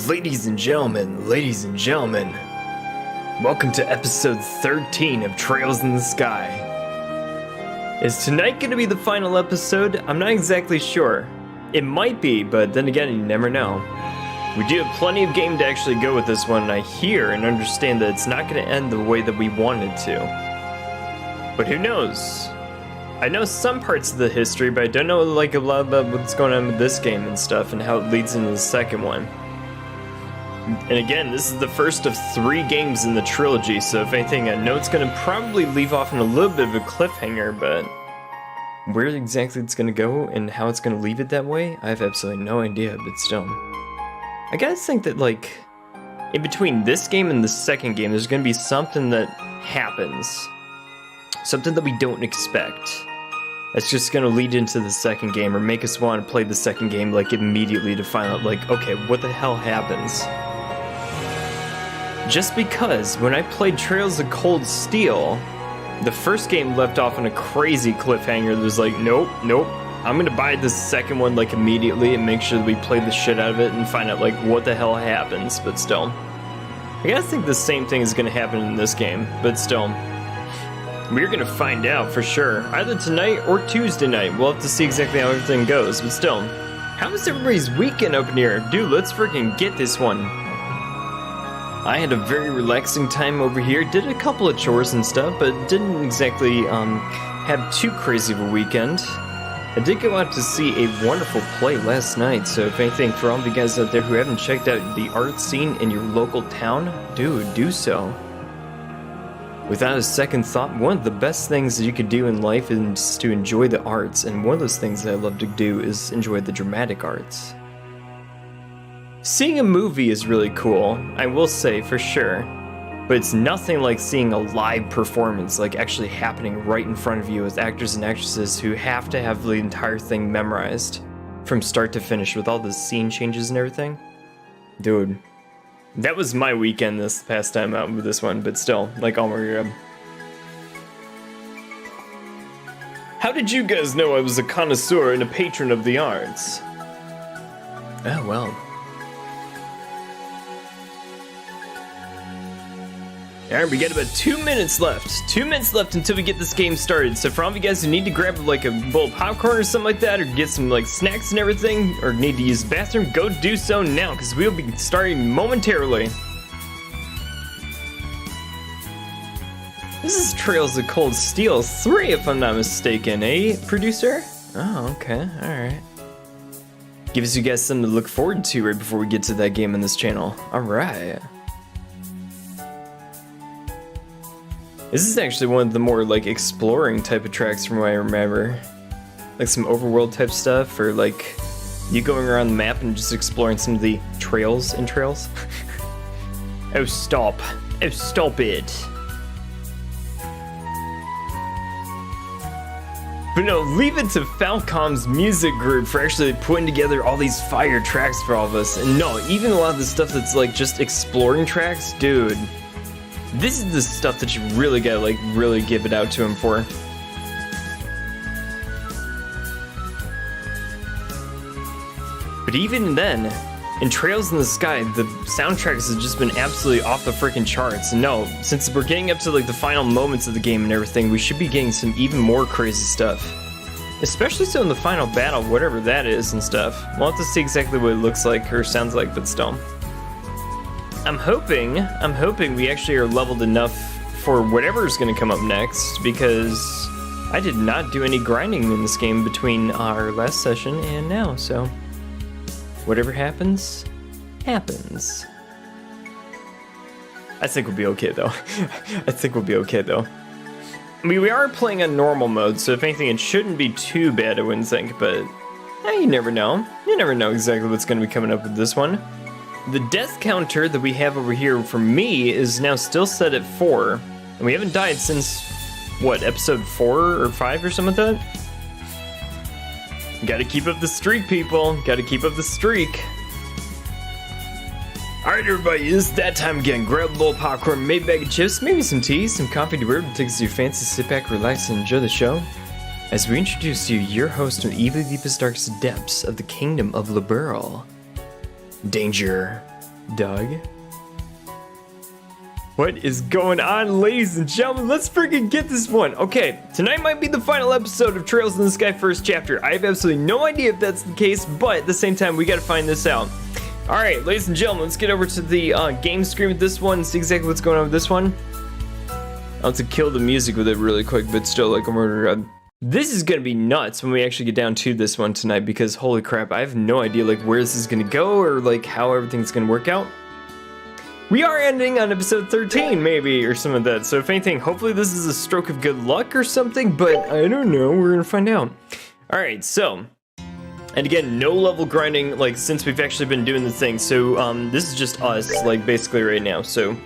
Ladies and gentlemen, welcome to episode 13 of Trails in the Sky. Is tonight going to be the final episode? I'm not exactly sure. It might be, but then again, you never know. We do have plenty of game to actually go with this one, and I hear and understand that it's not going to end the way that we wanted to. But who knows? I know some parts of the history, but I don't know like a lot about what's going on with this game and stuff and how it leads into the second one. And again, this is the first of 3 games in the trilogy, so if anything, I know it's going to probably leave off in a little bit of a cliffhanger, but where exactly it's going to go and how it's going to leave it that way, I have absolutely no idea, but still. I gotta think that, like, in between this game and the second game, there's going to be something that happens. Something that we don't expect. That's just going to lead into the second game or make us want to play the second game, like, immediately to find out, like, okay, what the hell happens? Just because when I played Trails of Cold Steel, the first game left off on a crazy cliffhanger that was like, nope, I'm gonna buy this second one like immediately and make sure that we play the shit out of it and find out like what the hell happens, but still. I gotta think the same thing is gonna happen in this game, but still. We're gonna find out for sure, either tonight or Tuesday night. We'll have to see exactly how everything goes, but still. How was everybody's weekend up in here? Dude, let's freaking get this one. I had a very relaxing time over here, did a couple of chores and stuff, but didn't exactly have too crazy of a weekend. I did go out to see a wonderful play last night, so if anything, for all of you guys out there who haven't checked out the art scene in your local town, dude, do so. Without a second thought, one of the best things that you could do in life is to enjoy the arts, and one of those things that I love to do is enjoy the dramatic arts. Seeing a movie is really cool, I will say, for sure, but it's nothing like seeing a live performance, like actually happening right in front of you with actors and actresses who have to have the entire thing memorized from start to finish with all the scene changes and everything. Dude, that was my weekend this past time out with this one, but still, like, oh my god. How did you guys know I was a connoisseur and a patron of the arts? Oh, well. Alright, we got about 2 minutes left. 2 minutes left until we get this game started. So for all of you guys who need to grab like a bowl of popcorn or something like that, or get some like snacks and everything, or need to use the bathroom, go do so now, because we'll be starting momentarily. This is Trails of Cold Steel 3, if I'm not mistaken, eh, producer? Oh, okay, alright. Gives you guys something to look forward to right before we get to that game in this channel. Alright. This is actually one of the more, like, exploring type of tracks from what I remember. Like some overworld type stuff, or like you going around the map and just exploring some of the trails and trails. Oh, stop. Oh, stop it. But no, leave it to Falcom's music group for actually putting together all these fire tracks for all of us. And no, even a lot of the stuff that's like just exploring tracks, dude. This is the stuff that you really gotta, like, really give it out to him for. But even then, in Trails in the Sky, the soundtracks have just been absolutely off the freaking charts. And no, since we're getting up to, like, the final moments of the game and everything, we should be getting some even more crazy stuff. Especially so in the final battle, whatever that is and stuff. We'll have to see exactly what it looks like or sounds like, but still. I'm hoping we actually are leveled enough for whatever's going to come up next, because I did not do any grinding in this game between our last session and now, so whatever happens, happens. I think we'll be okay, though. I mean, we are playing on normal mode, so if anything, it shouldn't be too bad, I wouldn't think, but you never know. You never know exactly what's going to be coming up with this one. The death counter that we have over here for me is now still set at 4. And we haven't died since, what, episode 4 or 5 or something like that? Gotta keep up the streak, people. Gotta keep up the streak. Alright, everybody, it's that time again. Grab a bowl of popcorn, maybe a bag of chips, maybe some tea, some coffee to wherever it takes you fancy. Sit back, relax, and enjoy the show. As we introduce you, your host from the evil deepest darkest depths of the Kingdom of Liberl. Danger Doug? What is going on, ladies and gentlemen? Let's freaking get this one. Okay, tonight might be the final episode of Trails in the Sky first chapter. I have absolutely no idea if that's the case, but at the same time, we gotta find this out. All right, ladies and gentlemen, let's get over to the game screen with this one and see exactly what's going on with this one. I'll have to kill the music with it really quick, but still, like a murder. This is gonna be nuts when we actually get down to this one tonight, because holy crap, I have no idea like where this is gonna go or like how everything's gonna work out. We are ending on episode 13, maybe, or some of that. So if anything, hopefully this is a stroke of good luck or something, but I don't know, we're gonna find out. All right, so, and again, no level grinding, like, since we've actually been doing the thing. So this is just us, like, basically right now. So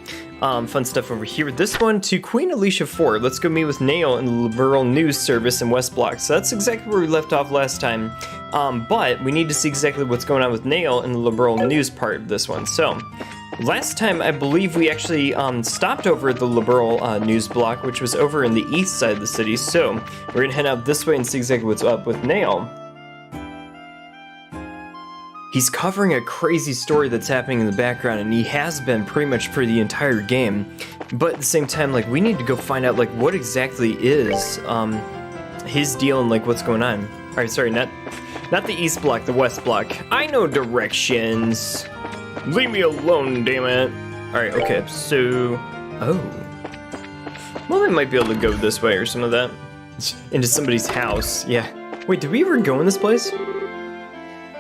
fun stuff over here. This one to Queen Alicia 4. Let's go meet with Nail in the Liberl News Service in West Block. So that's exactly where we left off last time. But we need to see exactly what's going on with Nail in the Liberl News part of this one. So last time, I believe we actually stopped over at the Liberl news block, which was over in the east side of the city. So we're gonna head out this way and see exactly what's up with Nail. He's covering a crazy story that's happening in the background, and he has been pretty much for the entire game. But at the same time, like, we need to go find out like what exactly is his deal and like what's going on. All right, sorry, not the east block, the west block. I know directions. Leave me alone, damn it. Alright, okay, so... Oh. Well, I might be able to go this way or some of that. Into somebody's house, yeah. Wait, did we ever go in this place?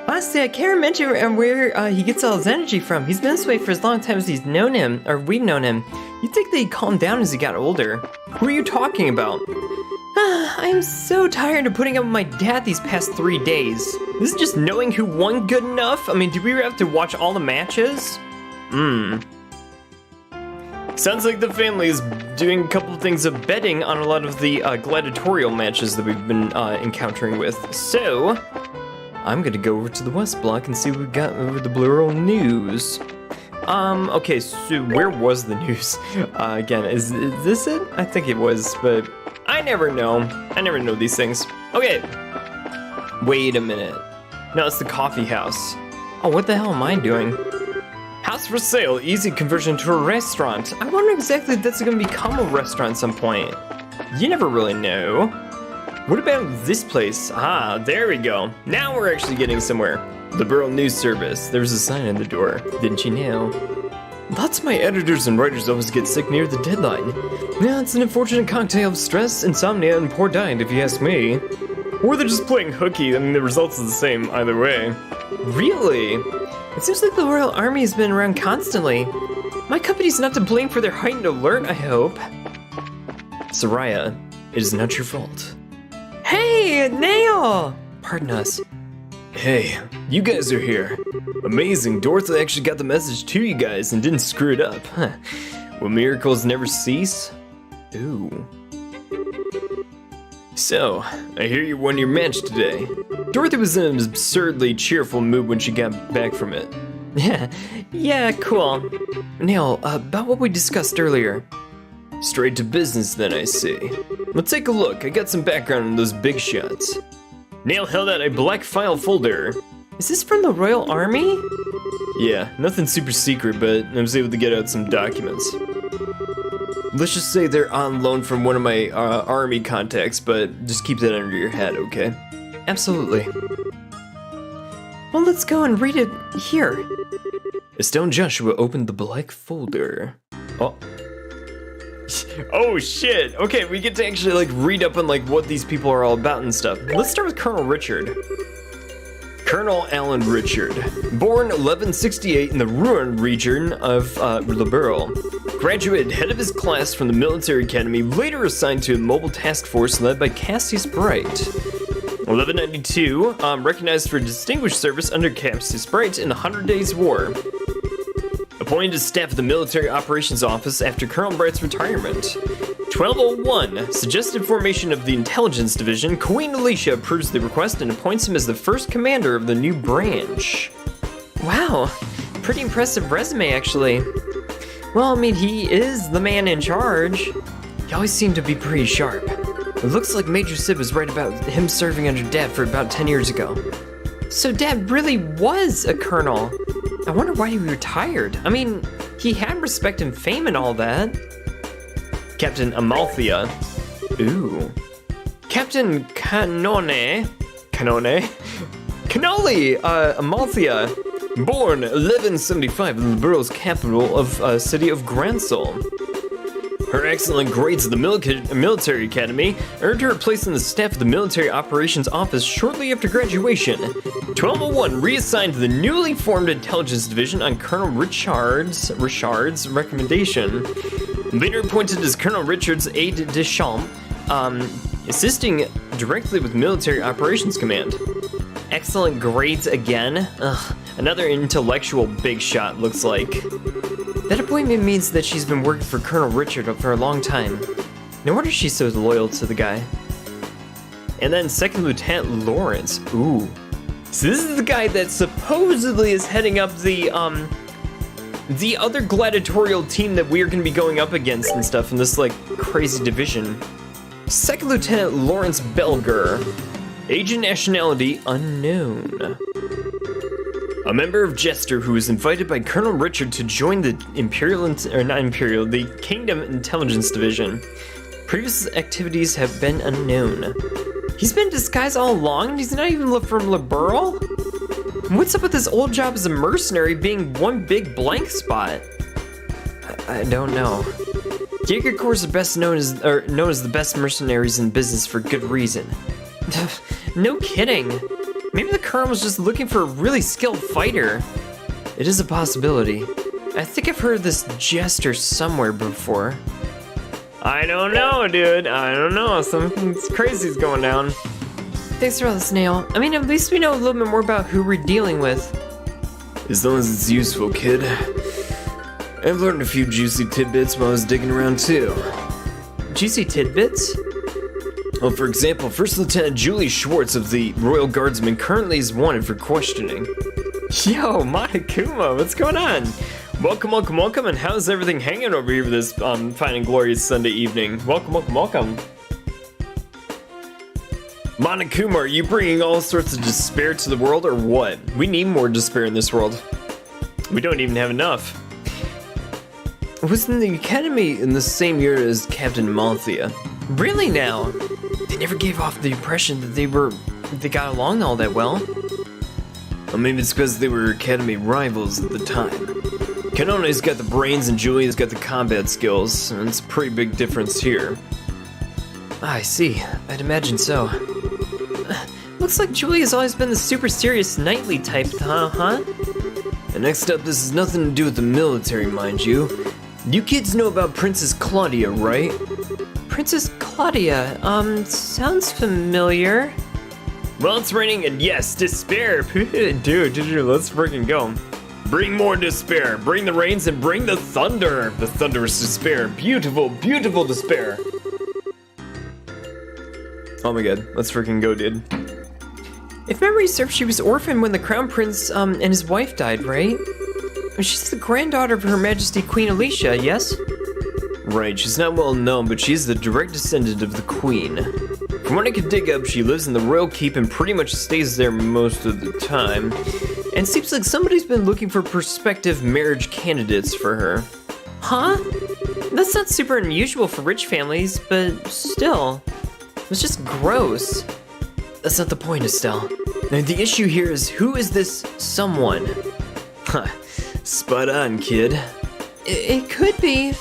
Honestly, I can't remember where he gets all his energy from. He's been this way for as long time as he's known him, or we've known him. You'd think that he'd calm down as he got older. Who are you talking about? I'm so tired of putting up with my dad these past 3 days. This is just knowing who won good enough? I mean, do we have to watch all the matches? Sounds like the family is doing a couple of things of betting on a lot of the gladiatorial matches that we've been encountering with. So, I'm gonna go over to the West Block and see what we got over the Liberl News. Okay, so where was the news? Again, is this it? I think it was, but I never know. I never know these things. Okay. Wait a minute. No, it's the coffee house. Oh, what the hell am I doing? House for sale, easy conversion to a restaurant. I wonder exactly if that's gonna become a restaurant at some point. You never really know. What about this place? Ah, there we go. Now we're actually getting somewhere. The Liberl News Service. There's a sign on the door. Didn't you know? Lots of my editors and writers always get sick near the deadline. Yeah, it's an unfortunate cocktail of stress, insomnia, and poor diet, if you ask me. Or they're just playing hooky. I mean, the results are the same either way. Really? It seems like the Royal Army has been around constantly. My company's not to blame for their heightened alert, I hope. Soraya, it is not your fault. Hey, Nail! Pardon us. Hey, you guys are here. Amazing, Dorothy actually got the message to you guys and didn't screw it up. Huh. Will miracles never cease? Ooh. So, I hear you won your match today. Dorothy was in an absurdly cheerful mood when she got back from it. Yeah, cool. Nail, about what we discussed earlier. Straight to business then, I see. Let's take a look. I got some background on those big shots. Nail held out a black file folder. Is this from the Royal Army? Yeah, nothing super secret, but I was able to get out some documents. Let's just say they're on loan from one of my army contacts, but just keep that under your hat, okay? Absolutely. Well, let's go and read it here. Estelle and Joshua opened the black folder. Oh. Oh shit, okay, we get to actually like read up on like what these people are all about and stuff. Let's start with Colonel Richard. Colonel Alan Richard, born 1168 in the Rouen region of Liberl. Graduated head of his class from the military academy, later assigned to a mobile task force led by Cassius Bright. 1192, recognized for distinguished service under Cassius Bright in the 100 Days War. Appointed to staff of the Military Operations Office after Colonel Bright's retirement. 1201, suggested formation of the Intelligence Division. Queen Alicia approves the request and appoints him as the first commander of the new branch. Wow, pretty impressive resume actually. Well, I mean, he is the man in charge. He always seemed to be pretty sharp. It looks like Major Sid was right about him serving under Dad for about 10 years ago. So Dad really was a colonel. I wonder why he retired. I mean, he had respect and fame and all that. Captain Amalthea. Ooh. Captain Cannoli, Amalthea, born 1175 in Liberl's capital of city of Gransel. Her excellent grades at the military academy earned her a place in the staff of the military operations office shortly after graduation. 1201 reassigned to the newly formed intelligence division on Colonel Richard's recommendation. Later appointed as Colonel Richard's aide-de-camp, assisting directly with military operations command. Excellent grades again? Ugh, another intellectual big shot looks like. That appointment means that she's been working for Colonel Richard for a long time. No wonder she's so loyal to the guy. And then Second Lieutenant Lawrence. Ooh. So this is the guy that supposedly is heading up the other gladiatorial team that we are going to be going up against and stuff in this, like, crazy division. Second Lieutenant Lawrence Belger. Age and nationality unknown. A member of Jester who was invited by Colonel Richard to join the the Kingdom Intelligence Division. Previous activities have been unknown. He's been disguised all along and he's not even from Liberl? What's up with this old job as a mercenary being one big blank spot? I don't know. Jaeger Corps are best known as the best mercenaries in business for good reason. No kidding. Maybe the Colonel was just looking for a really skilled fighter. It is a possibility. I think I've heard of this Jester somewhere before. I don't know, dude. I don't know. Something crazy's going down. Thanks for all this, Nail. I mean, at least we know a little bit more about who we're dealing with. As long as it's useful, kid. I've learned a few juicy tidbits while I was digging around, too. Juicy tidbits? Well, for example, First Lieutenant Julie Schwartz of the Royal Guardsmen currently is wanted for questioning. Yo, Monokuma, what's going on? Welcome, welcome, welcome, and how's everything hanging over here this fine and glorious Sunday evening? Welcome, welcome, welcome. Monokuma, are you bringing all sorts of despair to the world, or what? We need more despair in this world. We don't even have enough. Was in the academy in the same year as Captain Amalthea. Really now? They never gave off the impression that they got along all that well. Well, maybe it's because they were academy rivals at the time. Canone's got the brains and Julia's got the combat skills, and it's a pretty big difference here. I see. I'd imagine so. Looks like Julia's always been the super serious knightly type, huh? And next up, this has nothing to do with the military, mind you. You kids know about Princess Claudia, right? Princess Claudia, sounds familiar. Well, it's raining, and yes, despair. Dude, let's freaking go. Bring more despair. Bring the rains and bring the thunder. The thunderous despair. Beautiful, beautiful despair. Oh my god, let's freaking go, dude. If memory serves, she was orphaned when the Crown Prince and his wife died, right? She's the granddaughter of Her Majesty Queen Alicia, yes? Right, she's not well known, but she's the direct descendant of the Queen. From what I could dig up, she lives in the royal keep and pretty much stays there most of the time. And seems like somebody's been looking for prospective marriage candidates for her. Huh? That's not super unusual for rich families, but still. It's just gross. That's not the point, Estelle. Now, the issue here is, who is this someone? Huh, spot on, kid. It could be.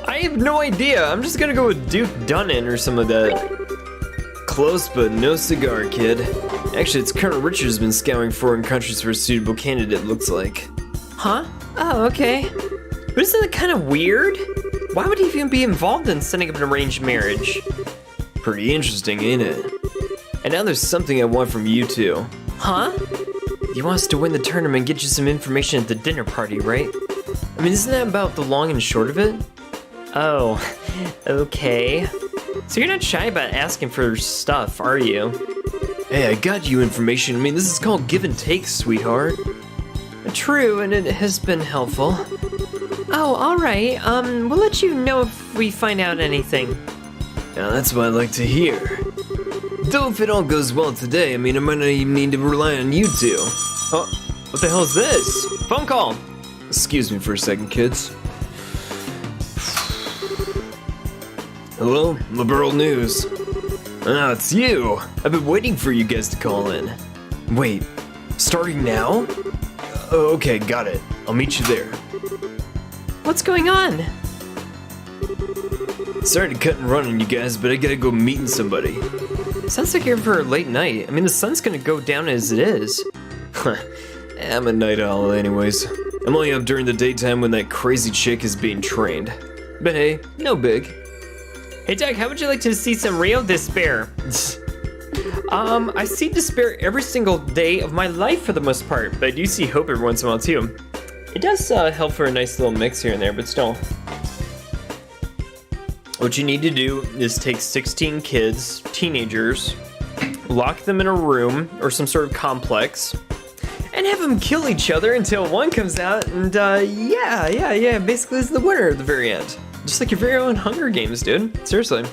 I have no idea. I'm just gonna go with Duke Dunnan or some of that. Close, but no cigar, kid. Actually, it's Colonel Richard's been scouring foreign countries for a suitable candidate, looks like. Huh? Oh, okay. But isn't that kind of weird? Why would he even be involved in setting up an arranged marriage? Pretty interesting, ain't it? And now there's something I want from you two. Huh? You want us to win the tournament and get you some information at the dinner party, right? I mean, isn't that about the long and short of it? Oh, okay. So you're not shy about asking for stuff, are you? Hey, I got you information. I mean, this is called give and take, sweetheart. True, and it has been helpful. Oh, alright. We'll let you know if we find out anything. Now that's what I like to hear. Though if it all goes well today, I mean, I might not even need to rely on you two. Oh, what the hell is this? Phone call. Excuse me for a second, kids. Hello, Liberl News. Ah, it's you. I've been waiting for you guys to call in. Wait, starting now? Okay, got it. I'll meet you there. What's going on? Sorry to cut and run on you guys, but I gotta go meeting somebody. Sounds like you're for a late night. I mean, the sun's gonna go down as it is. I'm a night owl anyways. I'm only up during the daytime when that crazy chick is being trained. But hey, no big. Hey Doug, how would you like to see some real despair? I see despair every single day of my life for the most part, but I do see hope every once in a while too. It does help for a nice little mix here and there, but still. What you need to do is take 16 kids, teenagers, lock them in a room or some sort of complex, and have them kill each other until one comes out and yeah, basically is the winner at the very end. Just like your very own Hunger Games, dude. Seriously.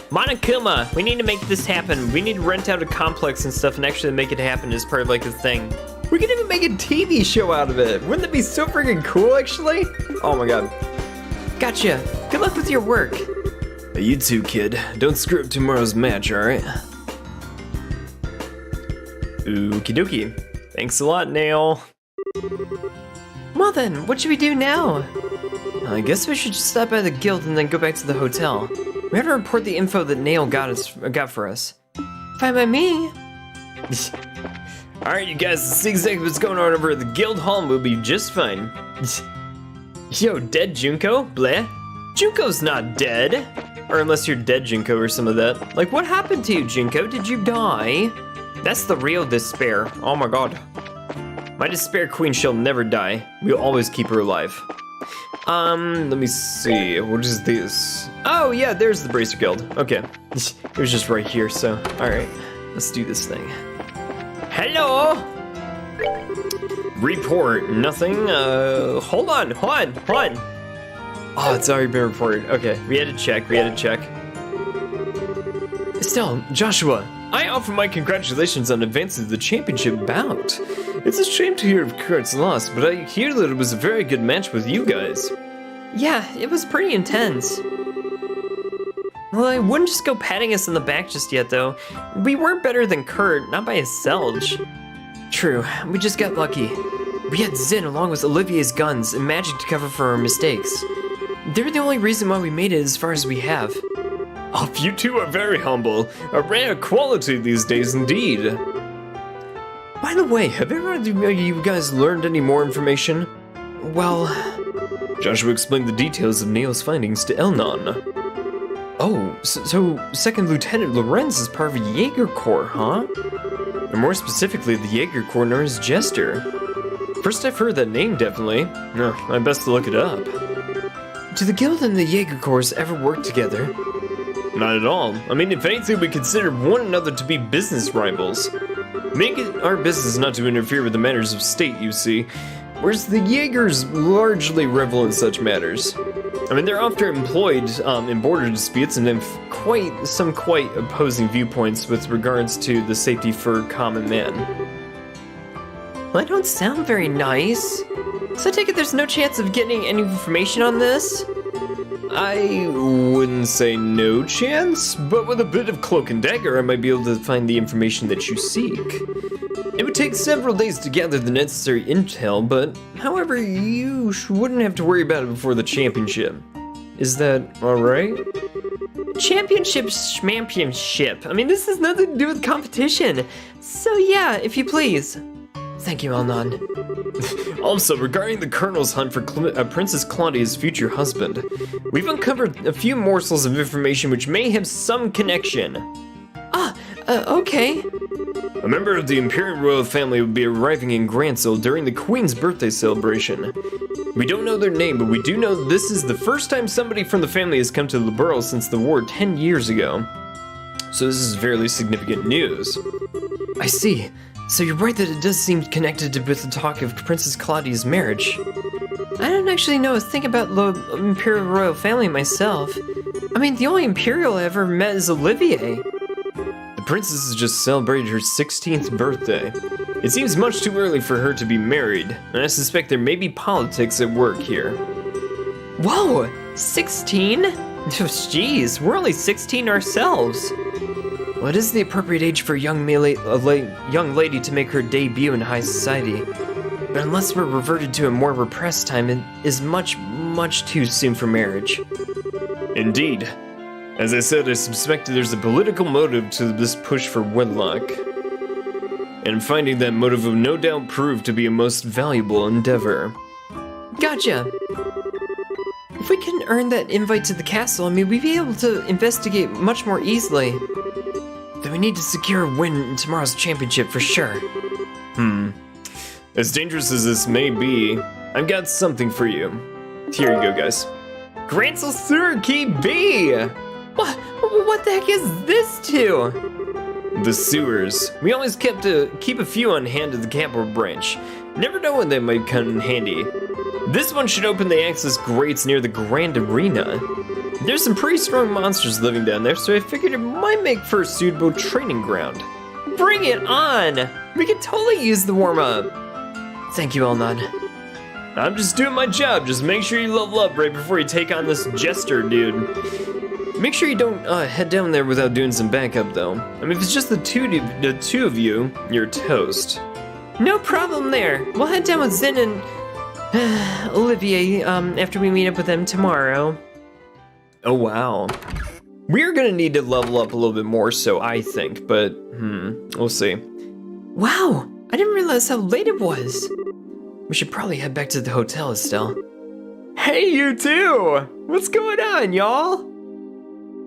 Monokuma, we need to make this happen. We need to rent out a complex and stuff and actually make it happen as part of like a thing. We could even make a TV show out of it. Wouldn't that be so freaking cool, actually? Oh my god. Gotcha. Good luck with your work. Hey, you too, kid. Don't screw up tomorrow's match, alright? Okie dokie. Thanks a lot, Nail. Well then, what should we do now? I guess we should just stop by the guild and then go back to the hotel. We have to report the info that Nail got for us. Fine by me. Alright, you guys, let's see exactly what's going on over at the guild hall and we'll be just fine. Yo, dead Junko? Bleh. Junko's not dead. Or unless you're dead Junko or some of that. Like, what happened to you, Junko? Did you die? That's the real despair. Oh my god. My despair queen shall never die. We'll always keep her alive. Let me see. What is this? Oh yeah, there's the Bracer Guild. Okay. It was just right here, so alright. Let's do this thing. Hello! Report, nothing. Hold on. Oh, it's already been reported. Okay, we had to check. Estelle, Joshua, I offer my congratulations on advancing to the championship bout. It's a shame to hear of Kurt's loss, but I hear that it was a very good match with you guys. Yeah, it was pretty intense. Well, I wouldn't just go patting us on the back just yet, though. We weren't better than Kurt, not by a selge. True, we just got lucky. We had Zin along with Olivier's guns and magic to cover for our mistakes. They're the only reason why we made it as far as we have. Oh, you two are very humble. A rare quality these days indeed. By the way, have you guys learned any more information? Well, Joshua explained the details of Neo's findings to Elnon. Oh, so Second Lieutenant Lorenz is part of a Jaeger Corps, huh? Or more specifically, the Jaeger Corps known as Jester. First I've heard that name, definitely. No, I'm best to look it up. Do the Guild and the Jaeger Corps ever work together? Not at all. I mean, if anything, we consider one another to be business rivals. Make it our business not to interfere with the matters of state, you see. Whereas the Jaegers largely revel in such matters. I mean, they're often employed in border disputes and have quite opposing viewpoints with regards to the safety for common man. Well, that don't sound very nice. So I take it there's no chance of getting any information on this? I wouldn't say no chance, but with a bit of cloak and dagger, I might be able to find the information that you seek. It would take several days to gather the necessary intel, but however, you wouldn't have to worry about it before the championship. Is that alright? Championship schmampionship. I mean, this has nothing to do with competition. So yeah, if you please. Thank you, Elnon. Also, regarding the Colonel's hunt for Princess Claudia's future husband, we've uncovered a few morsels of information which may have some connection. Okay. A member of the Imperial Royal family will be arriving in Gransil during the Queen's birthday celebration. We don't know their name, but we do know this is the first time somebody from the family has come to Liberl since the war 10 years ago. So this is fairly significant news. I see. So you're right that it does seem connected with the talk of Princess Claudia's marriage. I don't actually know a thing about the Imperial Royal family myself. I mean, the only Imperial I ever met is Olivier. The princess has just celebrated her 16th birthday. It seems much too early for her to be married, and I suspect there may be politics at work here. Whoa, 16? Jeez, we're only 16 ourselves. Well, it is the appropriate age for a young lady to make her debut in high society. But unless we're reverted to a more repressed time, it is much, much too soon for marriage. Indeed. As I said, I suspect there's a political motive to this push for wedlock. And finding that motive will no doubt prove to be a most valuable endeavor. Gotcha. If we can earn that invite to the castle, we'd be able to investigate much more easily. Then we need to secure a win in tomorrow's championship for sure. As dangerous as this may be, I've got something for you. Here you go, guys. Grancel Sewer Key B! What the heck is this to? The sewers. We always keep a few on hand at the capital branch. Never know when they might come in handy. This one should open the access grates near the Grand Arena. There's some pretty strong monsters living down there, so I figured it might make for a suitable training ground. Bring it on! We could totally use the warm-up. Thank you, Elnon. I'm just doing my job. Just make sure you level up right before you take on this jester, dude. Make sure you don't head down there without doing some backup, though. I mean, if it's just the two of you, you're toast. No problem there. We'll head down with Zen and Olivier after we meet up with them tomorrow. Oh, wow. We're gonna need to level up a little bit more, so I think, but we'll see. Wow, I didn't realize how late it was. We should probably head back to the hotel, Estelle. Hey, you too! What's going on, y'all?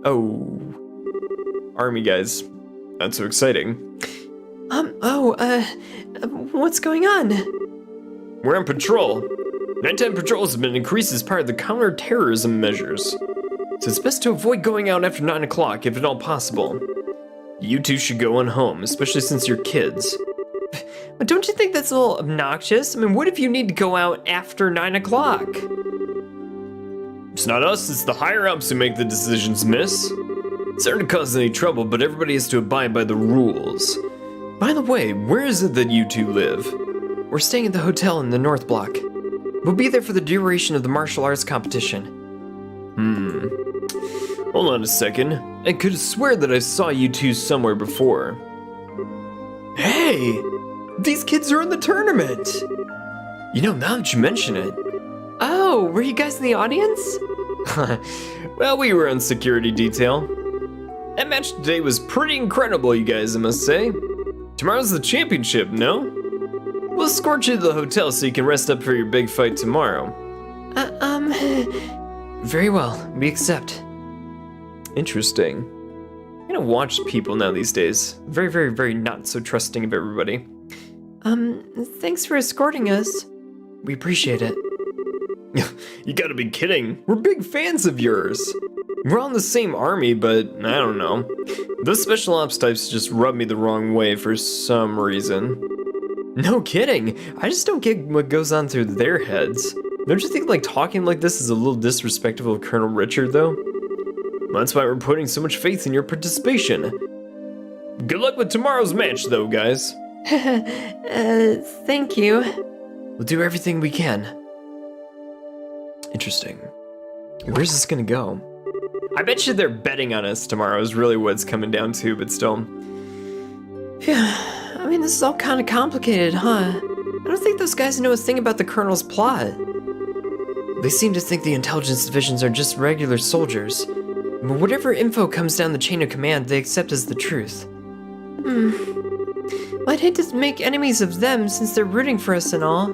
Oh, army guys. That's so exciting. What's going on? We're on patrol. Nighttime patrols have been increased as part of the counter-terrorism measures. So it's best to avoid going out after 9 o'clock if at all possible. You two should go on home, especially since you're kids. But don't you think that's a little obnoxious? I mean, what if you need to go out after 9 o'clock? It's not us, it's the higher-ups who make the decisions, miss. Sorry to cause any trouble, but everybody has to abide by the rules. By the way, where is it that you two live? We're staying at the hotel in the North Block. We'll be there for the duration of the martial arts competition. Hold on a second. I could swear that I saw you two somewhere before. Hey! These kids are in the tournament! You know, now that you mention it. Oh, were you guys in the audience? Well, we were on security detail. That match today was pretty incredible, you guys, I must say. Tomorrow's the championship, no? We'll escort you to the hotel so you can rest up for your big fight tomorrow. Very well, we accept. Interesting. I'm gonna watch people now these days. Very, very, very not so trusting of everybody. Thanks for escorting us. We appreciate it. You gotta be kidding. We're big fans of yours. We're all in the same army, but I don't know. Those special ops types just rub me the wrong way for some reason. No kidding. I just don't get what goes on through their heads. Don't you think like talking like this is a little disrespectful of Colonel Richard though? That's why we're putting so much faith in your participation. Good luck with tomorrow's match though, guys. Thank you. We'll do everything we can. Interesting. Where's this gonna go? I bet you they're betting on us tomorrow is really what it's coming down to, but still. Yeah, I mean, this is all kind of complicated, huh? I don't think those guys know a thing about the Colonel's plot. They seem to think the intelligence divisions are just regular soldiers. But whatever info comes down the chain of command, they accept as the truth. I'd hate to make enemies of them since they're rooting for us and all.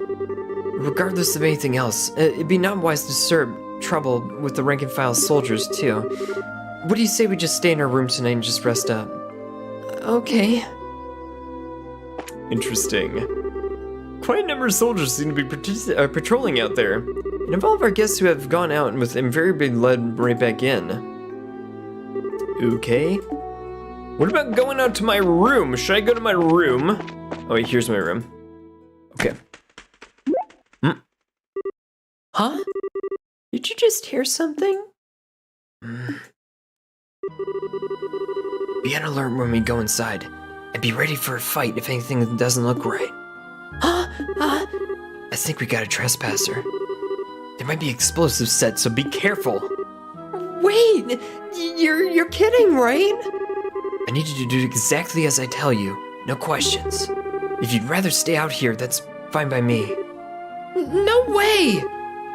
Regardless of anything else, it'd be not wise to stir trouble with the rank-and-file soldiers, too. What do you say we just stay in our room tonight and just rest up? Okay. Interesting. Quite a number of soldiers seem to be patrolling out there. And of all of our guests who have gone out and with invariably led right back in. Okay. What about going out to my room? Should I go to my room? Oh wait, here's my room. Okay. Huh? Did you just hear something? Be on alert when we go inside, and be ready for a fight if anything doesn't look right. I think we got a trespasser. There might be explosives set, so be careful. Wait, you're kidding, right? I need you to do exactly as I tell you, no questions. If you'd rather stay out here, that's fine by me. No way!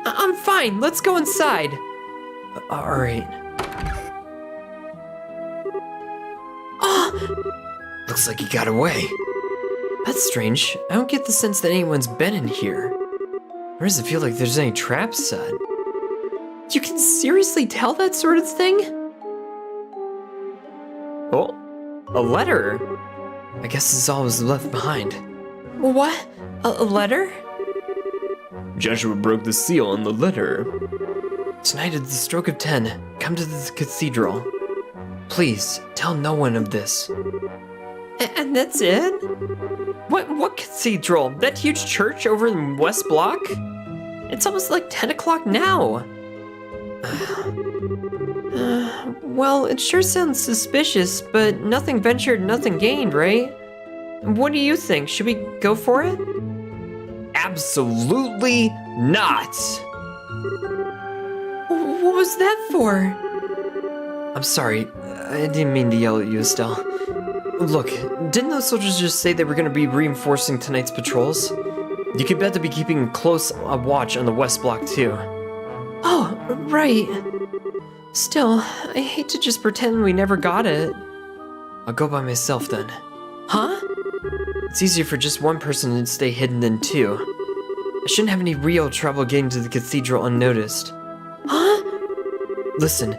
I'm fine, let's go inside. Alright. Looks like he got away. That's strange. I don't get the sense that anyone's been in here. Or does it feel like there's any traps set? You can seriously tell that sort of thing? Oh, a letter. I guess this is all was left behind. What? A letter? Joshua broke the seal on the letter. Tonight at the stroke of 10, come to the cathedral. Please, tell no one of this. And that's it? What cathedral? That huge church over in West Block? It's almost like 10 o'clock now. Well, it sure sounds suspicious, but nothing ventured, nothing gained, right? What do you think? Should we go for it? Absolutely not! What was that for? I'm sorry, I didn't mean to yell at you, Estelle. Look, didn't those soldiers just say they were going to be reinforcing tonight's patrols? You could bet they'll be keeping a close watch on the West Block, too. Oh, right. Still, I hate to just pretend we never got it. I'll go by myself, then. Huh? It's easier for just one person to stay hidden than two. I shouldn't have any real trouble getting to the cathedral unnoticed. Huh? Listen,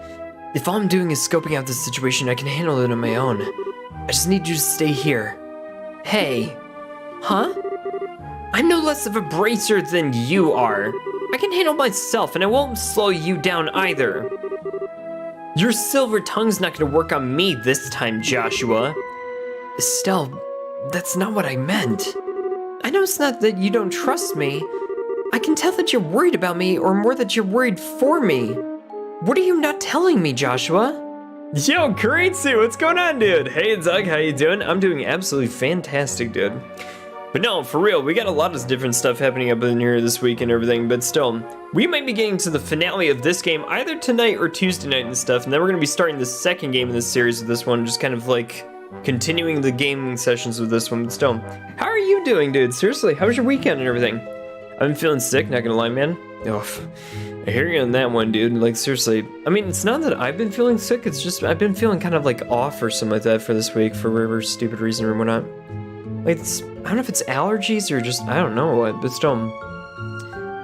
if all I'm doing is scoping out the situation, I can handle it on my own. I just need you to stay here. Hey. Huh? I'm no less of a bracer than you are. I can handle myself, and I won't slow you down either. Your silver tongue's not gonna work on me this time, Joshua. Estelle, that's not what I meant. I know it's not that you don't trust me. I can tell that you're worried about me, or more that you're worried for me. What are you not telling me, Joshua? Yo, Karitsu, what's going on, dude? Hey, Doug, how you doing? I'm doing absolutely fantastic, dude. But no, for real, we got a lot of different stuff happening up in here this week and everything, but still, we might be getting to the finale of this game either tonight or Tuesday night and stuff, and then we're going to be starting the second game in this series with this one, just kind of like continuing the gaming sessions with this one, but still. How are you doing, dude? Seriously, how was your weekend and everything? I've been feeling sick, not gonna lie, man. Oh, I hear you on that one, dude. Like, seriously. I mean, it's not that I've been feeling sick, it's just I've been feeling kind of like off or something like that for this week for whatever stupid reason or whatnot. Like, I don't know if it's allergies or just, I don't know what, but still.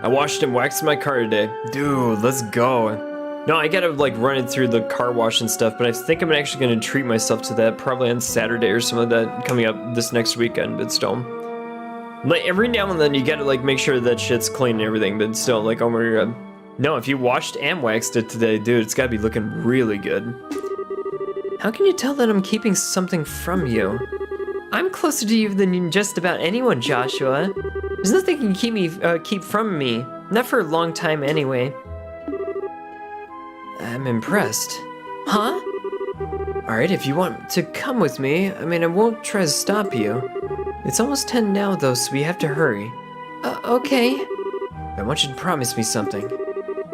I washed and waxed my car today. Dude, let's go. No, I gotta like run it through the car wash and stuff, but I think I'm actually gonna treat myself to that probably on Saturday or something like that coming up this next weekend, but still. Like, every now and then you gotta like make sure that shit's clean and everything, but still, like, oh my god. No, if you washed and waxed it today, dude, it's gotta be looking really good. How can you tell that I'm keeping something from you? I'm closer to you than just about anyone, Joshua. There's nothing you can keep from me. Not for a long time anyway. I'm impressed. Huh? Alright, if you want to come with me, I mean, I won't try to stop you. It's almost 10 now, though, so we have to hurry. Okay. I want you to promise me something.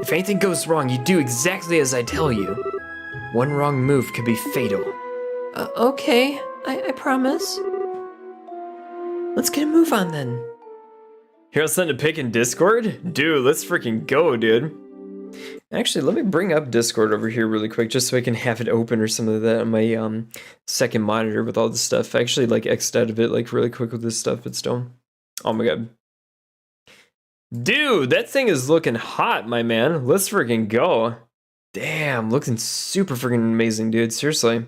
If anything goes wrong, you do exactly as I tell you. One wrong move could be fatal. Okay, I promise. Let's get a move on then. Here, I'll send a pic in Discord? Dude, let's freaking go, dude. Actually, let me bring up Discord over here really quick, just so I can have it open or something like that on my second monitor with all this stuff. I actually like X'd out of it like really quick with this stuff, but still. Oh my god. Dude, that thing is looking hot, my man. Let's freaking go. Damn, looking super freaking amazing, dude. Seriously.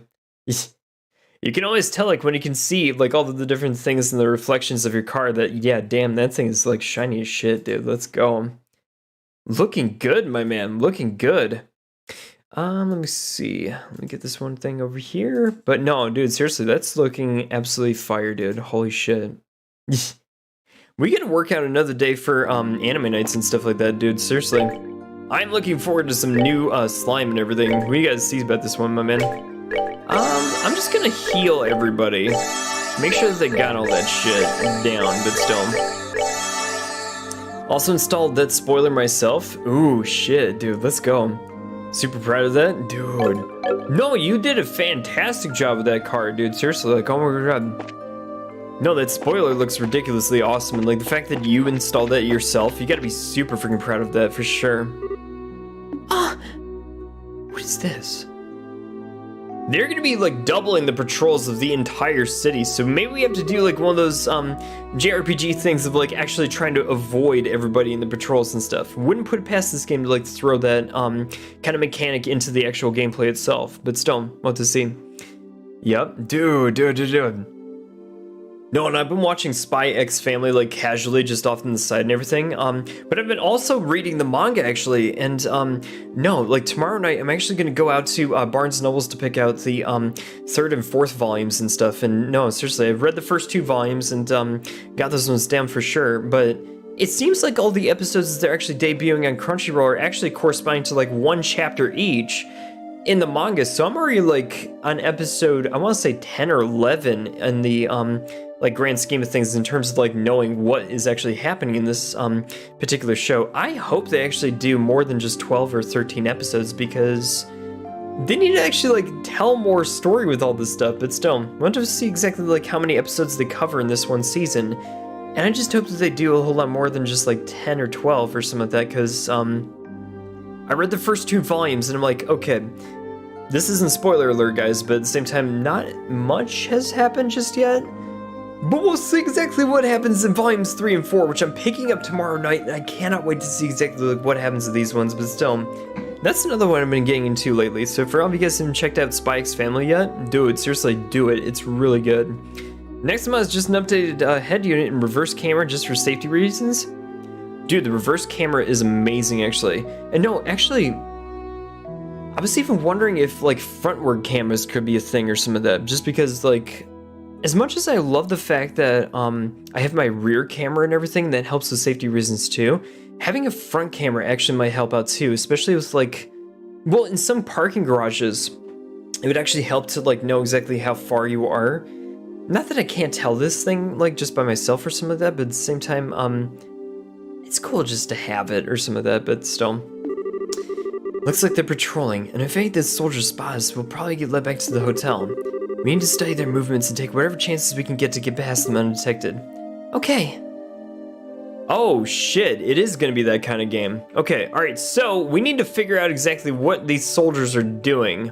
You can always tell, like, when you can see, like, all of the different things in the reflections of your car that, yeah, damn, that thing is, like, shiny as shit, dude. Let's go. Looking good, my man. Looking good. Let me see. Let me get this one thing over here. But no, dude, seriously, that's looking absolutely fire, dude. Holy shit. We gotta work out another day for anime nights and stuff like that, dude. Seriously. I'm looking forward to some new slime and everything. What do you guys see about this one, my man? I'm just gonna heal everybody. Make sure that they got all that shit down, but still. Also installed that spoiler myself. Ooh, shit, dude, let's go. Super proud of that, dude. No, you did a fantastic job with that card, dude. Seriously, like, oh my god. No, that spoiler looks ridiculously awesome, and like the fact that you installed that yourself, you gotta be super freaking proud of that for sure. Ah, what is this? They're gonna be like doubling the patrols of the entire city, so maybe we have to do like one of those JRPG things of like actually trying to avoid everybody in the patrols and stuff. Wouldn't put it past this game to like throw that kind of mechanic into the actual gameplay itself, but still, what to see. Yep, dude. No, and I've been watching Spy X Family like casually, just off on the side and everything. But I've been also reading the manga actually, and no, like tomorrow night I'm actually gonna go out to Barnes & Nobles to pick out the 3rd and 4th volumes and stuff. And no, seriously, I've read the first 2 volumes and got those ones down for sure. But it seems like all the episodes that they're actually debuting on Crunchyroll are actually corresponding to like 1 chapter each in the manga. So I'm already like on episode, I want to say 10 or 11 in the like grand scheme of things in terms of like knowing what is actually happening in this particular show. I hope they actually do more than just 12 or 13 episodes, because they need to actually like tell more story with all this stuff. But still, I want to see exactly like how many episodes they cover in this one season, and I just hope that they do a whole lot more than just like 10 or 12 or something like that, because I read the first 2 volumes and I'm like, okay, this isn't spoiler alert, guys, but at the same time, not much has happened just yet. But we'll see exactly what happens in volumes 3 and 4, which I'm picking up tomorrow night, and I cannot wait to see exactly like what happens to these ones. But still, that's another one I've been getting into lately. So for all of you guys who haven't checked out Spy X Family yet, do it. Seriously, do it. It's really good. Next one is just an updated head unit and reverse camera just for safety reasons. Dude, the reverse camera is amazing, actually. And no, actually, I was even wondering if like frontward cameras could be a thing or some of that, just because like, as much as I love the fact that I have my rear camera and everything, that helps with safety reasons too, having a front camera actually might help out too, especially with like, well, in some parking garages, it would actually help to like know exactly how far you are. Not that I can't tell this thing like just by myself or some of that, but at the same time, it's cool just to have it or some of that, but still. Looks like they're patrolling, and if any of the soldiers spot us, we'll probably get led back to the hotel. We need to study their movements and take whatever chances we can get to get past them undetected. Okay. Oh shit, it is gonna be that kind of game. Okay, alright, so we need to figure out exactly what these soldiers are doing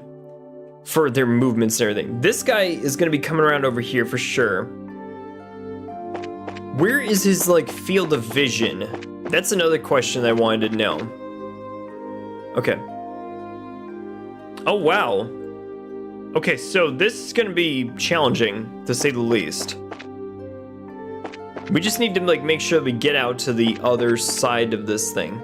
for their movements and everything. This guy is gonna be coming around over here for sure. Where is his like field of vision? That's another question I wanted to know. Okay. Oh wow. Okay, so this is gonna be challenging, to say the least. We just need to like make sure we get out to the other side of this thing.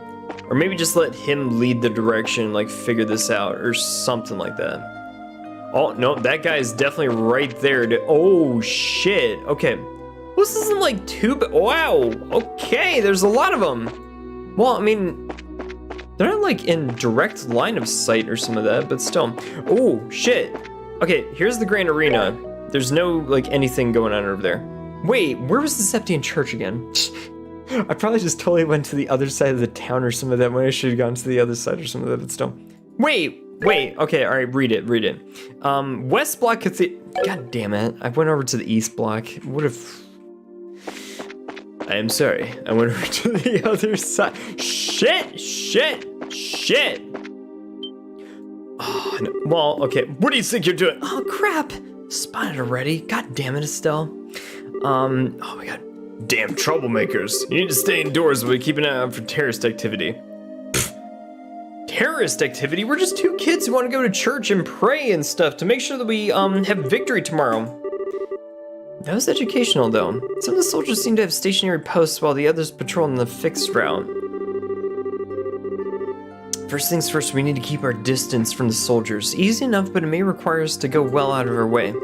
Or maybe just let him lead the direction, like figure this out, or something like that. Oh, no, that guy is definitely right there. Oh, shit. Okay. Well, this isn't like too bad. Wow. Okay, there's a lot of them. Well, I mean, they're not like in direct line of sight or some of that, but still. Oh, shit. Okay, here's the Grand Arena. There's no, like, anything going on over there. Wait, where was the Septian Church again? I probably just totally went to the other side of the town or some of that when I should have gone to the other side or some of that, but still. Wait, okay, alright, read it. West Block Cathedral. God damn it, I went over to the East Block. What if... I am sorry, I went over to the other side. Shit! Oh, no. Well, okay. What do you think you're doing? Oh, crap. Spotted already. God damn it, Estelle. Oh my god. Damn troublemakers. You need to stay indoors while we keep an eye out for terrorist activity. Pfft. Terrorist activity? We're just 2 kids who want to go to church and pray and stuff to make sure that we have victory tomorrow. That was educational, though. Some of the soldiers seem to have stationary posts while the others patrol in the fixed route. First things first, we need to keep our distance from the soldiers. Easy enough, but it may require us to go well out of our way.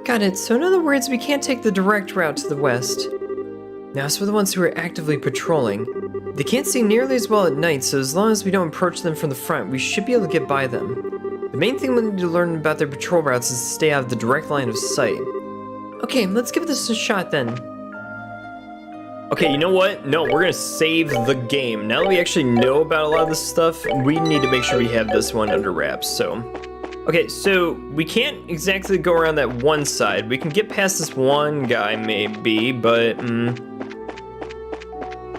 Got it. So in other words, we can't take the direct route to the west. Now, as for the ones who are actively patrolling, they can't see nearly as well at night, so as long as we don't approach them from the front, we should be able to get by them. The main thing we need to learn about their patrol routes is to stay out of the direct line of sight. Okay, let's give this a shot then. Okay, you know what? No, we're gonna save the game. Now that we actually know about a lot of this stuff, we need to make sure we have this one under wraps, so. Okay, so we can't exactly go around that one side. We can get past this one guy maybe, but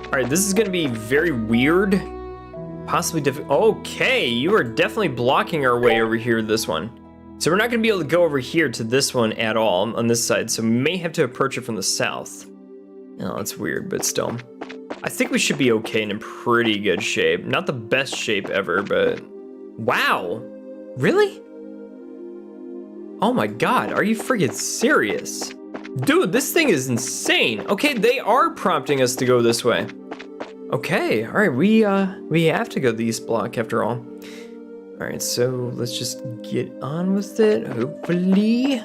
Alright, this is gonna be very weird. Possibly difficult. Okay, you are definitely blocking our way over here, this one. So we're not gonna be able to go over here to this one at all on this side, so we may have to approach it from the south. Oh, that's weird, but still. I think we should be okay and in pretty good shape. Not the best shape ever, but... Wow! Really? Oh my god, are you friggin' serious? Dude, this thing is insane! Okay, they are prompting us to go this way. Okay, alright, we have to go the east block after all. Alright, so let's just get on with it, hopefully.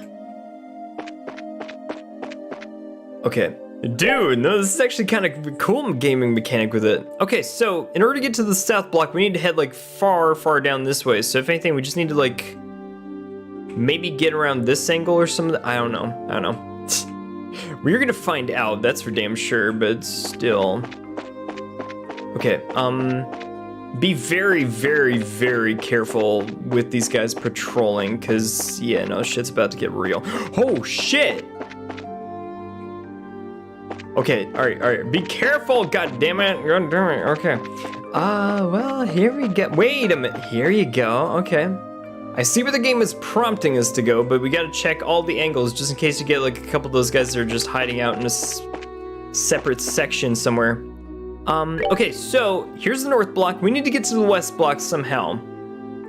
Okay. Dude, no, this is actually kind of a cool gaming mechanic with it. Okay, so in order to get to the south block, we need to head like far, far down this way. So if anything, we just need to like maybe get around this angle or something. I don't know. We're gonna find out, that's for damn sure, but still. Okay, be very, very, very careful with these guys patrolling, cause yeah, no, shit's about to get real. Oh shit! Okay, alright, be careful, god damn it, okay. Well, here we go, wait a minute, here you go, okay. I see where the game is prompting us to go, but we gotta check all the angles just in case you get like a couple of those guys that are just hiding out in a separate section somewhere. Okay, so here's the north block, we need to get to the west block somehow.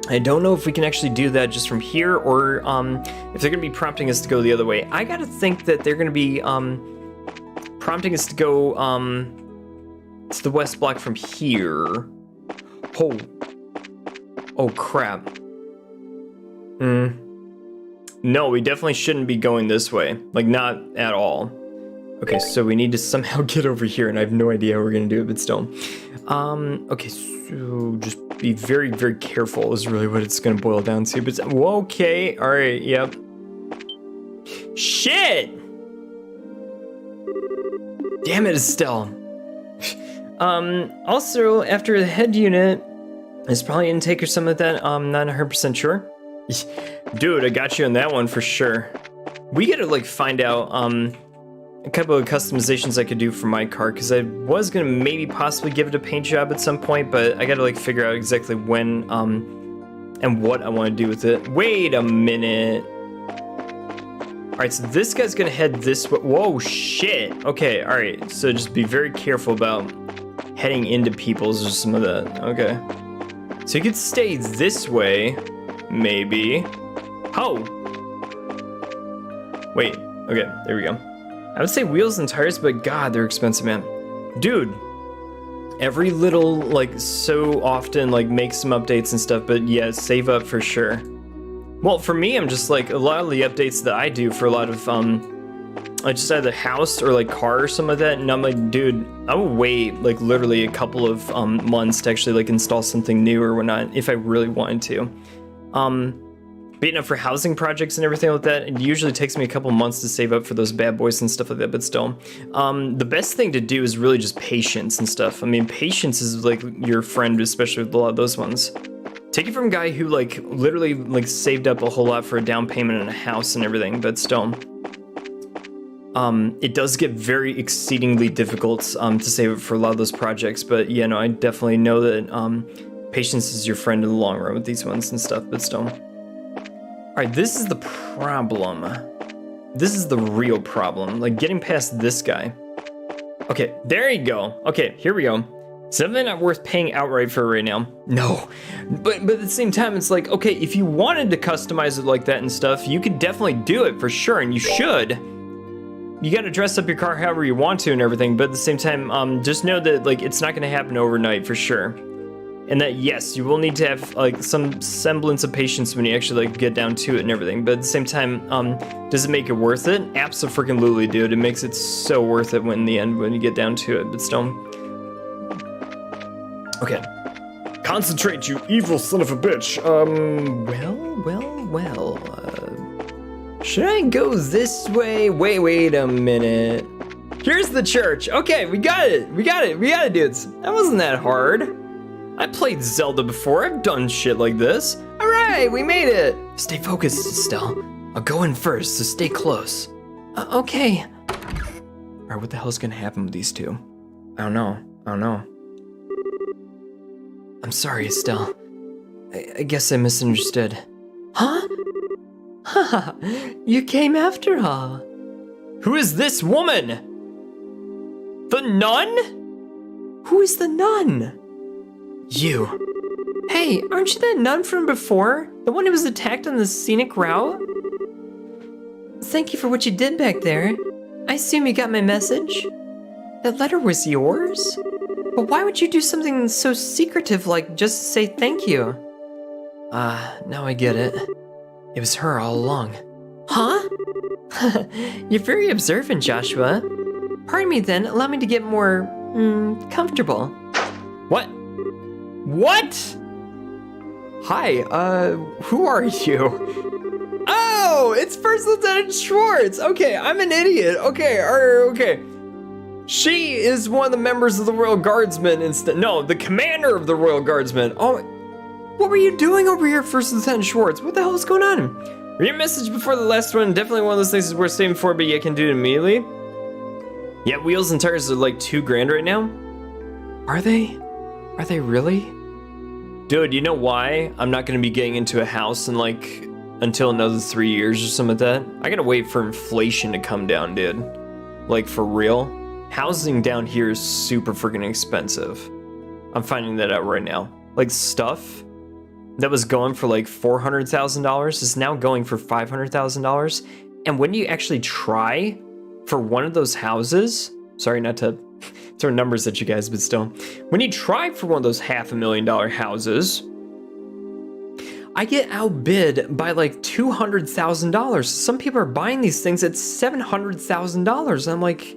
I don't know if we can actually do that just from here, or if they're gonna be prompting us to go the other way. I gotta think that they're gonna be, prompting us to go to the west block from here. Oh crap. No, we definitely shouldn't be going this way. Like, not at all. Okay, so we need to somehow get over here, and I have no idea how we're gonna do it, but still. Okay, so just be very, very careful is really what it's gonna boil down to. But okay, all right, yep. Shit! Damn it, Estelle. Also, after the head unit is probably gonna take or some of that, not 100% sure. Dude, I got you on that one for sure. We gotta like find out, a couple of customizations I could do for my car, because I was gonna maybe possibly give it a paint job at some point, but I gotta like figure out exactly when, and what I wanna do with it. Wait a minute. Alright, so this guy's gonna head this way. Whoa, shit. Okay, alright, so just be very careful about heading into people's or some of that. Okay. So you could stay this way, maybe. Oh! Wait, okay, there we go. I would say wheels and tires, but god, they're expensive, man. Dude, every little, like, so often, like, make some updates and stuff, but yeah, save up for sure. Well, for me, I'm just like, a lot of the updates that I do for a lot of, like just either house or like car or some of that, and I'm like, dude, I will wait like literally a couple of months to actually like install something new or whatnot if I really wanted to. But you know, for housing projects and everything like that, it usually takes me a couple months to save up for those bad boys and stuff like that, but still. The best thing to do is really just patience and stuff. I mean, patience is like your friend, especially with a lot of those ones. Take it from a guy who like literally like saved up a whole lot for a down payment and a house and everything, but still. It does get very exceedingly difficult to save it for a lot of those projects, but yeah, no, I definitely know that patience is your friend in the long run with these ones and stuff, but still. Alright, this is the problem. This is the real problem, like getting past this guy. Okay, there you go. Okay, here we go. It's definitely not worth paying outright for right now. No, but at the same time, it's like, okay, if you wanted to customize it like that and stuff, you could definitely do it for sure, and you should. You gotta dress up your car however you want to and everything, but at the same time, just know that like it's not gonna happen overnight for sure. And that yes, you will need to have like some semblance of patience when you actually like get down to it and everything, but at the same time, does it make it worth it? Abso-freaking-lutely, dude. It makes it so worth it when in the end when you get down to it, but still. Okay. Concentrate, you evil son of a bitch. Well. Should I go this way? Wait a minute. Here's the church. Okay, we got it, dudes. That wasn't that hard. I played Zelda before. I've done shit like this. All right, we made it. Stay focused, Estelle. I'll go in first, so stay close. Okay. All right, what the hell's gonna happen with these two? I don't know. I'm sorry, Estelle. I guess I misunderstood. Huh? Haha, you came after all. Who is this woman? The nun? Who is the nun? You. Hey, aren't you that nun from before? The one who was attacked on the scenic route? Thank you for what you did back there. I assume you got my message? That letter was yours? But why would you do something so secretive like just say thank you? Now I get it. It was her all along. Huh? You're very observant, Joshua. Pardon me then, allow me to get more, comfortable. What? Hi, who are you? Oh, it's First Lieutenant Schwartz. Okay, I'm an idiot. Okay. She is one of the members of the Royal Guardsmen instead. No, the commander of the Royal Guardsmen. Oh, what were you doing over here, First Lieutenant Schwartz? What the hell is going on? Read your message before the last one. Definitely one of those things is worth saving for, but you can do it immediately. Yeah, wheels and tires are like $2,000 right now. Are they? Are they really? Dude, you know why I'm not going to be getting into a house in like until another 3 years or something like that? I gotta wait for inflation to come down, dude. Like for real. Housing down here is super freaking expensive. I'm finding that out right now. Like stuff that was going for like $400,000 is now going for $500,000. And when you actually try for one of those houses, sorry not to throw numbers at you guys, but still, when you try for one of those $500,000 houses, I get outbid by like $200,000. Some people are buying these things at $700,000. I'm like,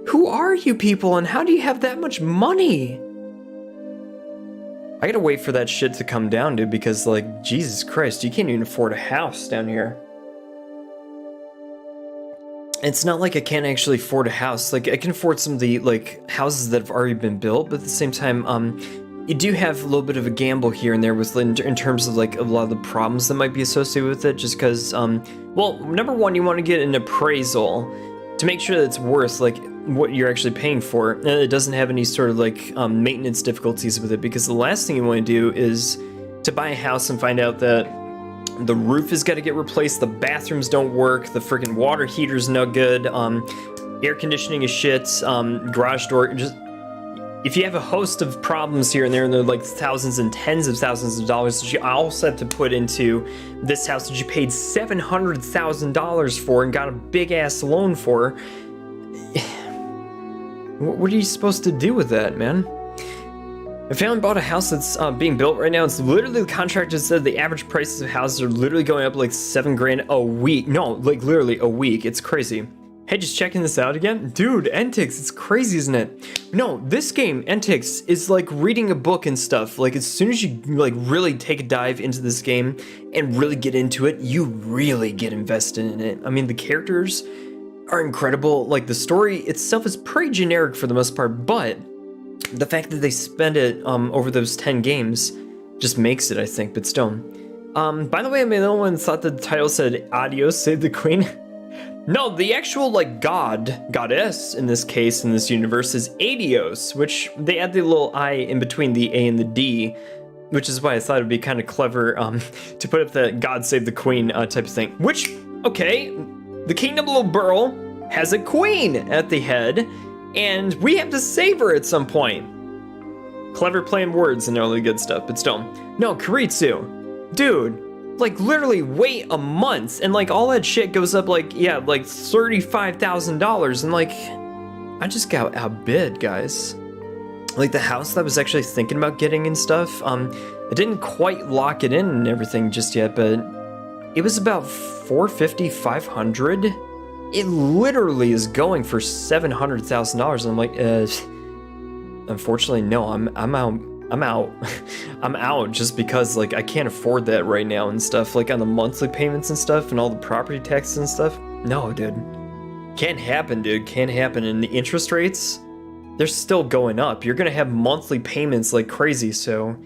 who are you people and how do you have that much money? I gotta wait for that shit to come down, dude, because like, Jesus Christ, you can't even afford a house down here. It's not like I can't actually afford a house. Like, I can afford some of the like houses that have already been built, but at the same time, you do have a little bit of a gamble here and there with in terms of like a lot of the problems that might be associated with it, just because, well, number one, you want to get an appraisal to make sure that it's worth like what you're actually paying for, and it doesn't have any sort of like maintenance difficulties with it, because the last thing you want to do is to buy a house and find out that the roof has got to get replaced, the bathrooms don't work, the freaking water heater's no good, air conditioning is shit, garage door, just if you have a host of problems here and there, and they're like thousands and tens of thousands of dollars that you also have to put into this house that you paid $700,000 for and got a big ass loan for, what are you supposed to do with that, man? I finally bought a house that's being built right now. It's literally, the contractor said the average prices of houses are literally going up like $7,000 a week. No, like literally a week. It's crazy. Hey, just checking this out again? Dude, Entix, it's crazy, isn't it? No, this game, Entix, is like reading a book and stuff. Like, as soon as you like really take a dive into this game and really get into it, you really get invested in it. I mean, the characters are incredible. Like, the story itself is pretty generic for the most part, but the fact that they spend it over those 10 games just makes it, I think, but still. By the way, I mean, no one thought that the title said Aidios, Save the Queen. No, the actual, like, goddess, in this case, in this universe, is Aidios, which they add the little I in between the A and the D, which is why I thought it would be kind of clever to put up the God Save the Queen type of thing. Which, okay, the Kingdom of Liberl has a queen at the head, and we have to save her at some point. Clever playing words and all the good stuff, but still. No, Kiritsu, dude. Like, literally wait a month, and like all that shit goes up like, yeah, like $35,000, and like, I just got outbid, guys. Like, the house that I was actually thinking about getting and stuff, I didn't quite lock it in and everything just yet, but it was about $450, $500. It literally is going for $700,000, and I'm like, unfortunately, no, I'm I'm out. I'm out just because, like, I can't afford that right now and stuff. Like, on the monthly payments and stuff and all the property taxes and stuff. No, dude. Can't happen, dude. Can't happen. And the interest rates, they're still going up. You're going to have monthly payments like crazy, so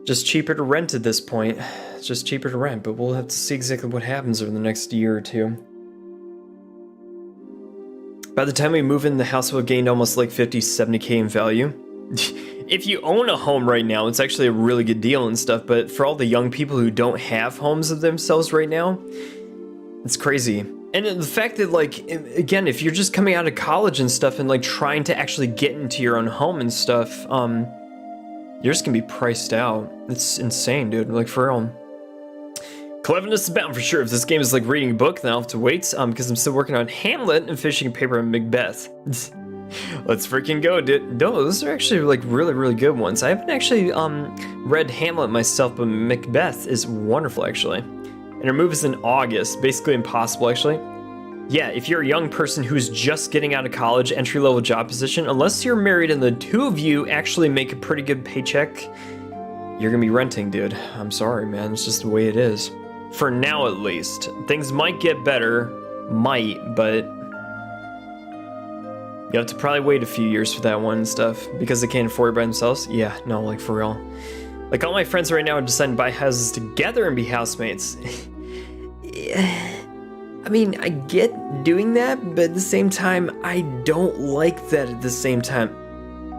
just cheaper to rent at this point. It's just cheaper to rent, but we'll have to see exactly what happens over the next year or two. By the time we move in, the house will have gained almost like 50, 70k in value. If you own a home right now, it's actually a really good deal and stuff, but for all the young people who don't have homes of themselves right now, it's crazy. And the fact that, like, again, if you're just coming out of college and stuff and, like, trying to actually get into your own home and stuff, you're just gonna be priced out. It's insane, dude, like, for real. Cleverness is bound for sure. If this game is like reading a book, then I'll have to wait, because I'm still working on Hamlet and finishing a paper on Macbeth. Let's freaking go, dude. No, those are actually like really, really good ones. I haven't actually read Hamlet myself, but Macbeth is wonderful actually. And our move is in August, basically impossible actually. Yeah, if you're a young person who's just getting out of college, entry-level job position, unless you're married and the two of you actually make a pretty good paycheck, you're gonna be renting, dude. I'm sorry, man. It's just the way it is. For now, at least. Things might get better, but you have to probably wait a few years for that one and stuff because they can't afford it by themselves. Yeah, no, like for real. Like all my friends right now are deciding to buy houses together and be housemates. I mean, I get doing that, but at the same time, I don't like that at the same time.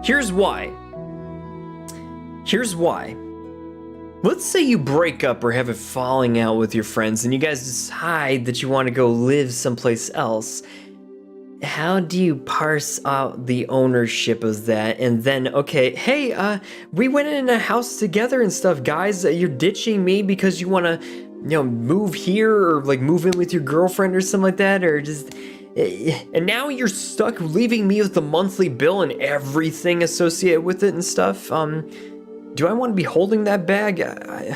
Here's why. Let's say you break up or have a falling out with your friends and you guys decide that you want to go live someplace else. How do you parse out the ownership of that? And then, okay, hey, we went in a house together and stuff, guys. You're ditching me because you want to, move here or like move in with your girlfriend or something like that, or just, and now you're stuck leaving me with the monthly bill and everything associated with it and stuff. Do I want to be holding that bag? I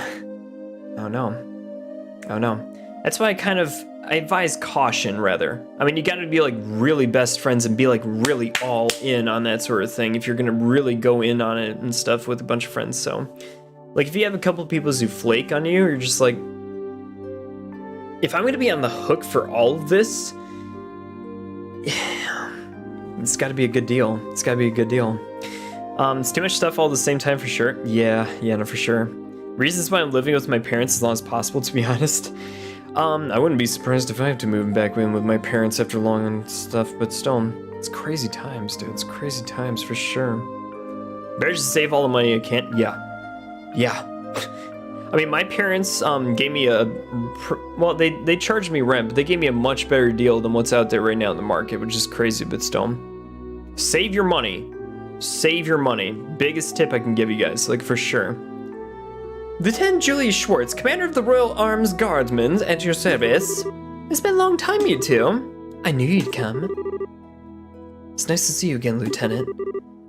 don't know. That's why I advise caution, rather. I mean, you gotta be, like, really best friends and be, like, really all in on that sort of thing if you're gonna really go in on it and stuff with a bunch of friends, so. Like, if you have a couple people who flake on you, you're just like, if I'm gonna be on the hook for all of this, it's gotta be a good deal. It's too much stuff all at the same time for sure. Yeah, no, for sure. Reasons why I'm living with my parents as long as possible, to be honest. I wouldn't be surprised if I have to move back in with my parents after long and stuff, but still, it's crazy times, dude. It's crazy times for sure. Better just save all the money I can. Yeah. I mean, my parents gave me they charged me rent, but they gave me a much better deal than what's out there right now in the market, which is crazy, but still. Save your money. Biggest tip I can give you guys, like, for sure. Lieutenant Julius Schwartz, commander of the Royal Arms Guardsmen, at your service. It's been a long time, you two. I knew you'd come. It's nice to see you again, Lieutenant.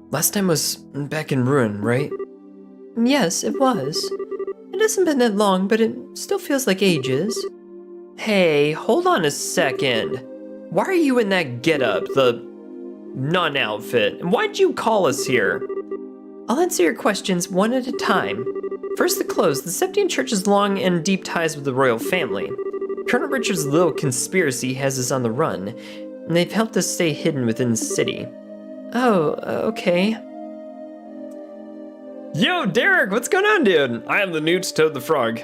Last time was back in Ruin, right? Yes, it was. It hasn't been that long, but it still feels like ages. Hey, hold on a second. Why are you in that getup, the nun outfit? And why'd you call us here? I'll answer your questions one at a time. First, the clothes. The Septian Church has long and deep ties with the royal family. Colonel Richard's little conspiracy has us on the run, and they've helped us stay hidden within the city. Oh, okay. Yo, Derek, what's going on, dude? I am the Newt Toad the Frog.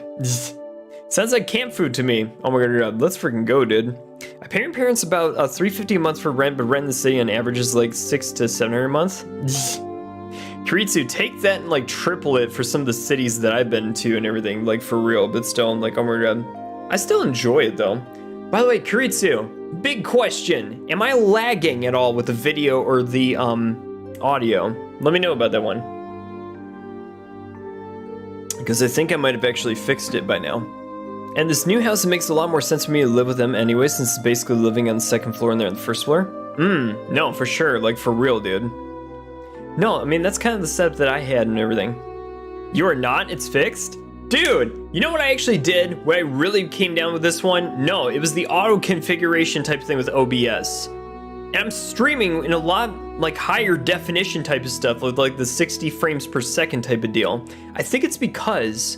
Sounds like camp food to me. Oh my god, let's freaking go, dude. I pay my parents about $350 a month for rent, but rent in the city on average is like $600 to $700 a month. Kiritsu, take that and like triple it for some of the cities that I've been to and everything, like for real, but still, I'm like, oh my god. I still enjoy it though. By the way, Kiritsu, big question. Am I lagging at all with the video or the audio? Let me know about that one. Because I think I might have actually fixed it by now. And this new house, it makes a lot more sense for me to live with them anyway, since it's basically living on the second floor and they're on the first floor. No, for sure, like for real, dude. No, I mean, that's kind of the setup that I had and everything. You are not? It's fixed? Dude, you know what I actually did when I really came down with this one? No, it was the auto configuration type thing with OBS. And I'm streaming in a lot like higher definition type of stuff with like the 60 frames per second type of deal. I think it's because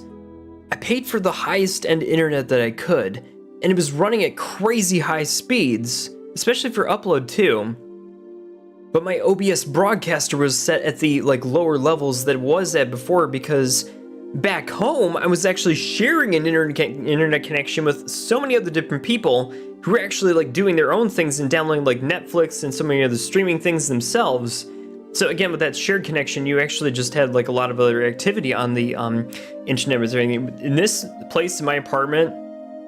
I paid for the highest end internet that I could, and it was running at crazy high speeds, especially for upload too. But my OBS broadcaster was set at the like lower levels that it was at before, because back home I was actually sharing an internet connection with so many other different people who were actually like doing their own things and downloading like Netflix and so many other streaming things themselves. So again, with that shared connection, you actually just had like a lot of other activity on the internet. Was anything in this place in my apartment?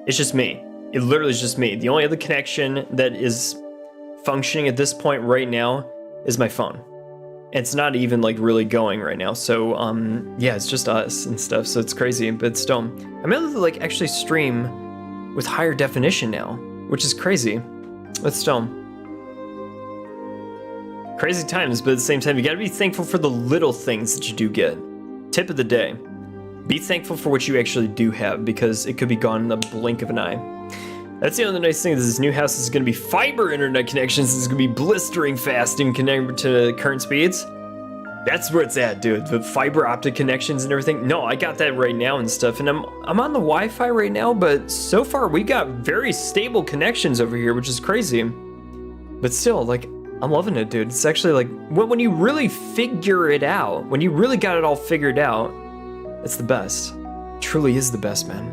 It's just me. It literally is just me. The only other connection that is functioning at this point right now is my phone. It's not even like really going right now. So yeah, it's just us and stuff. So it's crazy, but still, I'm able to like actually stream with higher definition now, which is crazy. But still, crazy times. But at the same time, you gotta be thankful for the little things that you do get. Tip of the day: be thankful for what you actually do have, because it could be gone in the blink of an eye. That's the other nice thing, is this new house is going to be fiber internet connections. It's going to be blistering fast and connected to current speeds. That's where it's at, dude. The fiber optic connections and everything. No, I got that right now and stuff. And I'm on the Wi-Fi right now, but so far we got very stable connections over here, which is crazy. But still, like, I'm loving it, dude. It's actually like, when you really figure it out, when you really got it all figured out, it's the best. It truly is the best, man.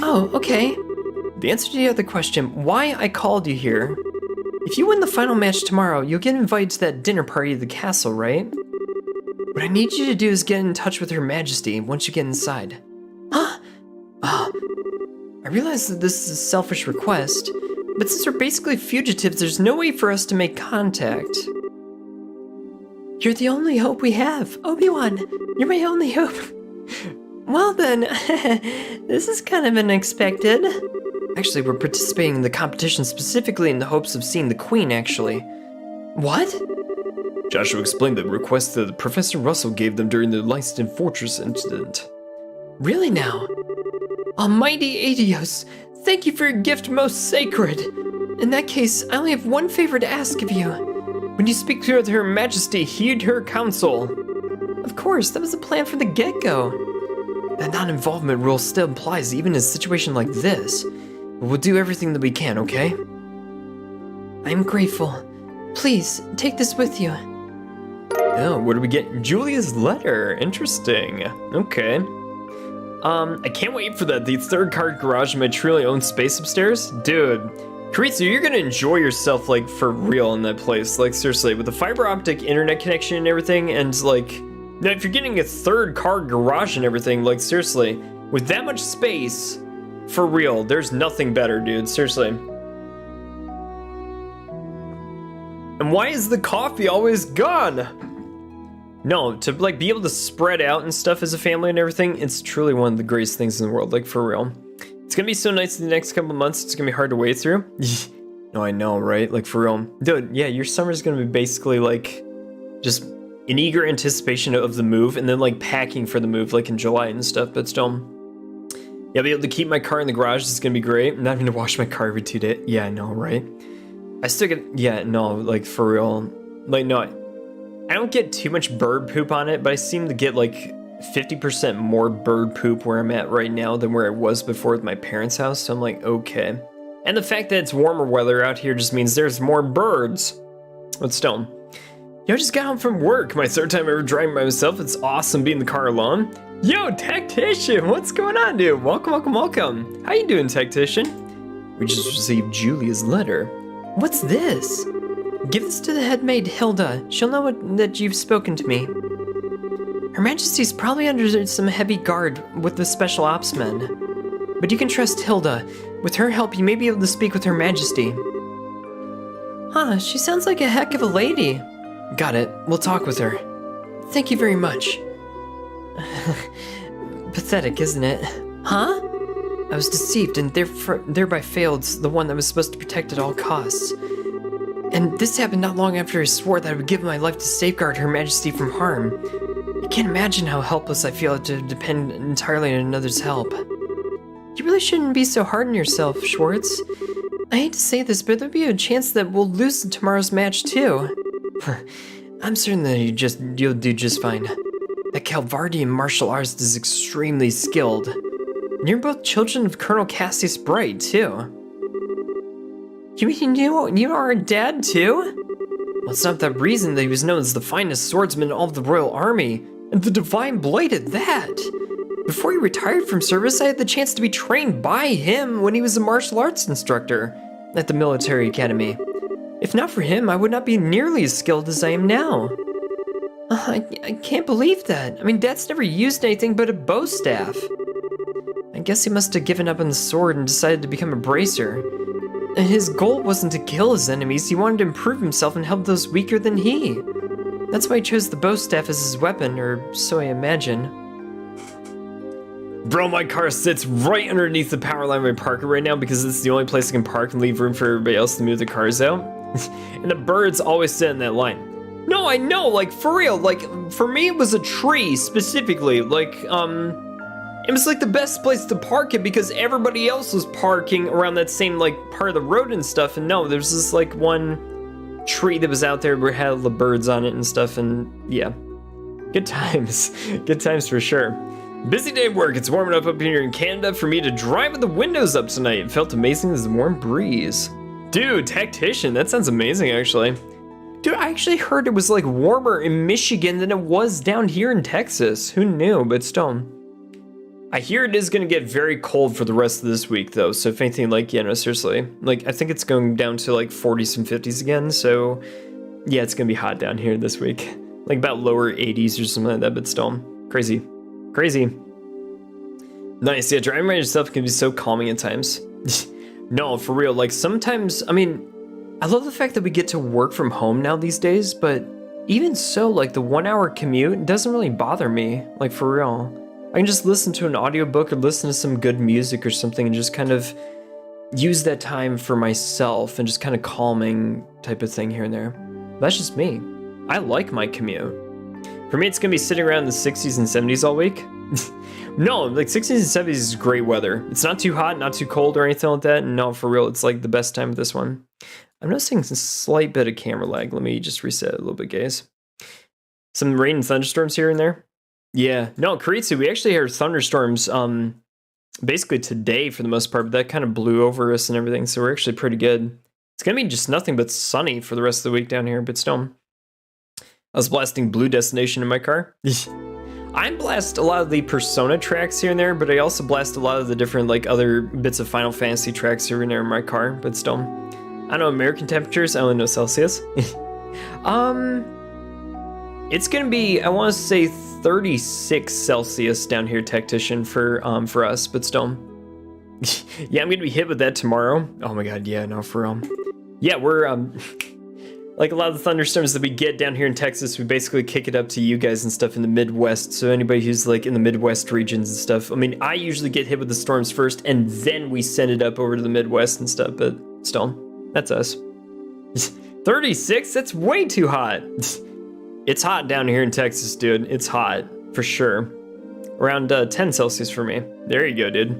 Oh, okay. The answer to the other question, why I called you here: if you win the final match tomorrow, you'll get invited to that dinner party at the castle, right? What I need you to do is get in touch with Her Majesty once you get inside. Huh? Oh, I realize that this is a selfish request, but since we're basically fugitives, there's no way for us to make contact. You're the only hope we have, Obi-Wan. You're my only hope. Well then, this is kind of unexpected. Actually, we're participating in the competition specifically in the hopes of seeing the Queen, actually. What? Joshua explained the request that Professor Russell gave them during the Lyston Fortress incident. Really now? Almighty Aidios, thank you for your gift most sacred. In that case, I only have one favor to ask of you. When you speak to Her Majesty, heed her counsel. Of course, that was the plan from the get-go. That non-involvement rule still applies even in a situation like this. We'll do everything that we can, okay? I'm grateful. Please, take this with you. Oh, what do we get? Julia's letter. Interesting. Okay. I can't wait for that. The third card garage in my truly own space upstairs. Dude, Karitsu, you're gonna enjoy yourself, like, for real in that place. Like, seriously, with the fiber optic internet connection and everything, and, like, now if you're getting a third card garage and everything, like, seriously, with that much space, for real, there's nothing better, dude. Seriously. And why is the coffee always gone? No, to like be able to spread out and stuff as a family and everything, it's truly one of the greatest things in the world, like for real. It's gonna be so nice in the next couple of months, it's gonna be hard to wade through. No, I know, right? Like for real. Dude, yeah, your summer's gonna be basically like just in eager anticipation of the move, and then like packing for the move like in July and stuff, but still. Yeah, I'll be able to keep my car in the garage. This is gonna be great. I'm not having to wash my car every 2 days. Yeah, I know, right? I still get, yeah, no, like for real. Like, no, I don't get too much bird poop on it, but I seem to get like 50% more bird poop where I'm at right now than where I was before with my parents' house. So I'm like, okay. And the fact that it's warmer weather out here just means there's more birds. But still. Yo, I just got home from work. My third time ever driving by myself. It's awesome being in the car alone. Yo, Tactician, what's going on, dude? Welcome, welcome, welcome. How you doing, Tactician? We just received Julia's letter. What's this? Give this to the headmaid, Hilda. She'll know that you've spoken to me. Her Majesty's probably under some heavy guard with the special ops men. But you can trust Hilda. With her help, you may be able to speak with Her Majesty. Huh, she sounds like a heck of a lady. Got it. We'll talk with her. Thank you very much. Pathetic, isn't it? Huh? I was deceived and thereby failed the one that was supposed to protect at all costs. And this happened not long after I swore that I would give my life to safeguard Her Majesty from harm. You can't imagine how helpless I feel to depend entirely on another's help. You really shouldn't be so hard on yourself, Schwartz. I hate to say this, but there'll be a chance that we'll lose tomorrow's match too. I'm certain that you'll do just fine. That Calvardian martial artist is extremely skilled. And you're both children of Colonel Cassius Bright, too. You mean you are a dad, too? Well, it's not that reason that he was known as the finest swordsman in all of the Royal Army, and the Divine Blade at that. Before he retired from service, I had the chance to be trained by him when he was a martial arts instructor at the military academy. If not for him, I would not be nearly as skilled as I am now. I can't believe that. I mean, Dad's never used anything but a bow staff. I guess he must have given up on the sword and decided to become a bracer. And his goal wasn't to kill his enemies, he wanted to improve himself and help those weaker than he. That's why he chose the bow staff as his weapon, or so I imagine. Bro, my car sits right underneath the power line where I park it right now because it's the only place I can park and leave room for everybody else to move the cars out. And the birds always sit in that line. No, I know, like, for real, like, for me it was a tree, specifically, like, it was like the best place to park it because everybody else was parking around that same like part of the road and stuff. And no, there's this like one tree that was out there where it had all the birds on it and stuff. And yeah, good times, good times for sure. Busy day at work. It's warm enough up here in Canada for me to drive with the windows up tonight. It felt amazing as a warm breeze. Dude, tactician, that sounds amazing actually. Dude, I actually heard it was like warmer in Michigan than it was down here in Texas. Who knew, but still. I hear it is going to get very cold for the rest of this week, though. So if anything, like, yeah, no, seriously. Like, I think it's going down to, like, 40s and 50s again. So, yeah, it's going to be hot down here this week. Like, about lower 80s or something like that, but still. Crazy. Crazy. Nice. Yeah, driving by yourself can be so calming at times. No, for real. Like, sometimes, I mean, I love the fact that we get to work from home now these days. But even so, like, the 1 hour commute doesn't really bother me. Like, for real. I can just listen to an audiobook or listen to some good music or something and just kind of use that time for myself and just kind of calming type of thing here and there. That's just me. I like my commute. For me, it's going to be sitting around in the 60s and 70s all week. No, like 60s and 70s is great weather. It's not too hot, not too cold or anything like that. No, for real, it's like the best time with this one. I'm noticing some slight bit of camera lag. Let me just reset it a little bit, guys. Some rain and thunderstorms here and there. Yeah, no, Karitsu, we actually had thunderstorms basically today for the most part, but that kind of blew over us and everything, so we're actually pretty good. It's going to be just nothing but sunny for the rest of the week down here, but still. I was blasting Blue Destination in my car. I blast a lot of the Persona tracks here and there, but I also blast a lot of the different like other bits of Final Fantasy tracks here and there in my car, but still. I don't know, American temperatures, I only know Celsius. It's gonna be, I want to say 36 Celsius down here, Tactician, for us, but still. Yeah, I'm gonna be hit with that tomorrow. Oh my god, yeah, no, for real. Yeah, we're, like a lot of the thunderstorms that we get down here in Texas, we basically kick it up to you guys and stuff in the Midwest. So anybody who's like in the Midwest regions and stuff, I mean, I usually get hit with the storms first, and then we send it up over to the Midwest and stuff, but still, that's us. 36? That's way too hot. It's hot down here in Texas, dude. It's hot, for sure. Around 10 Celsius for me. There you go, dude.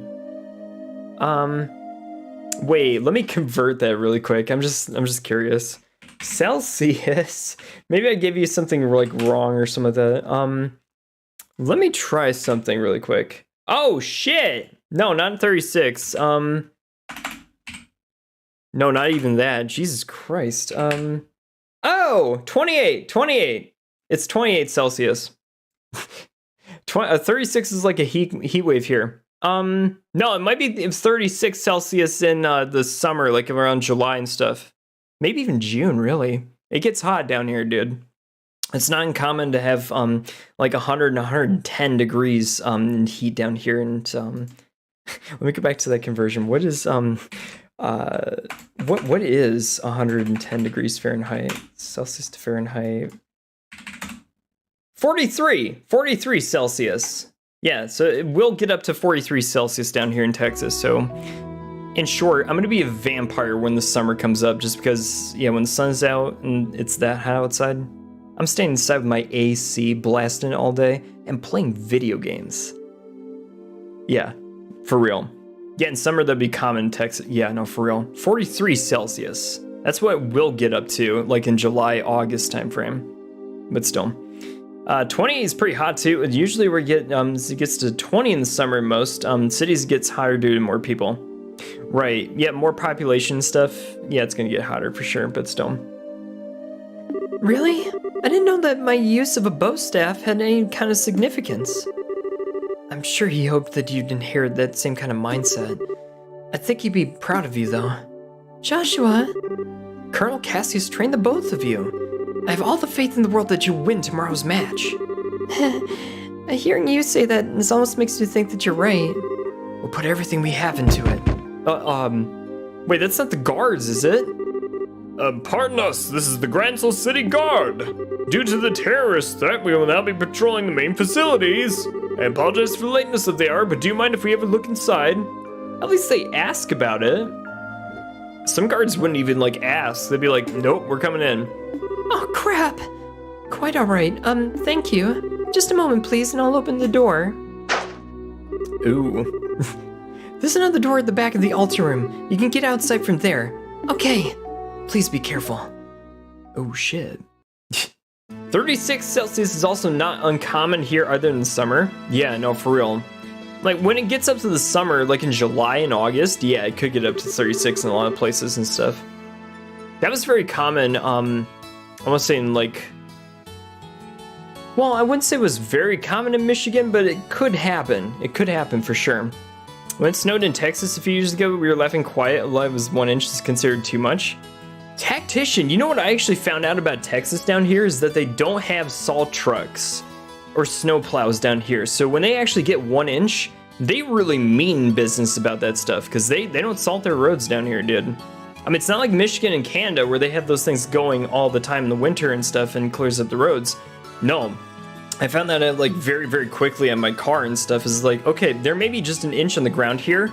Wait, let me convert that really quick. I'm just curious. Celsius? Maybe I gave you something like wrong or some of that. Let me try something really quick. Oh, shit! No, not 36. No, not even that. Jesus Christ. Oh, 28. It's 28 Celsius. 36 is like a heat wave here. No, it might be it's 36 Celsius in the summer, like around July and stuff. Maybe even June, really. It gets hot down here, dude. It's not uncommon to have like 100 and 110 degrees in heat down here. And let me go back to that conversion. What is what is 110 degrees Fahrenheit? Celsius to Fahrenheit. 43 Celsius. Yeah, so it will get up to 43 Celsius down here in Texas. So in short, I'm going to be a vampire when the summer comes up, just because, yeah, when the sun's out and it's that hot outside, I'm staying inside with my AC, blasting it all day, and playing video games. Yeah, for real. Yeah, in summer that'd be common in Texas. Yeah, no, for real. 43 Celsius. That's what we'll get up to, like in July, August timeframe. But still. 20 is pretty hot too. Usually we get it gets to 20 in the summer most. Cities gets hotter due to more people. Right. Yeah, more population stuff. Yeah, it's gonna get hotter for sure, but still. Really? I didn't know that my use of a bow staff had any kind of significance. I'm sure he hoped that you'd inherit that same kind of mindset. I think he'd be proud of you, though. Joshua, Colonel Cassius trained the both of you. I have all the faith in the world that you'll win tomorrow's match. Hearing you say that, this almost makes me think that you're right. We'll put everything we have into it. Wait, that's not the guards, is it? Pardon us, this is the Gransel City Guard. Due to the terrorist threat, we will now be patrolling the main facilities. I apologize for the lateness of the hour, but do you mind if we have a look inside? At least they ask about it. Some guards wouldn't even, like, ask. They'd be like, nope, we're coming in. Oh, crap. Quite all right. Thank you. Just a moment, please, and I'll open the door. Ooh. There's another door at the back of the altar room. You can get outside from there. Okay. Please be careful. Oh, shit. 36 Celsius is also not uncommon here other than summer. Yeah, no, for real. Like, when it gets up to the summer, like in July and August, yeah, it could get up to 36 in a lot of places and stuff. That was very common, I was saying, like... Well, I wouldn't say it was very common in Michigan, but it could happen. It could happen for sure. When it snowed in Texas a few years ago, we were laughing quiet. A lot was 1 inch is considered too much. Tactician, you know what I actually found out about Texas down here is that they don't have salt trucks or snow plows down here. So when they actually get 1 inch, they really mean business about that stuff because they don't salt their roads down here, dude. I mean, it's not like Michigan and Canada where they have those things going all the time in the winter and stuff and clears up the roads. No, I found that out like very, very quickly on my car and stuff. Is like, okay, there may be just 1 inch on the ground here,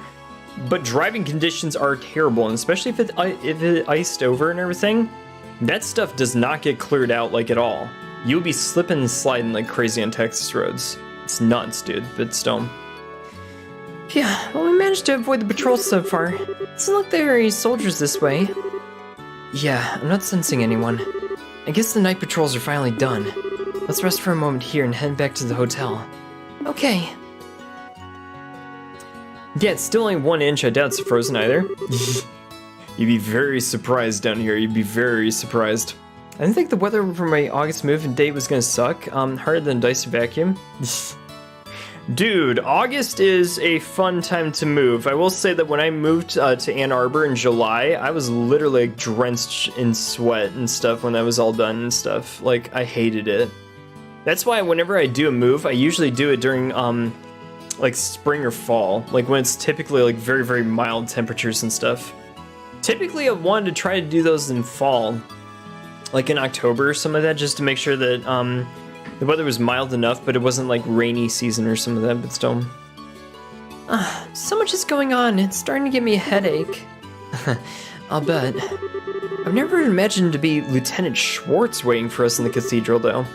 but driving conditions are terrible, and especially if it iced over and everything, that stuff does not get cleared out like at all. You'll be slipping and sliding like crazy on Texas roads. It's nuts, dude, but still. Yeah, well, we managed to avoid the patrols so far. Doesn't look there are any soldiers this way. Yeah, I'm not sensing anyone. I guess the night patrols are finally done. Let's rest for a moment here and head back to the hotel. Okay. Yeah, it's still only 1 inch. I doubt it's frozen either. You'd be very surprised down here. You'd be very surprised. I didn't think the weather for my August move-in date was gonna suck. Harder than Dyson vacuum. Dude, August is a fun time to move. I will say that when I moved to Ann Arbor in July, I was literally like, drenched in sweat and stuff when that was all done and stuff. Like, I hated it. That's why whenever I do a move, I usually do it during like spring or fall, like when it's typically like very, very mild temperatures and stuff. Typically I wanted to try to do those in fall, like in October or some of that, just to make sure that the weather was mild enough, but it wasn't like rainy season or some of that, but still. So much is going on, it's starting to give me a headache. I'll bet. I've never imagined to be Lieutenant Schwartz waiting for us in the cathedral though.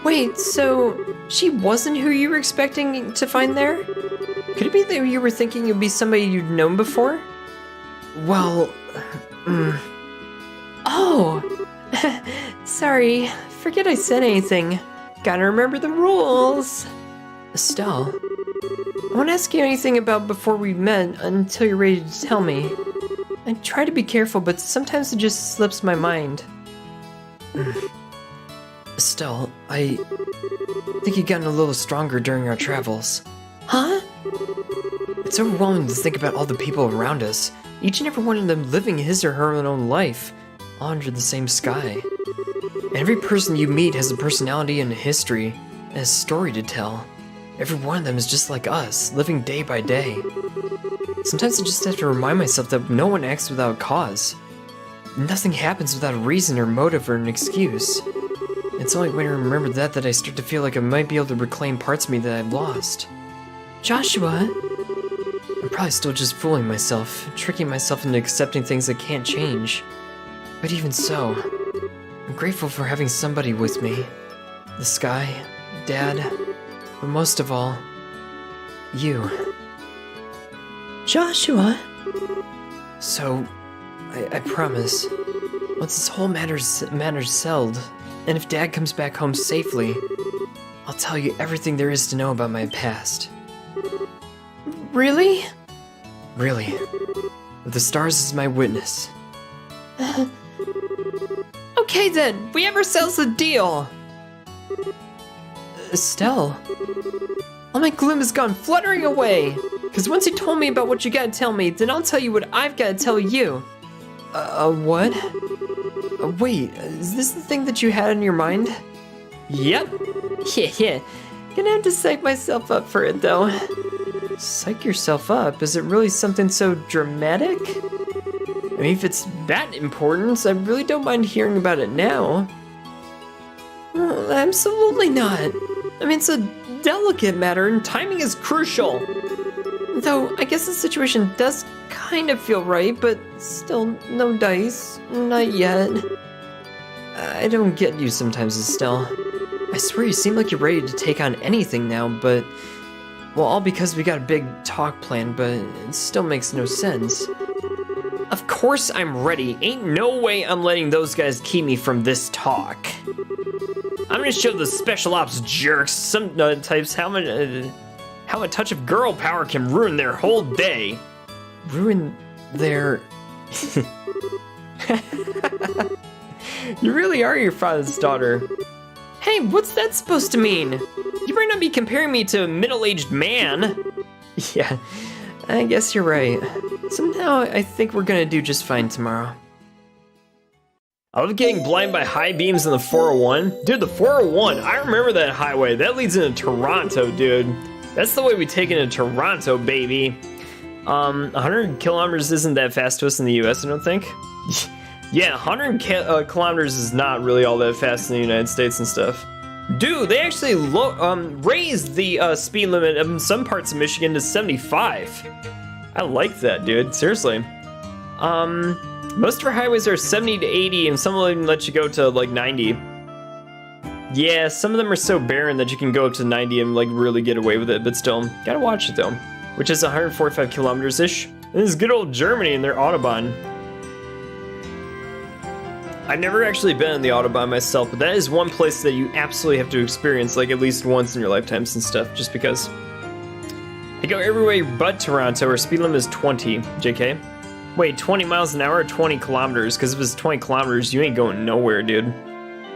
Wait, so she wasn't who you were expecting to find there? Could it be that you were thinking it would be somebody you'd known before? Well, Oh! Sorry, forget I said anything. Gotta remember the rules. Estelle, I won't ask you anything about before we met until you're ready to tell me. I try to be careful, but sometimes it just slips my mind. Estelle, I think you've gotten a little stronger during our travels. Huh? It's overwhelming to think about all the people around us, each and every one of them living his or her own life, all under the same sky. And every person you meet has a personality and a history, and a story to tell. Every one of them is just like us, living day by day. Sometimes I just have to remind myself that no one acts without cause. Nothing happens without a reason or motive or an excuse. It's only when I remember that I start to feel like I might be able to reclaim parts of me that I've lost. Joshua? I'm probably still just fooling myself, tricking myself into accepting things that can't change. But even so, I'm grateful for having somebody with me. The sky, Dad, but most of all, you. Joshua? So, I promise, Once this whole matter's settled, and if Dad comes back home safely, I'll tell you everything there is to know about my past. Really? Really. With the stars as my witness. Okay then, we have ourselves a deal! Estelle, all my gloom has gone fluttering away! Cause once you told me about what you gotta tell me, then I'll tell you what I've gotta tell you. What? Wait, is this the thing that you had in your mind? Yep. Yeah. Gonna have to psych myself up for it though. Psych yourself up? Is it really something so dramatic? I mean, if it's that important, I really don't mind hearing about it now. Well, absolutely not. I mean, it's a delicate matter and timing is crucial. Though, I guess the situation does kind of feel right, but still, no dice. Not yet. I don't get you sometimes, Estelle. I swear you seem like you're ready to take on anything now, but... Well, all because we got a big talk planned, but it still makes no sense. Of course I'm ready. Ain't no way I'm letting those guys keep me from this talk. I'm gonna show the special ops jerks, some types, how a touch of girl power can ruin their whole day. Ruin their... You really are your father's daughter. Hey, what's that supposed to mean? You better not be comparing me to a middle-aged man. Yeah, I guess you're right. Somehow, I think we're gonna do just fine tomorrow. I love getting blinded by high beams in the 401. Dude, the 401, I remember that highway. That leads into Toronto, dude. That's the way we take into Toronto, baby. 100 kilometers isn't that fast to us in the US, I don't think. Yeah, 100 kilometers is not really all that fast in the United States and stuff. Dude, they actually raised the speed limit in some parts of Michigan to 75. I like that, dude, seriously. Most of our highways are 70 to 80, and some of them let you go to like 90. Yeah, some of them are so barren that you can go up to 90 and like really get away with it, but still, gotta watch it though. Which is 145 kilometers-ish. This is good old Germany and their Autobahn. I've never actually been on the Autobahn myself, but that is one place that you absolutely have to experience like at least once in your lifetimes and stuff, just because. I go everywhere but Toronto, where speed limit is 20, JK. Wait, 20 miles an hour or 20 kilometers? Because if it's 20 kilometers, you ain't going nowhere, dude.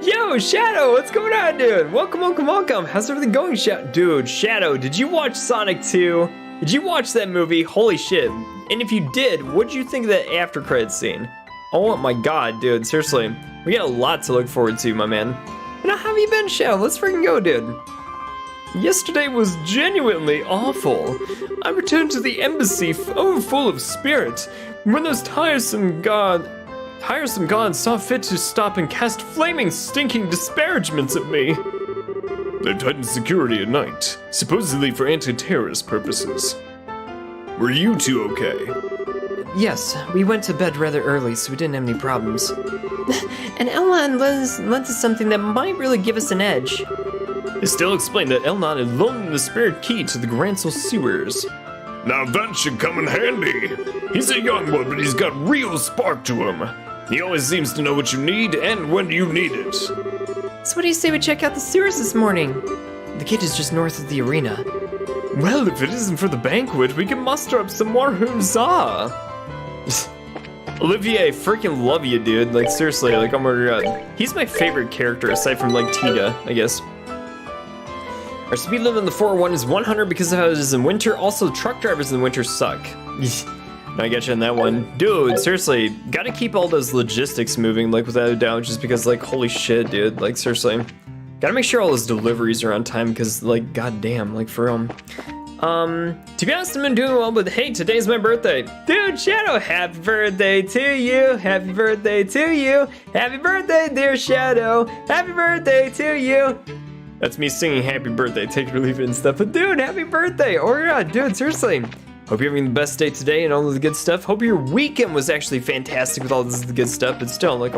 Yo, Shadow, what's going on, dude? Welcome, welcome, welcome. How's everything going, Shadow? Dude, Shadow, did you watch Sonic 2? Did you watch that movie? Holy shit. And if you did, what'd you think of that after credits scene? Oh my god, dude, seriously. We got a lot to look forward to, my man. You know, how have you been, Shadow? Let's freaking go, dude. Yesterday was genuinely awful. I returned to the embassy full of spirit. When those tiresome gods saw fit to stop and cast flaming, stinking disparagements at me. They tightened security at night, supposedly for anti-terrorist purposes. Were you two okay? Yes, we went to bed rather early, so we didn't have any problems. And Elnon led us something that might really give us an edge. Estelle explained that Elnon had loaned the spirit key to the Grancel sewers. Now that should come in handy. He's a young one, but he's got real spark to him. He always seems to know what you need and when you need it. So what do you say we check out the sewers this morning? The gate is just north of the arena. Well, if it isn't for the banquet, we can muster up some more huzzah. Olivier, freaking love you, dude. Like, seriously, like, oh my god. He's my favorite character, aside from, like, Tita, I guess. Our speed limit in the 401 is 100 because of how it is in winter. Also, truck drivers in the winter suck. I get you on that one. Dude, seriously, gotta keep all those logistics moving, like, without a doubt, just because, like, holy shit, dude. Like, seriously. Gotta make sure all those deliveries are on time, because, like, goddamn, like, for real. To be honest, I've been doing well, but hey, today's my birthday. Dude, Shadow, happy birthday to you. Happy birthday to you. Happy birthday, dear Shadow. Happy birthday to you. That's me singing happy birthday, take it or leave it and stuff. But dude, happy birthday. Oh yeah, dude, seriously. Hope you're having the best day today and all of the good stuff. Hope your weekend was actually fantastic with all this good stuff, but still, like,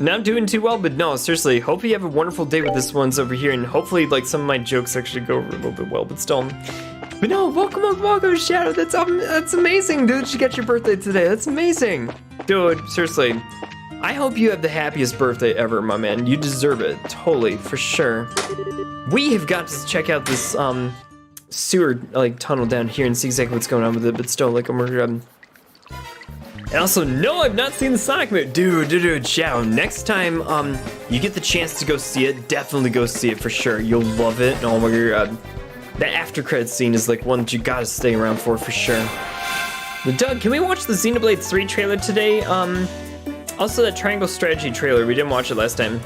not doing too well, but no, seriously, hope you have a wonderful day with this ones over here, and hopefully, like, some of my jokes actually go over a little bit well, but still. But no, welcome, Shadow, that's amazing, dude, you got your birthday today, that's amazing. Dude, seriously, I hope you have the happiest birthday ever, my man. You deserve it, totally, for sure. We have got to check out this sewer like tunnel down here and see exactly what's going on with it, but still, like, and also, no, I've not seen the Sonic movie. Dude, Shadow, next time you get the chance to go see it, definitely go see it for sure. You'll love it. Oh my god. That after credits scene is like one that you gotta stay around for sure. But Doug, can we watch the Xenoblade 3 trailer today? Also that Triangle Strategy trailer, we didn't watch it last time.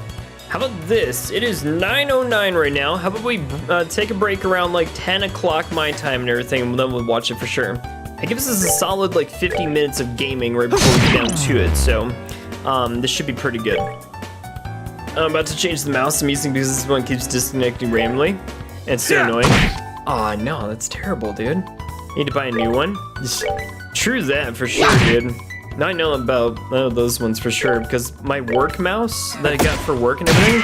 How about this? It is 9:09 right now. How about we take a break around like 10 o'clock my time and everything, and then we'll watch it for sure. It gives us a solid like 50 minutes of gaming right before we get down to it, so this should be pretty good. I'm about to change the mouse I'm using because this one keeps disconnecting randomly. It's so annoying. Aw, no, that's terrible, dude. Need to buy a new one. True that, for sure, dude. Now I know about none of those ones for sure, because my work mouse that I got for work and everything,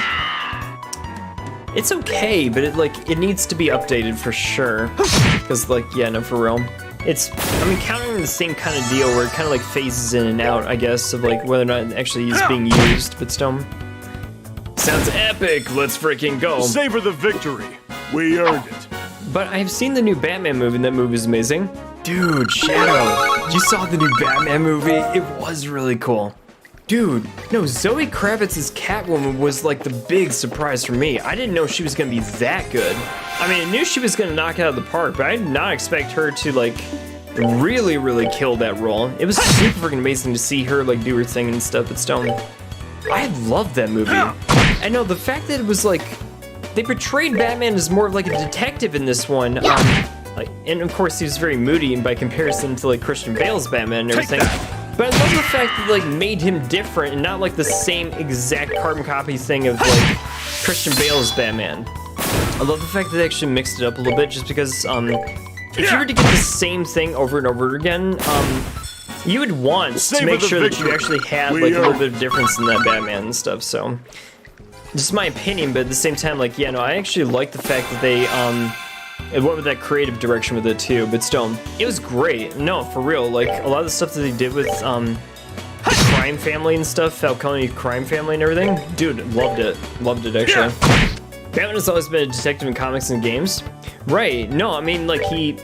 it's okay, but it needs to be updated for sure. Because, like, yeah, no, for real. I'm encountering the same kind of deal where it kind of like phases in and out, I guess, of like whether or not it actually is being used, but still. Sounds epic, let's freaking go. Savor the victory. We earned it. But I've seen the new Batman movie, and that movie's amazing. Dude, Shadow, you saw the new Batman movie? It was really cool. Dude, no, Zoe Kravitz's Catwoman was like the big surprise for me. I didn't know she was gonna be that good. I mean, I knew she was gonna knock it out of the park, but I did not expect her to like really kill that role. It was super freaking amazing to see her like do her thing and stuff, but still, I loved that movie. I know the fact that it was like, they portrayed Batman as more of like a detective in this one, and of course he was very moody and by comparison to like Christian Bale's Batman and everything. But I love the fact that like made him different and not like the same exact carbon copy thing of like Christian Bale's Batman. I love the fact that they actually mixed it up a little bit, just because if you were to get the same thing over and over again, you would want to make sure that you actually had like a little bit of difference in that Batman and stuff. So just my opinion, but at the same time, like, yeah, no, I actually like the fact that they it went with that creative direction with it too, but still, it was great. No, for real, like, a lot of the stuff that they did with the crime family and stuff, Falcone crime family and everything, dude, loved it actually. Batman has always been a detective in comics and games. Right, no, I mean, like, he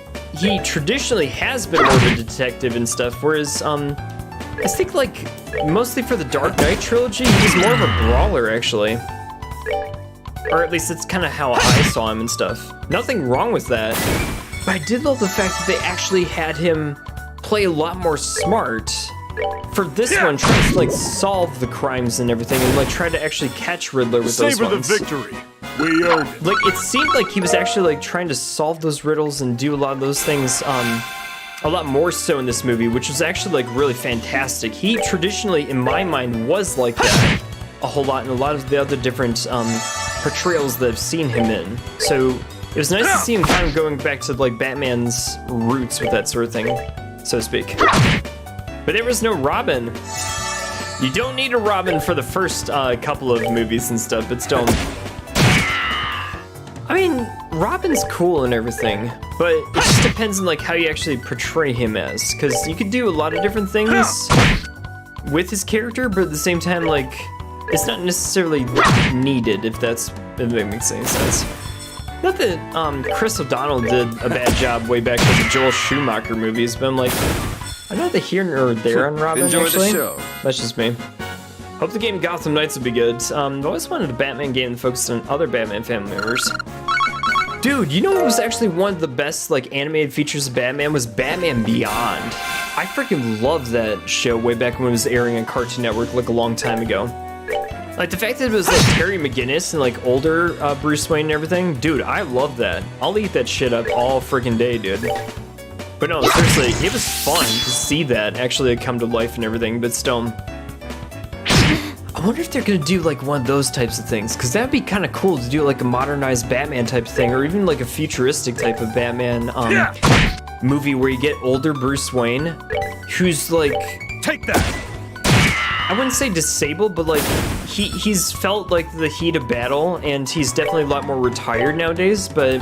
traditionally has been more of a detective and stuff, whereas, I think, like, mostly for the Dark Knight trilogy, he's more of a brawler, actually. Or at least it's kind of how I saw him and stuff. Nothing wrong with that. But I did love the fact that they actually had him play a lot more smart for this one, trying to like solve the crimes and everything, and like try to actually catch Riddler with those ones. Savor the victory. We earned it. Like, it seemed like he was actually like trying to solve those riddles and do a lot of those things a lot more so in this movie, which was actually like really fantastic. He traditionally, in my mind, was like that a whole lot in a lot of the other different portrayals that I've seen him in. So it was nice to see him kind of going back to like Batman's roots with that sort of thing, so to speak. But there was no Robin. You don't need a Robin for the first couple of movies and stuff, but still. I mean, Robin's cool and everything, but it just depends on like how you actually portray him as, because you could do a lot of different things with his character, but at the same time, like, it's not necessarily needed, if that makes any sense. Not that Chris O'Donnell did a bad job way back in the Joel Schumacher movies, but I'm like, I'm not the here or there on Robin, Enjoy actually. the show. That's just me. Hope the game Gotham Knights will be good. I've always wanted a Batman game that focused on other Batman family members. Dude, you know what was actually one of the best like animated features of Batman was Batman Beyond. I freaking loved that show way back when it was airing on Cartoon Network like a long time ago. Like the fact that it was like Terry McGinnis and like older Bruce Wayne and everything, dude, I love that. I'll eat that shit up all freaking day, dude. But no, seriously, it was fun to see that actually come to life and everything, but still. I wonder if they're gonna do like one of those types of things, because that'd be kind of cool to do like a modernized Batman type of thing, or even like a futuristic type of Batman movie where you get older Bruce Wayne, who's like, Take that. I wouldn't say disabled, but like he's felt like the heat of battle, and he's definitely a lot more retired nowadays, but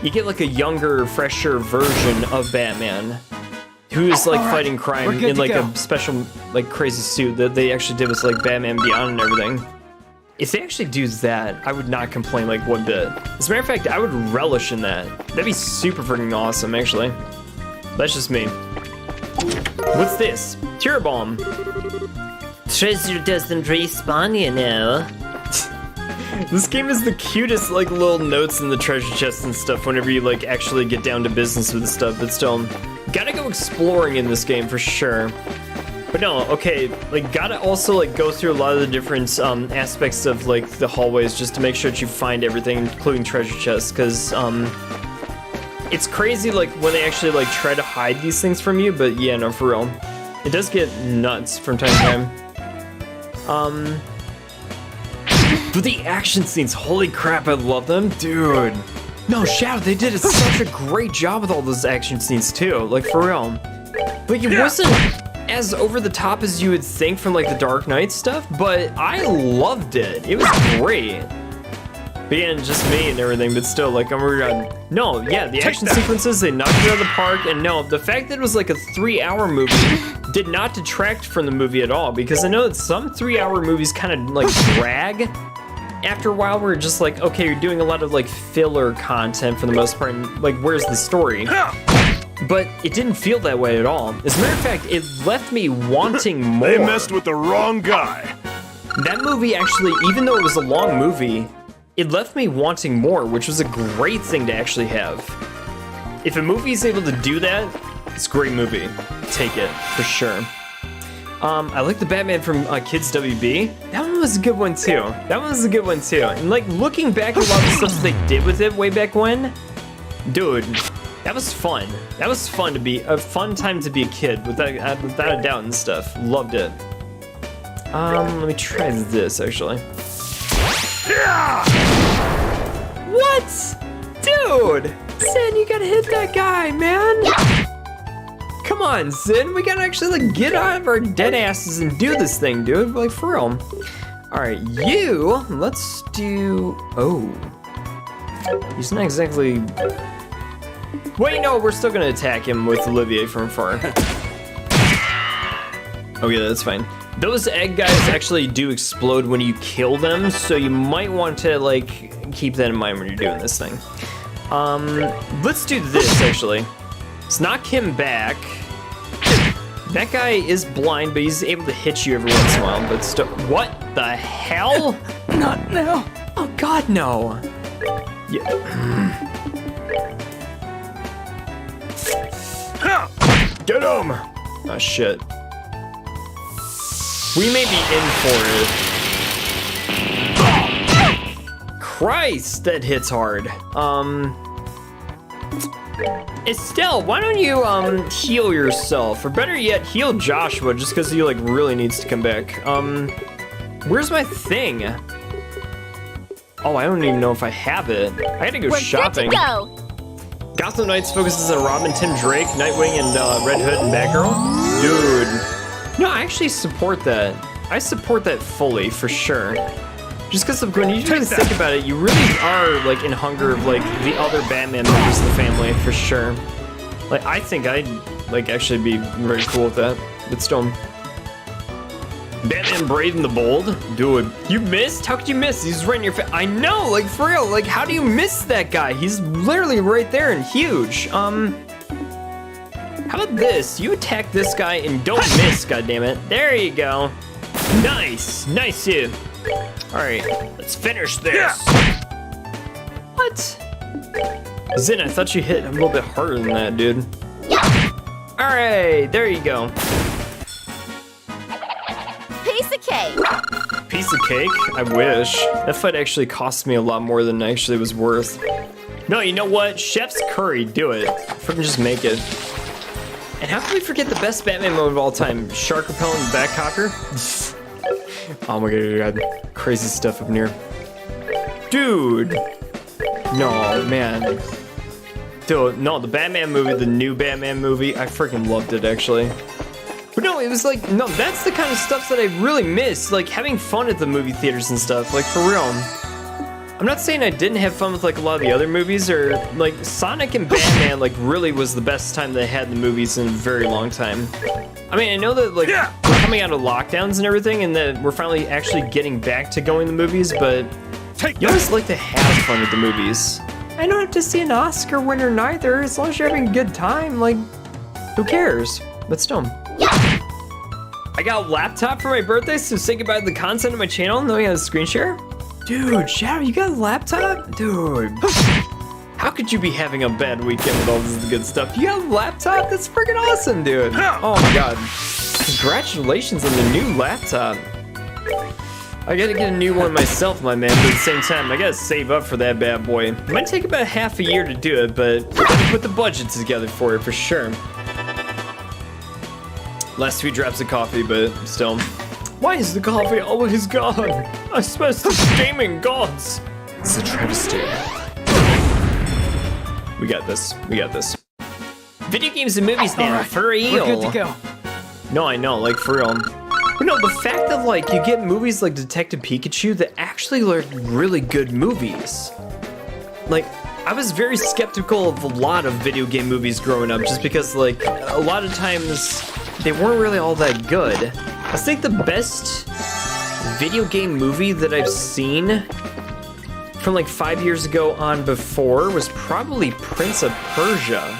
you get like a younger, fresher version of Batman who's like fighting crime We're good in to like go. a special like crazy suit that they actually did with like Batman Beyond and everything. If they actually do that, I would not complain like one bit. As a matter of fact, I would relish in that. That'd be super freaking awesome, actually. That's just me. What's this? Tear bomb. Treasure doesn't respawn, you know. This game is the cutest like little notes in the treasure chest and stuff whenever you like actually get down to business with the stuff, but still, gotta go exploring in this game for sure. But no, okay, like gotta also like go through a lot of the different aspects of like the hallways just to make sure that you find everything, including treasure chests, because it's crazy like when they actually like try to hide these things from you, but yeah, no, for real. It does get nuts from time to time. But the action scenes, holy crap, I love them, dude. No, Shadow, they did such a great job with all those action scenes too, like for real. Like it wasn't as over the top as you would think from like the Dark Knight stuff, but I loved it. It was great. But yeah, just me and everything, but still, like, no, yeah, the action sequences, they knocked it out of the park, and no, the fact that it was like a 3-hour movie did not detract from the movie at all, because I know that some 3-hour movies kind of like drag. After a while, we're just like, okay, you're doing a lot of like filler content for the most part, and like, where's the story? But it didn't feel that way at all. As a matter of fact, it left me wanting more. They messed with the wrong guy. That movie actually, even though it was a long movie, it left me wanting more, which was a great thing to actually have. If a movie is able to do that, it's a great movie. Take it, for sure. I like the Batman from Kids WB. That one was a good one too. And like looking back at a lot of the stuff that they did with it way back when, dude, that was fun. That was fun to be a fun time to be a kid, without a doubt and stuff. Loved it. Let me try this actually. What? Dude! Sin, you gotta hit that guy, man! Come on, Sin, we gotta actually like get out of our dead asses and do this thing, dude. Like for real. Alright, let's do... Oh. He's not exactly... Wait, no, we're still gonna attack him with Olivier from far. Okay, that's fine. Those egg guys actually do explode when you kill them, so you might want to like keep that in mind when you're doing this thing. Let's do this actually. Let's knock him back. That guy is blind, but he's able to hit you every once in a while, but still. What the hell? Not now. Oh god, no. Yeah. Get him! Oh shit. We may be in for it. Christ, that hits hard. Estelle, why don't you heal yourself, or better yet, heal Joshua, just because he like really needs to come back. Where's my thing? Oh, I don't even know if I have it. I gotta go shopping. Good to go. Gotham Knights focuses on Robin, Tim Drake, Nightwing, and Red Hood and Batgirl. Dude. No, I actually support that. I support that fully, for sure. Just because when you try to think about it, you really are like in hunger of like the other Batman members of the family, for sure. Like, I think I'd like actually be very cool with that. But still. Batman Brave and the Bold? Dude, you missed? How could you miss? He's right in your face. I know, like for real, like how do you miss that guy? He's literally right there and huge. How about this? You attack this guy and don't miss, goddammit. There you go. Nice, nice you. All right, let's finish this. What? Zin, I thought you hit a little bit harder than that, dude. All right, there you go. Piece of cake. Piece of cake? I wish. That fight actually cost me a lot more than it actually was worth. No, you know what? Chef's curry, do it. Freaking just make it. And how can we forget the best Batman mode of all time? Shark repellent and backcocker? Oh my god, crazy stuff up in here. Dude! No, man. Dude, no, the Batman movie, the new Batman movie, I freaking loved it actually. But no, it was like, no, that's the kind of stuff that I really miss. Like having fun at the movie theaters and stuff, like for real. I'm not saying I didn't have fun with like a lot of the other movies, or like Sonic and Batman like really was the best time they had in the movies in a very long time. I mean, I know that like we're coming out of lockdowns and everything, and that we're finally actually getting back to going to the movies, but you always like to have fun with the movies. I don't have to see an Oscar winner neither, as long as you're having a good time, like, who cares? But still. I got a laptop for my birthday, so say goodbye to the content of my channel, knowing how to screen share. Dude, Shadow, you got a laptop? Dude. How could you be having a bad weekend with all this good stuff? You got a laptop? That's freaking awesome, dude. Oh my god. Congratulations on the new laptop. I gotta get a new one myself, my man, but at the same time, I gotta save up for that bad boy. It might take about half a year to do it, but I gotta put the budget together for it for sure. Last 2 drops of coffee, but still. Why is the coffee always gone? I suppose the gaming gods. It's a travesty. We got this. We got this. Video games and movies now, for real. We're good to go. No, I know, like for real. But no, the fact that like you get movies like Detective Pikachu that actually are really good movies. Like, I was very skeptical of a lot of video game movies growing up, just because like a lot of times they weren't really all that good. I think the best video game movie that I've seen from like 5 years ago on before was probably Prince of Persia,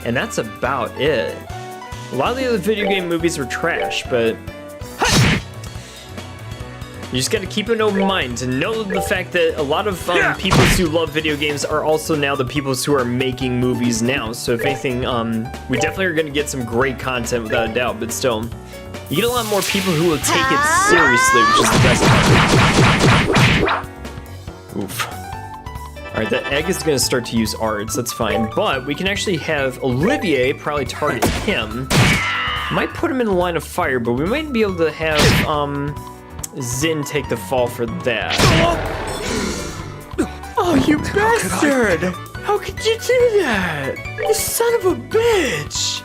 and that's about it. A lot of the other video game movies were trash, but you just gotta keep an open mind to know the fact that a lot of people who love video games are also now the people who are making movies now. So if anything, we definitely are gonna get some great content without a doubt, but still, you get a lot more people who will take it seriously, which is the best part. Oof. Alright, that egg is gonna start to use arts, that's fine, but we can actually have Olivier probably target him. Might put him in the line of fire, but we might be able to have, Zin take the fall for that. Oh, you bastard! How could you do that? You son of a bitch!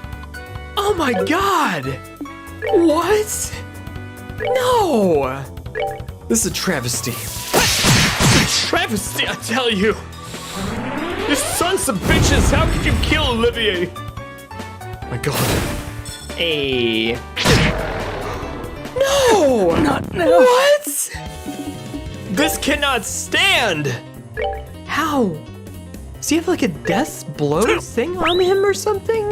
Oh my god! What? No! This is a travesty. It's a travesty, I tell you! You sons of bitches, how could you kill Olivier? Oh my god. Hey. No! Not now. What? This cannot stand! How? Does he have like a death blow thing on him or something?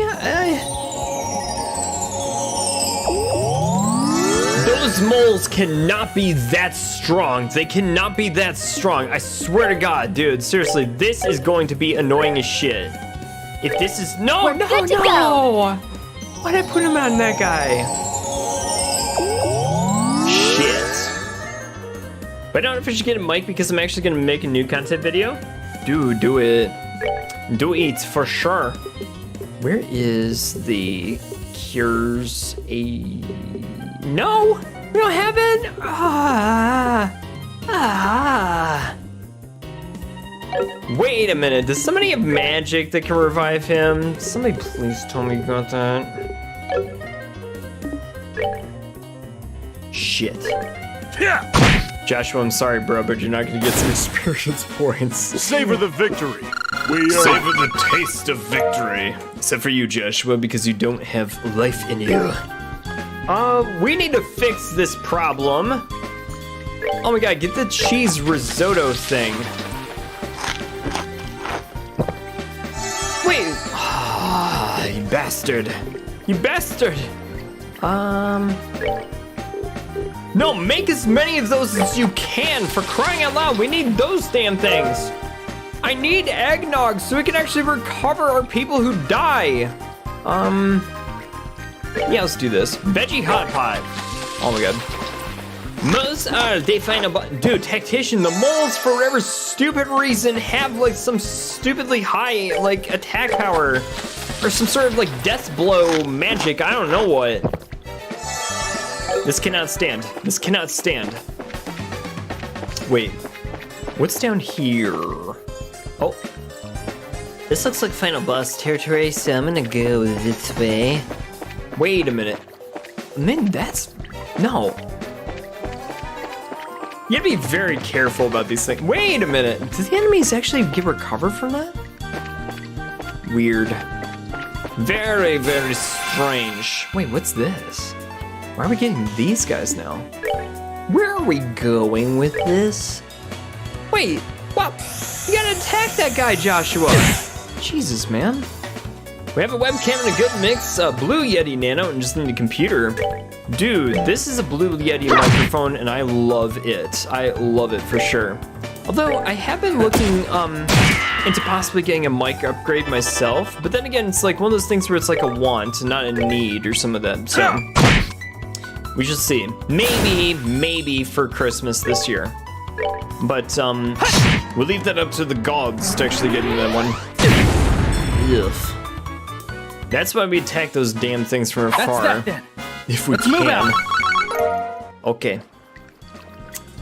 Those moles cannot be that strong. They cannot be that strong. I swear to God, dude. Seriously, this is going to be annoying as shit. If this is... No! Why'd I put him on that guy? But I don't know if I should get a mic because I'm actually gonna make a new content video. Dude, do it. Do it for sure. Where is the cures a... No, we don't have it. Wait a minute, does somebody have magic that can revive him? Somebody please tell me you got that. Shit. Yeah. Joshua, I'm sorry, bro, but you're not gonna get some experience points. Savor the victory. Savor the taste of victory. Except for you, Joshua, because you don't have life in you. We need to fix this problem. Oh my god, get the cheese risotto thing. Wait. Ah, you bastard. You bastard. No, make as many of those as you can, for crying out loud. We need those damn things. I need eggnog so we can actually recover our people who die. Yeah, let's do this. Veggie hot pot. Oh my god. Moles are definable. Dude, tactician, the moles for whatever stupid reason have like some stupidly high like attack power or some sort of like death blow magic. I don't know what. This cannot stand. This cannot stand. Wait, what's down here? Oh, This looks like final boss territory, so I'm gonna go this way. wait a minute. Man, that's... No. You gotta be very careful about these things. Wait a minute. Do the enemies actually get recovered from that? Weird. Very, very strange. Wait, what's this? Why are we getting these guys now? Where are we going with this? Wait, what? You gotta attack that guy, Joshua. Jesus, man. We have a webcam and a good mix, Blue Yeti Nano, and just need a computer. Dude, this is a Blue Yeti microphone, and I love it. I love it for sure. Although, I have been looking into possibly getting a mic upgrade myself, but then again, it's like one of those things where it's like a want and not a need or some of that, so. We shall see. Maybe for Christmas this year. But, we'll leave that up to the gods to actually get into that one. Ugh. That's why we attack those damn things from afar. If we can. Okay.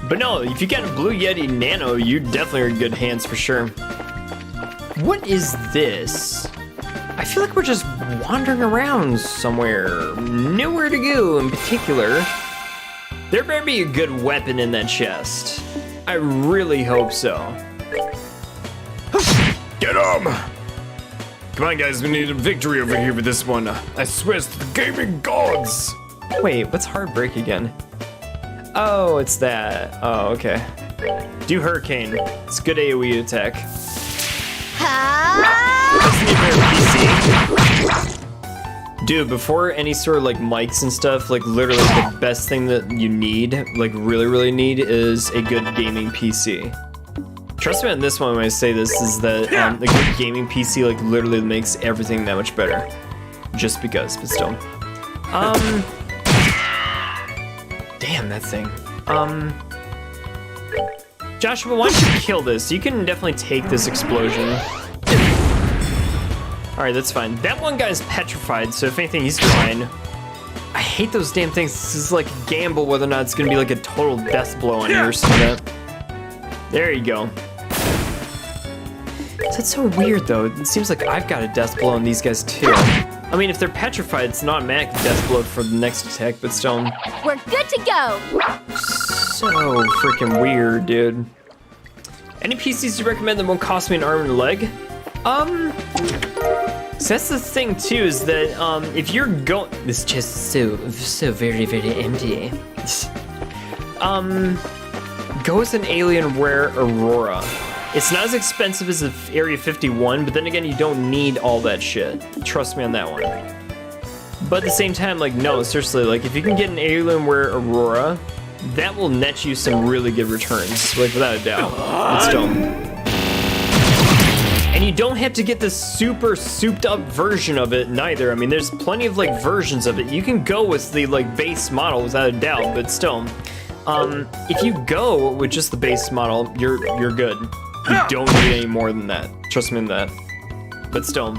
But no, if you got a Blue Yeti Nano, you definitely are in good hands for sure. What is this? I feel like we're just wandering around somewhere. Nowhere to go in particular. There better be a good weapon in that chest. I really hope so. Get him! Come on, guys, we need a victory over here with this one. I swear it's the gaming gods! Wait, what's Heartbreak again? Oh, it's that. Oh, okay. Do Hurricane. It's a good AoE attack. Dude, before any sort of like mics and stuff, like literally the best thing that you need, like really need, is a good gaming PC. Trust me on this one when I say this, is that a good gaming PC like literally makes everything that much better. Just because, but still. Damn, that thing. Joshua, why don't you kill this? You can definitely take this explosion. Alright, that's fine. That one guy's petrified, so if anything, he's fine. I hate those damn things. This is like a gamble whether or not it's gonna be like a total death blow on you or something. There you go. That's so weird though. It seems like I've got a death blow on these guys too. I mean, if they're petrified, it's an automatic death blow for the next attack, but still. We're good to go! So freaking weird, dude. Any PCs you recommend that won't cost me an arm and a leg? So that's the thing too, is that if you're going, this chest is so very empty. Go with an Alienware Aurora. It's not as expensive as the Area 51, but then again, you don't need all that shit. Trust me on that one. But at the same time, like, no, seriously, like, if you can get an Alienware Aurora, that will net you some really good returns, like, without a doubt. It's dumb. And you don't have to get the super souped up version of it neither. I mean, there's plenty of, like, versions of it. You can go with the, like, base model without a doubt, but still. If you go with just the base model, you're good. You don't need any more than that. Trust me on that. But still,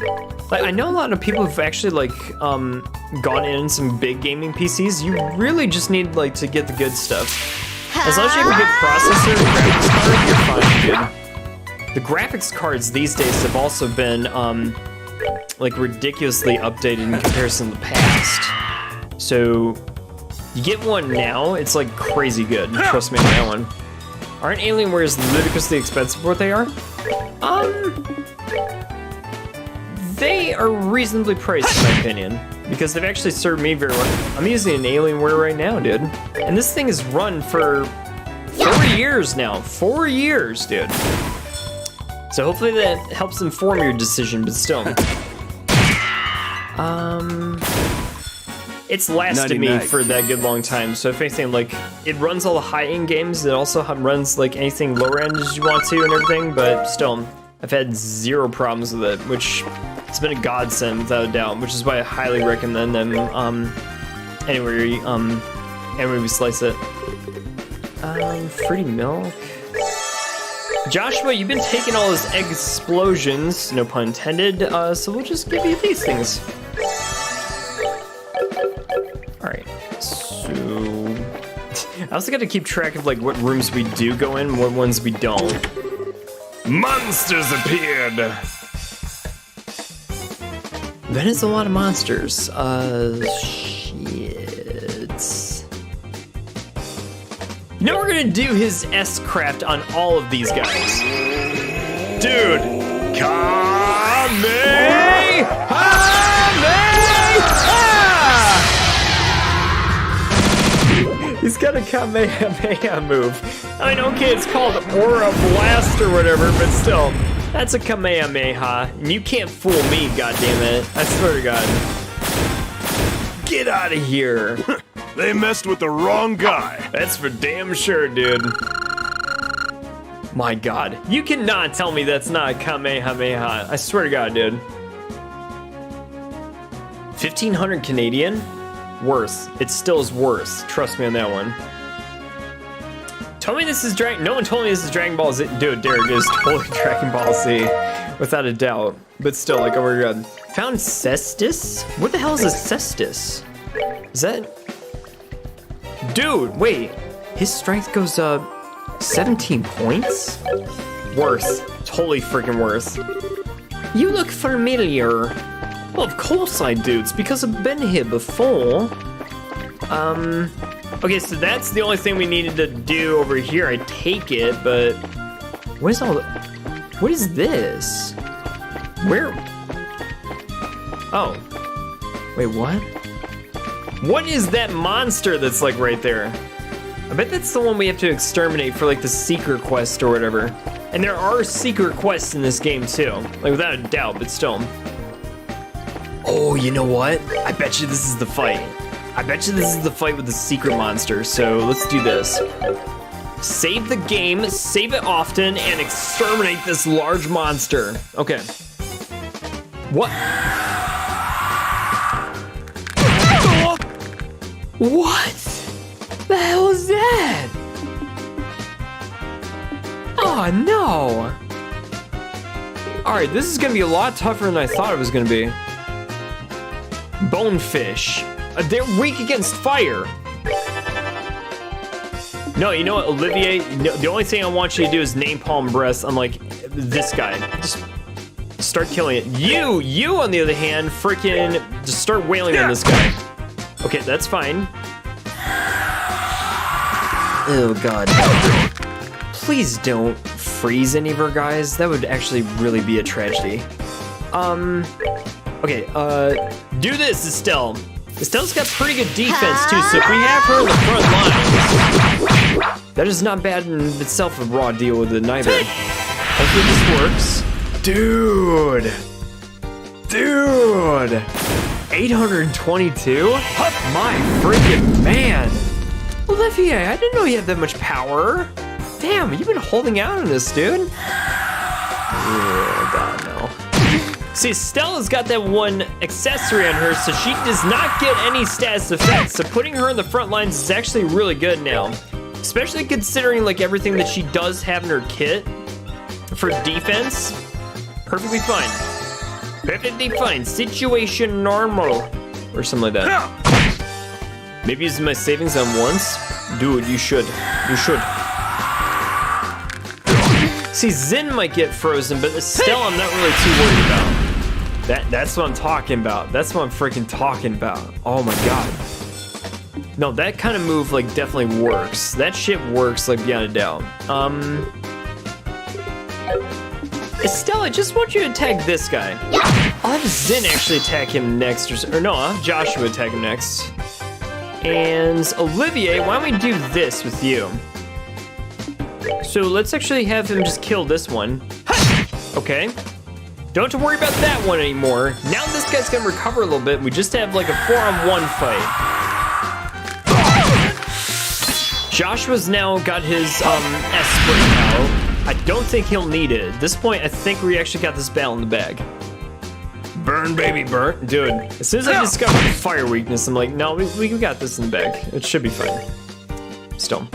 like, I know a lot of people who've actually like gone in some big gaming PCs. You really just need like to get the good stuff. As long as you have a good processor and graphics card, you're fine, dude. The graphics cards these days have also been like ridiculously updated in comparison to the past. So you get one now, it's like crazy good. Trust me on that one. Aren't Alienwares ludicrously expensive for what they are? They are reasonably priced in my opinion, because they've actually served me very well. I'm using an Alienware right now, dude. And this thing has run for 4 years now. 4 years, dude. So hopefully that helps inform your decision, but still. It's lasted me for that good long time, so if anything, like, it runs all the high-end games, it also runs, like, anything lower-end as you want to and everything, but still, I've had zero problems with it, which it's been a godsend without a doubt, which is why I highly recommend them, anywhere we slice it. Fruity milk? Joshua, you've been taking all those egg explosions, no pun intended, so we'll just give you these things. Alright, so I also got to keep track of like what rooms we do go in and what ones we don't. Monsters appeared! That is a lot of monsters. Shit. Now we're gonna do his S-craft on all of these guys. Dude, He's got a Kamehameha move. I mean, okay, it's called Aura Blast or whatever, but still, that's a Kamehameha. And you can't fool me, goddammit. I swear to God. Get out of here. They messed with the wrong guy. That's for damn sure, dude. My God. You cannot tell me that's not a Kamehameha. I swear to God, dude. 1,500 Canadian? Worse. It still is worse. Trust me on that one. Tell me this is no one told me this is Dragon Ball Z. Dude, Derek is totally Dragon Ball Z. Without a doubt. But still, like, oh my God. Found Cestus? What the hell is a Cestus? Is that... Dude, wait. His strength goes up 17 points? Worse. Totally freaking worse. You look familiar. Well, of course I do. It's because I've been here before. Okay, so that's the only thing we needed to do over here. I take it, but... What is this? Where? Oh. Wait, what? What is that monster that's like right there? I bet that's the one we have to exterminate for like the secret quest or whatever. And there are secret quests in this game too. Like without a doubt, but still. Oh, you know what? I bet you this is the fight. I bet you this is the fight with the secret monster. So let's do this. Save the game, save it often, and exterminate this large monster. Okay. What? What the hell is that? Oh no. Alright, this is gonna be a lot tougher than I thought it was gonna be. Bonefish. They're weak against fire. No, you know what, Olivier? No, the only thing I want you to do is napalm breath on like this guy. Just start killing it. You on the other hand, freaking just start wailing on this guy. Okay, that's fine. Oh God. Please don't freeze any of our guys. That would actually really be a tragedy. Okay, do this, Estelle. Estelle's got pretty good defense too, so if we have her in the front line, that is not bad in itself a raw deal with it neither. Hopefully this works. Dude! 822? My freaking man! Olivier, I didn't know you had that much power. Damn, you've been holding out on this, dude. Oh God, no. See, Stella's got that one accessory on her, so she does not get any status effects. So putting her in the front lines is actually really good now. Especially considering like everything that she does have in her kit for defense. Perfectly fine. Perfectly fine. Situation normal. Or something like that. Maybe using my savings on once? Dude, you should. You should. See, Zin might get frozen, but Estelle I'm not really too worried about. That's what I'm talking about. That's what I'm freaking talking about. Oh my God. No, that kind of move like definitely works. That shit works like beyond a doubt. Estelle, I just want you to attack this guy. I'll have Zin actually attack him next, or no, I'll have Joshua attack him next. And Olivier, why don't we do this with you? So let's actually have him just kill this one. Okay. Don't have to worry about that one anymore. Now this guy's gonna recover a little bit. We just have like a 4-on-1 fight. Joshua's now got his S-spray now. I don't think he'll need it. At this point, I think we actually got this battle in the bag. Burn, baby, burn. Dude, as soon as I discovered the fire weakness, I'm like, no, we got this in the bag. It should be fine. Still.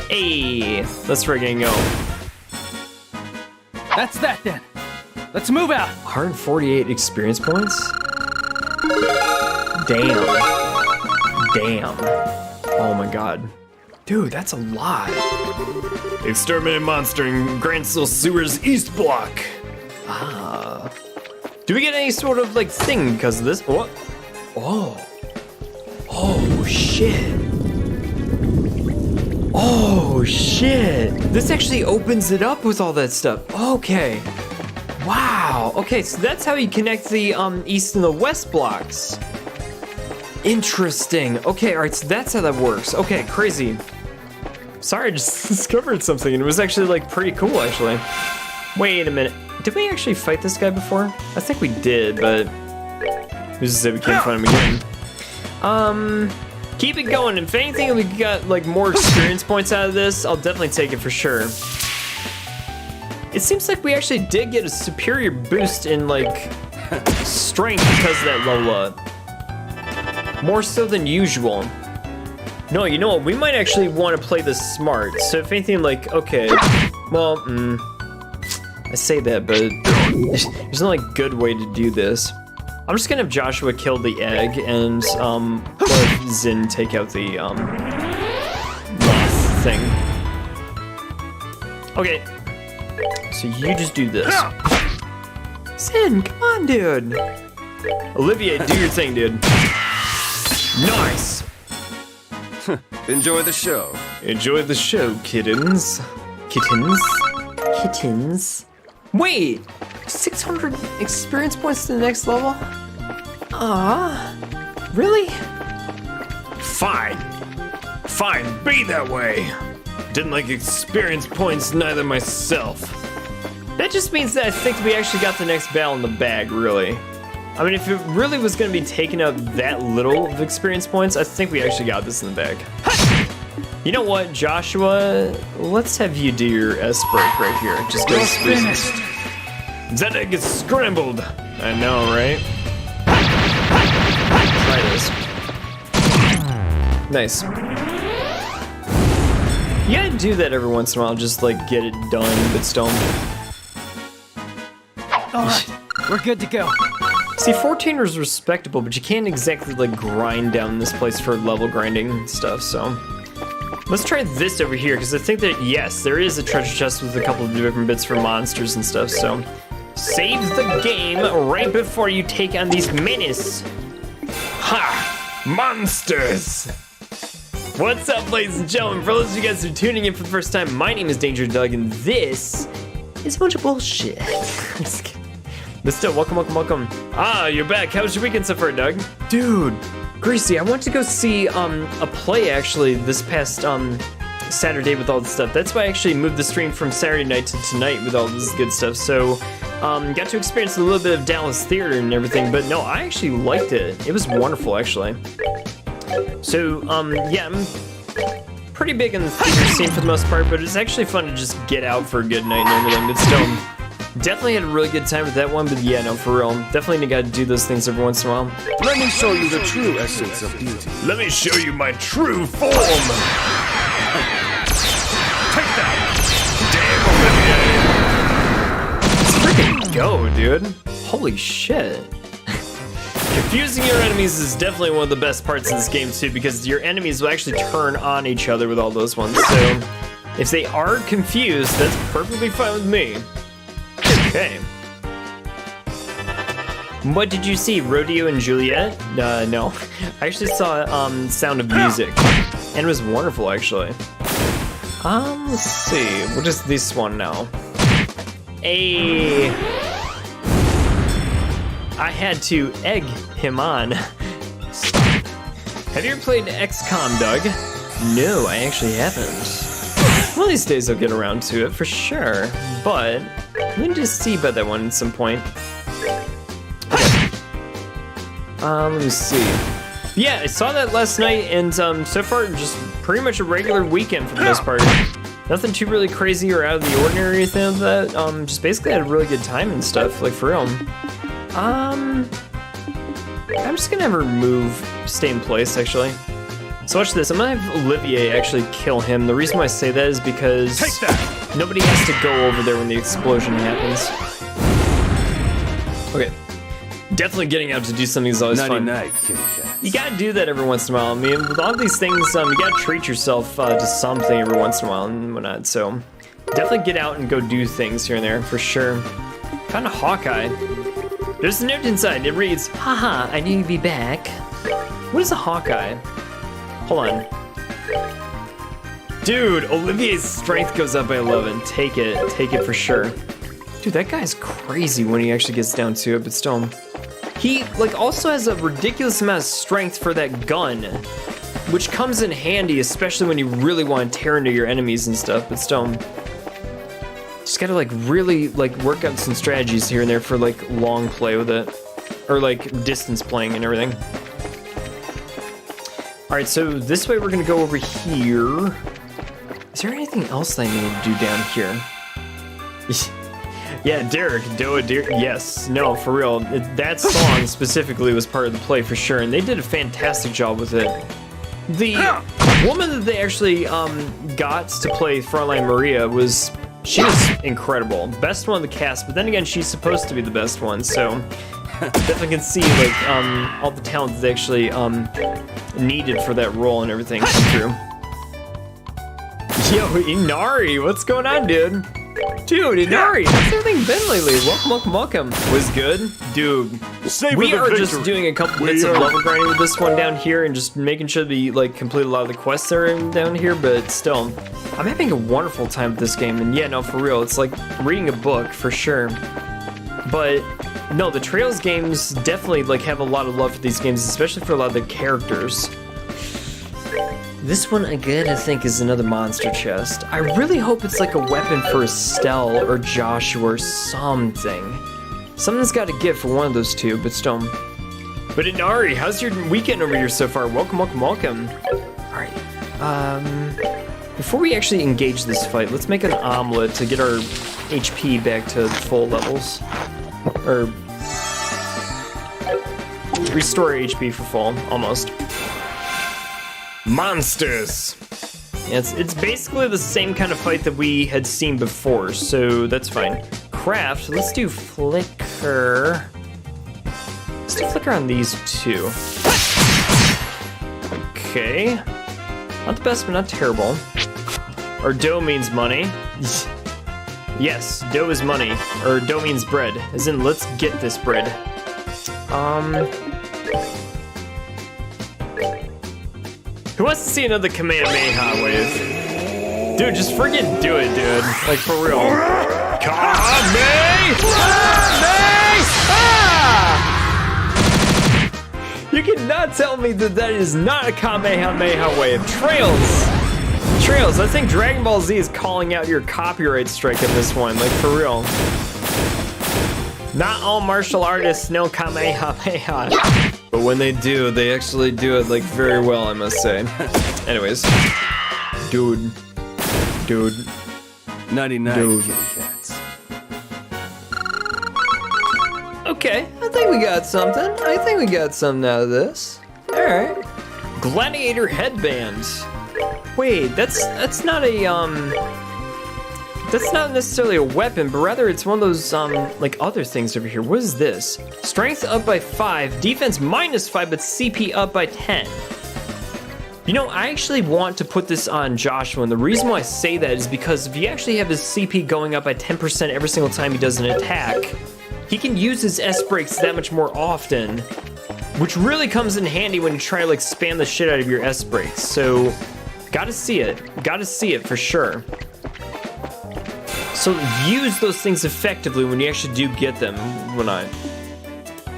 Hey, let's friggin' go. That's that then. Let's move out. 148 experience points? Damn. Damn. Oh my God. Dude, that's a lot. Exterminate monster in Grantsville Sewers East Block. Ah. Do we get any sort of like thing because of this? What? Oh. Oh shit. Oh shit! This actually opens it up with all that stuff. Okay. Wow. Okay, so that's how you connect the east and the west blocks. Interesting. Okay, all right, so that's how that works. Okay, crazy. Sorry, I just discovered something and it was actually like pretty cool actually. Wait a minute. Did we actually fight this guy before? I think we did, but who's to say we can't find him again? Keep it going. If anything, we got like more experience points out of this, I'll definitely take it for sure. It seems like we actually did get a superior boost in like strength because of that level up. More so than usual. No, you know what? We might actually want to play this smart. So if anything, like, okay, well, I say that, but there's no like good way to do this. I'm just gonna have Joshua kill the egg and let Zin take out the moth thing. Okay. So you just do this. Zin, come on, dude. Olivier, do your thing, dude. Nice. Enjoy the show. Enjoy the show, kittens. Kittens? Kittens? Wait! 600 experience points to the next level? Really? Fine. Fine, be that way. Didn't like experience points, neither myself. That just means that I think we actually got the next battle in the bag, really. I mean, if it really was going to be taking out that little of experience points, I think we actually got this in the bag. You know what, Joshua? Let's have you do your S break right here. Just go Finished. That egg is scrambled. I know, right? Try this. Nice. You gotta do that every once in a while, just like get it done, but still. Alright, we're good to go. See, 14 is respectable, but you can't exactly like grind down this place for level grinding and stuff, so. Let's try this over here, because I think that, yes, there is a treasure chest with a couple of different bits for monsters and stuff, so. Save the game right before you take on these menace. Ha! Monsters! What's up, ladies and gentlemen? For those of you guys who are tuning in for the first time, my name is Danger Doug, and this is a bunch of bullshit. Just kidding. But still, welcome, welcome, welcome. Ah, you're back. How was your weekend so far, Doug? Dude, Greasy, I went to go see a play actually this past Saturday with all this stuff. That's why I actually moved the stream from Saturday night to tonight with all this good stuff. So, got to experience a little bit of Dallas theater and everything, but no, I actually liked it. It was wonderful, actually. So, yeah, I'm pretty big in the theater scene for the most part, but it's actually fun to just get out for a good night and everything, but still. Definitely had a really good time with that one, but yeah, no, for real. Definitely gotta do those things every once in a while. Let me show you the true essence of beauty. Let me show you my true form. Take that. Damn, Olivier. Let's freaking go, dude. Holy shit. Confusing your enemies is definitely one of the best parts of this game too, because your enemies will actually turn on each other with all those ones. So if they are confused, that's perfectly fine with me. Okay. What did you see? Rodeo and Juliet? No. I actually saw Sound of Music, and it was wonderful actually. Let's see. What is this one now? I had to egg him on. Have you ever played XCOM, Doug? No, I actually haven't. One of these days I'll get around to it for sure, but I'm going to see about that one at some point. Okay. Let me see. Yeah, I saw that last night, and so far just pretty much a regular weekend for the most part. Nothing too really crazy or out of the ordinary or anything like that. Just basically had a really good time and stuff, like for real. I'm just gonna have her stay in place actually. So watch this, I'm gonna have Olivier actually kill him. The reason why I say that is because nobody has to go over there when the explosion happens. Okay. Definitely getting out to do something is always fun. Night, kitty cat. You gotta do that every once in a while. I mean, with all these things, you gotta treat yourself to something every once in a while and whatnot. So definitely get out and go do things here and there for sure. Found a Hawkeye. There's a note inside. It reads, "Haha, I knew you'd be back." What is a Hawkeye? Hold on. Dude, Olivier's strength goes up by 11. Take it for sure. Dude, that guy's crazy when he actually gets down to it, but still. He, like, also has a ridiculous amount of strength for that gun, which comes in handy, especially when you really want to tear into your enemies and stuff, but still. Just gotta, like, really, like, work out some strategies here and there for, like, long play with it. Or, like, distance playing and everything. Alright, so this way we're gonna go over here. Is there anything else that I need to do down here? Yeah, Derek, yes, no, for real. That song specifically was part of the play for sure, and they did a fantastic job with it. The woman that they actually got to play Fräulein Maria she was incredible. Best one of the cast, but then again, she's supposed to be the best one, so definitely can see like all the talent that they actually needed for that role and everything come through. Yo, Inari, what's going on, dude? Dude, Inari, how's everything been lately? Welcome. Was good? Dude, we are just doing a couple bits of level grinding with this one down here and just making sure that we like complete a lot of the quests that are down here, but still, I'm having a wonderful time with this game, and yeah, no, for real, it's like reading a book for sure. But no, the Trails games definitely like have a lot of love for these games, especially for a lot of the characters. This one I gotta think is another monster chest. I really hope it's like a weapon for Estelle or Joshua or something. Something's got to give for one of those two, but still. But Inari, how's your weekend over here so far? Welcome. Alright, before we actually engage this fight, let's make an omelet to get our HP back to full levels. Or restore HP for full, almost. Monsters! Yeah, it's basically the same kind of fight that we had seen before, so that's fine. Craft, let's do flicker. Let's do flicker on these two. Okay. Not the best, but not terrible. Or dough means money. Yes, dough is money. Or dough means bread. As in, let's get this bread. Who wants to see another Kamehameha wave? Dude, just friggin' do it, dude. Like, for real. You cannot tell me that is not a Kamehameha wave. Trails, I think Dragon Ball Z is calling out your copyright strike in this one. Like, for real. Not all martial artists know Kamehameha. But when they do, they actually do it like very well, I must say. Anyways. Dude. 99 kitty cats. Okay, I think we got something. Out of this. Alright. Gladiator headband. Wait, that's not a that's not necessarily a weapon, but rather it's one of those like other things over here. What is this? Strength up by 5, defense -5, but CP up by 10. You know, I actually want to put this on Joshua, and the reason why I say that is because if you actually have his CP going up by 10% every single time he does an attack, he can use his S breaks that much more often, which really comes in handy when you try to like spam the shit out of your S breaks. So, gotta see it for sure. So use those things effectively when you actually do get them. I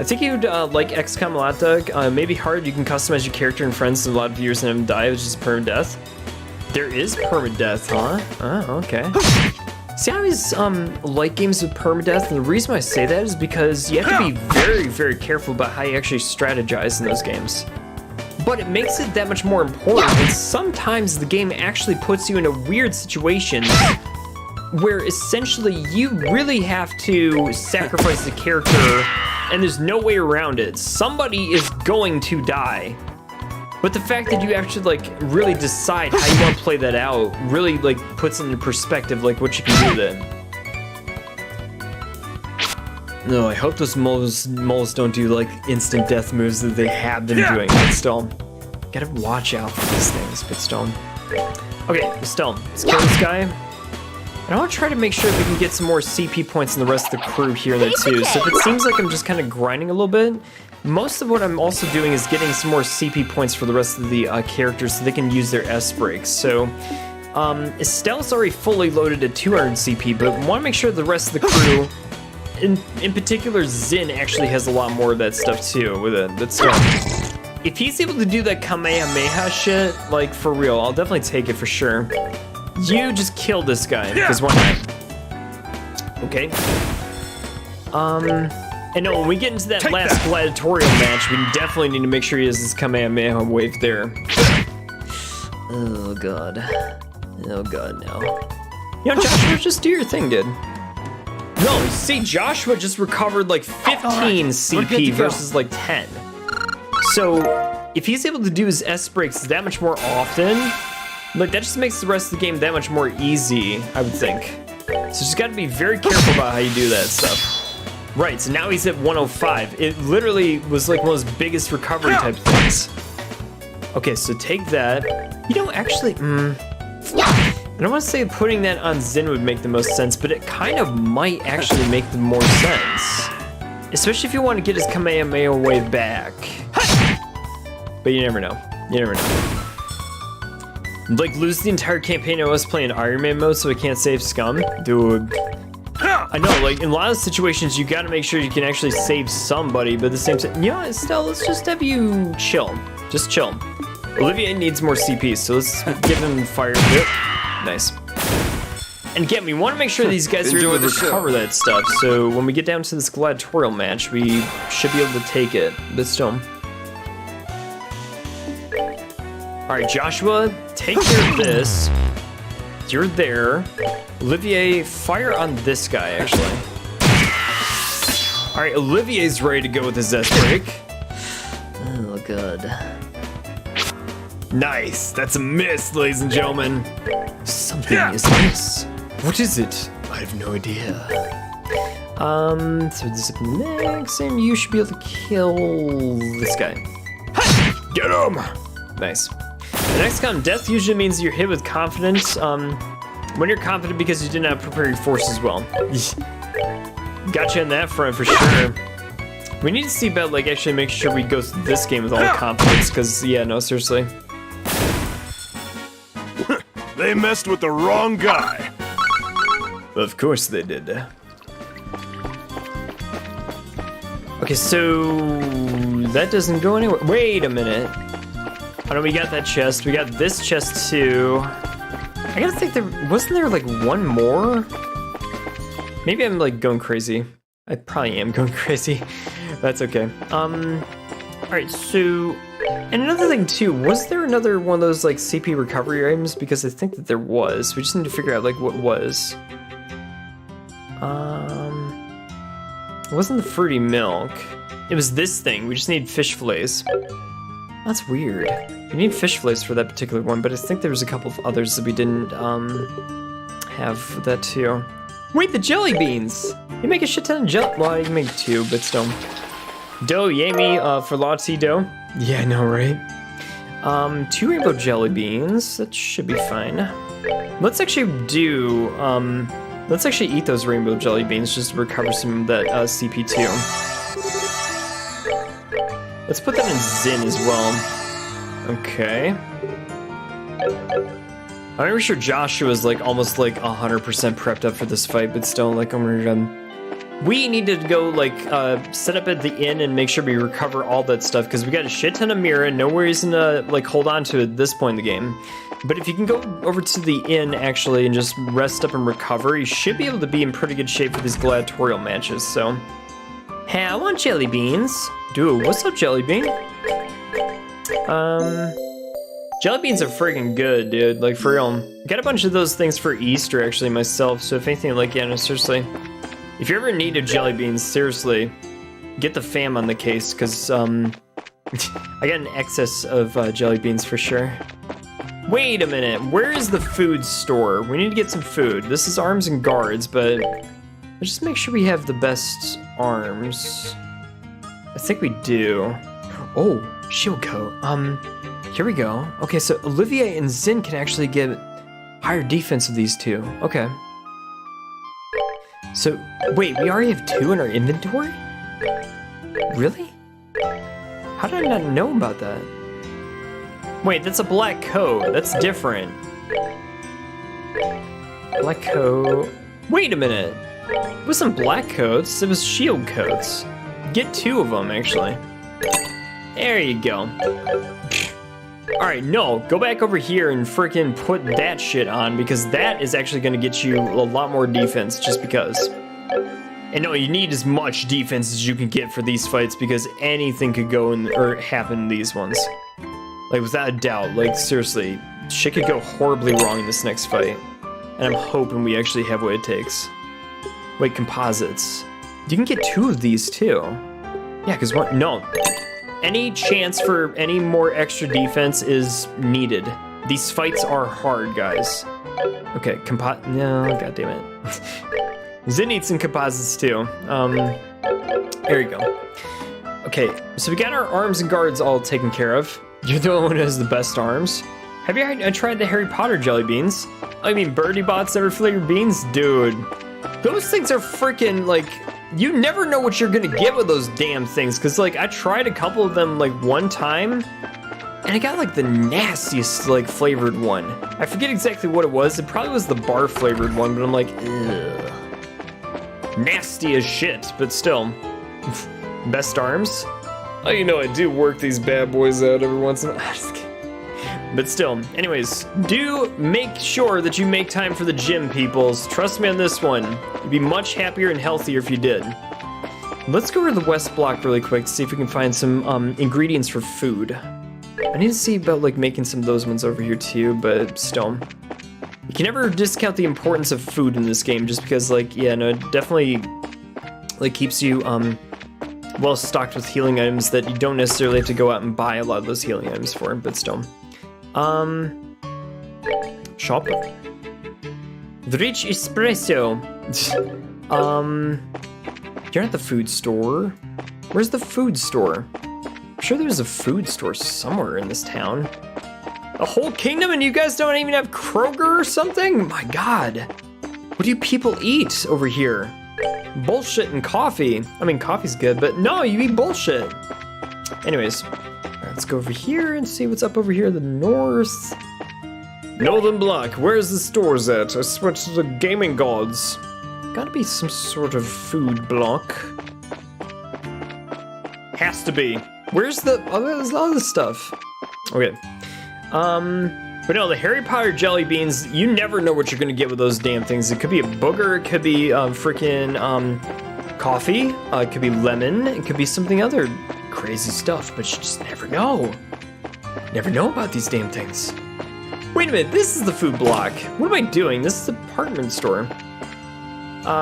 think you'd like XCOM a lot, maybe hard, you can customize your character and friends so a lot of viewers and them die, which is permadeath. There is permadeath, huh? Oh, okay. See, I always like games with permadeath, and the reason why I say that is because you have to be very, very careful about how you actually strategize in those games. But it makes it that much more important, and sometimes the game actually puts you in a weird situation where essentially you really have to sacrifice the character and there's no way around it. Somebody is going to die. But the fact that you actually like really decide how you want to play that out really like puts into perspective like what you can do then. No, I hope those moles don't do like instant death moves that they have been doing, but still. Gotta watch out for these things, but still. Okay, still, let's kill this guy. And I want to try to make sure that we can get some more CP points in the rest of the crew here and there too. So if it seems like I'm just kind of grinding a little bit, most of what I'm also doing is getting some more CP points for the rest of the characters so they can use their S breaks. So Estelle's already fully loaded at 200 CP, but want to make sure the rest of the crew, in particular Zin, actually has a lot more of that stuff too with it. That's if he's able to do that Kamehameha shit, like for real, I'll definitely take it for sure. You just kill this guy, because why not? Okay. And no, when we get into that last gladiatorial match, we definitely need to make sure he has his Kamehameha wave there. Oh god. Oh god, no. You know, Joshua, just do your thing, dude. No, see, Joshua just recovered like 15 CP versus like 10. So, if he's able to do his S breaks that much more often, like that just makes the rest of the game that much more easy, I would think. So just gotta be very careful about how you do that stuff. Right, so now he's at 105. It literally was like one of those biggest recovery type things. Okay, so take that. You know, actually, I don't want to say putting that on Zin would make the most sense, but it kind of might actually make the more sense. Especially if you want to get his Kamehameha wave back. But you never know. You never know. Like, lose the entire campaign of us playing Iron Man mode so we can't save scum? Dude. I know, like, in a lot of situations, you gotta make sure you can actually save somebody, but at the same time, you know what, Estelle, let's just have you chill. Just chill. Olivier needs more CP, so let's give him fire. Nice. And again, we want to make sure these guys are able to recover that stuff, so when we get down to this gladiatorial match, we should be able to take it. But still. Alright, Joshua, take care of this. You're there. Olivier, fire on this guy, actually. Alright, Olivier's ready to go with his S break. Oh god. Nice. That's a miss, ladies and gentlemen. Something is amiss. What is it? I have no idea. So this is next, and you should be able to kill this guy. Get him! Nice. The next kind of death usually means you're hit with confidence. When you're confident because you did not prepare your forces well. Gotcha on that front for sure. We need to see about like actually make sure we go through this game with all confidence, because yeah, no, seriously. They messed with the wrong guy. Of course they did. Okay, so that doesn't go anywhere. Wait a minute. Oh no, we got that chest. We got this chest too. I gotta think wasn't there like one more? Maybe I'm like going crazy. I probably am going crazy. That's okay. Alright, so and another thing too, was there another one of those like CP recovery items? Because I think that there was. We just need to figure out like what was. It wasn't the fruity milk. It was this thing. We just need fish fillets. That's weird. We need fish fillets for that particular one, but I think there was a couple of others that we didn't have for that too. Wait, the jelly beans! You make a shit ton of jelly. Well, you can make two, but still. Dough, yummy for Lottie dough. Yeah, I know, right? 2 rainbow jelly beans. That should be fine. Let's actually do. Let's actually eat those rainbow jelly beans just to recover some of that CP too. Let's put that in Zin as well. Okay. I'm pretty sure Joshua is like almost like 100% prepped up for this fight, but still, like, we need to go like set up at the inn and make sure we recover all that stuff, because we got a shit ton of Mira. No reason to like hold on to it at this point in the game. But if you can go over to the inn actually and just rest up and recover, you should be able to be in pretty good shape for these gladiatorial matches. So, hey, I want jelly beans. Dude, what's up, jelly bean? Jelly beans are freaking good, dude. Like, for real. Got a bunch of those things for Easter, actually, myself. So if anything, like, yeah, no, seriously. If you're ever in need of jelly beans, seriously, get the fam on the case, because, I got an excess of jelly beans for sure. Wait a minute. Where is the food store? We need to get some food. This is arms and guards, but let's just make sure we have the best arms. I think we do. Oh, shield coat. Here we go. Okay, so Olivier and Zin can actually get higher defense of these two. Okay. So, wait, we already have 2 in our inventory? Really? How did I not know about that? Wait, that's a black coat. That's different. Black coat. Wait a minute. It wasn't black coats, it was shield coats. Get 2 of them, actually. There you go. Alright, no, go back over here and freaking put that shit on, because that is actually gonna get you a lot more defense, just because. And no, you need as much defense as you can get for these fights, because anything could go in, or happen in these ones. Like, without a doubt, like, seriously, shit could go horribly wrong in this next fight. And I'm hoping we actually have what it takes. Wait, composites. You can get 2 of these, too. Yeah, because one, no. Any chance for any more extra defense is needed. These fights are hard, guys. Okay, no, goddammit. Zin needs some composites, too. There you go. Okay, so we got our arms and guards all taken care of. You're the only one who has the best arms. Have you tried the Harry Potter jelly beans? I mean, Birdie Bots every flavored beans? Dude, those things are freaking, like, you never know what you're gonna get with those damn things. Cause like, I tried a couple of them like one time, and I got like the nastiest like flavored one. I forget exactly what it was. It probably was the bar flavored one, but I'm like, ugh. Nasty as shit, but still. Best arms? Oh, you know, I do work these bad boys out every once in a while. But still, anyways, do make sure that you make time for the gym, peoples. Trust me on this one. You'd be much happier and healthier if you did. Let's go over to the West Block really quick to see if we can find some ingredients for food. I need to see about like making some of those ones over here too, but still. You can never discount the importance of food in this game, just because like, yeah, no, it definitely like keeps you well stocked with healing items that you don't necessarily have to go out and buy a lot of those healing items for, but still. Shop. The rich espresso. You're at the food store. Where's the food store? I'm sure there's a food store somewhere in this town. A whole kingdom and you guys don't even have Kroger or something? My God. What do you people eat over here? Bullshit and coffee. I mean, coffee's good, but no, you eat bullshit. Anyways. Let's go over here and see what's up over here in the north. Northern Block, where's the stores at? I switched to the gaming gods. Gotta be some sort of food block. Has to be. Where's the, oh, there's all this stuff. Okay. But no, the Harry Potter jelly beans, you never know what you're gonna get with those damn things. It could be a booger, it could be freaking coffee, it could be lemon, it could be something other crazy stuff, but you just never know. Never know about these damn things. Wait a minute, this is the food block. What am I doing? This is the department store.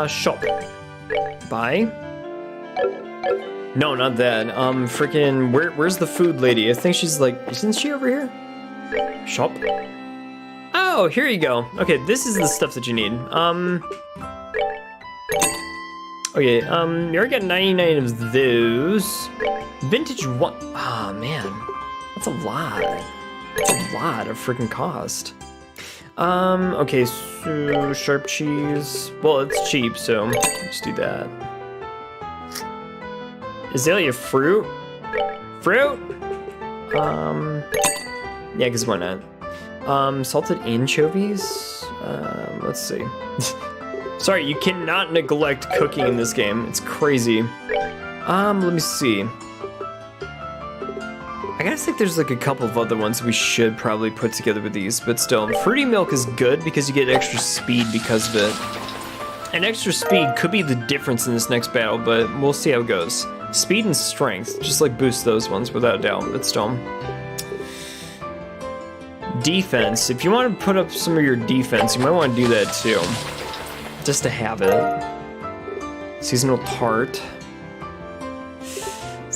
Shop. Buy. No, not that. Freaking, where's the food lady? I think she's like, isn't she over here? Shop. Oh, here you go. Okay, this is the stuff that you need. Okay, you already got 99 of those. Vintage one, oh man, that's a lot. That's a lot of freaking cost. Okay, so sharp cheese. Well, it's cheap, so let's do that. Azalea fruit? Fruit? Yeah, because why not? Salted anchovies? Let's see. Sorry, you cannot neglect cooking in this game. It's crazy. Let me see. I gotta think there's like a couple of other ones we should probably put together with these, but still, fruity milk is good because you get extra speed because of it. And extra speed could be the difference in this next battle, but we'll see how it goes. Speed and strength, just like boost those ones without a doubt, but still. Defense, if you want to put up some of your defense, you might want to do that too. Just to have it. Seasonal tart.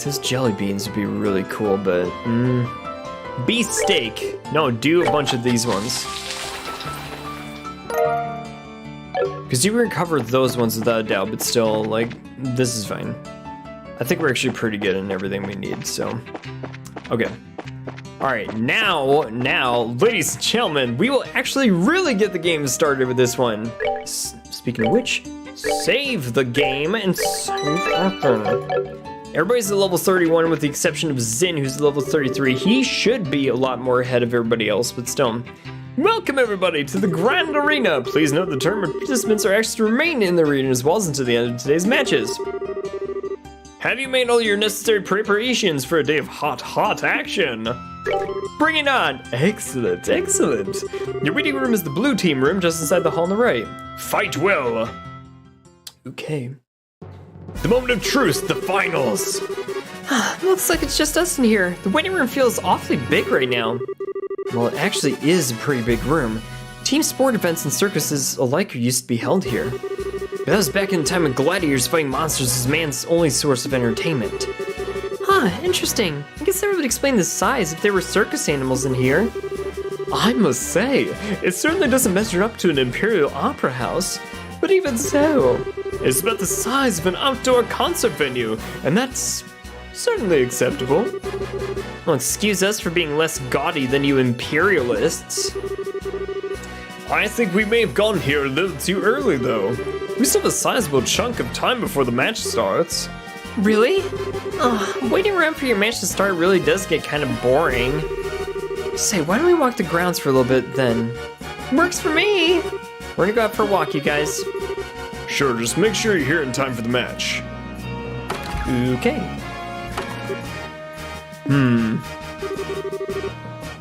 Those jelly beans would be really cool, but beef steak. No, do a bunch of these ones. Because you recover those ones without a doubt, but still, like, this is fine. I think we're actually pretty good in everything we need, so. Okay. Alright, now, ladies and gentlemen, we will actually really get the game started with this one. Speaking of which, save the game and save often. Everybody's at level 31 with the exception of Zin, who's level 33. He should be a lot more ahead of everybody else, but still. Welcome everybody to the Grand Arena. Please note the tournament participants are asked to remain in the arena as well as until the end of today's matches. Have you made all your necessary preparations for a day of hot action? Bring it on! Excellent, excellent. Your waiting room is the blue team room just inside the hall on the right. Fight well. Okay. The moment of truth, the finals. Looks like it's just us in here. The waiting room feels awfully big right now. Well, it actually is a pretty big room. Team sport events and circuses alike used to be held here. But that was back in the time when gladiators fighting monsters was man's only source of entertainment. Huh, interesting. I guess that would explain the size if there were circus animals in here. I must say, it certainly doesn't measure up to an imperial opera house. But even so, it's about the size of an outdoor concert venue, and that's certainly acceptable. Well, excuse us for being less gaudy than you imperialists. I think we may have gone here a little too early, though. We still have a sizable chunk of time before the match starts. Really? Waiting around for your match to start really does get kind of boring. Say, why don't we walk the grounds for a little bit then? Works for me! We're gonna go out for a walk, you guys. Sure, just make sure you're here in time for the match. Okay.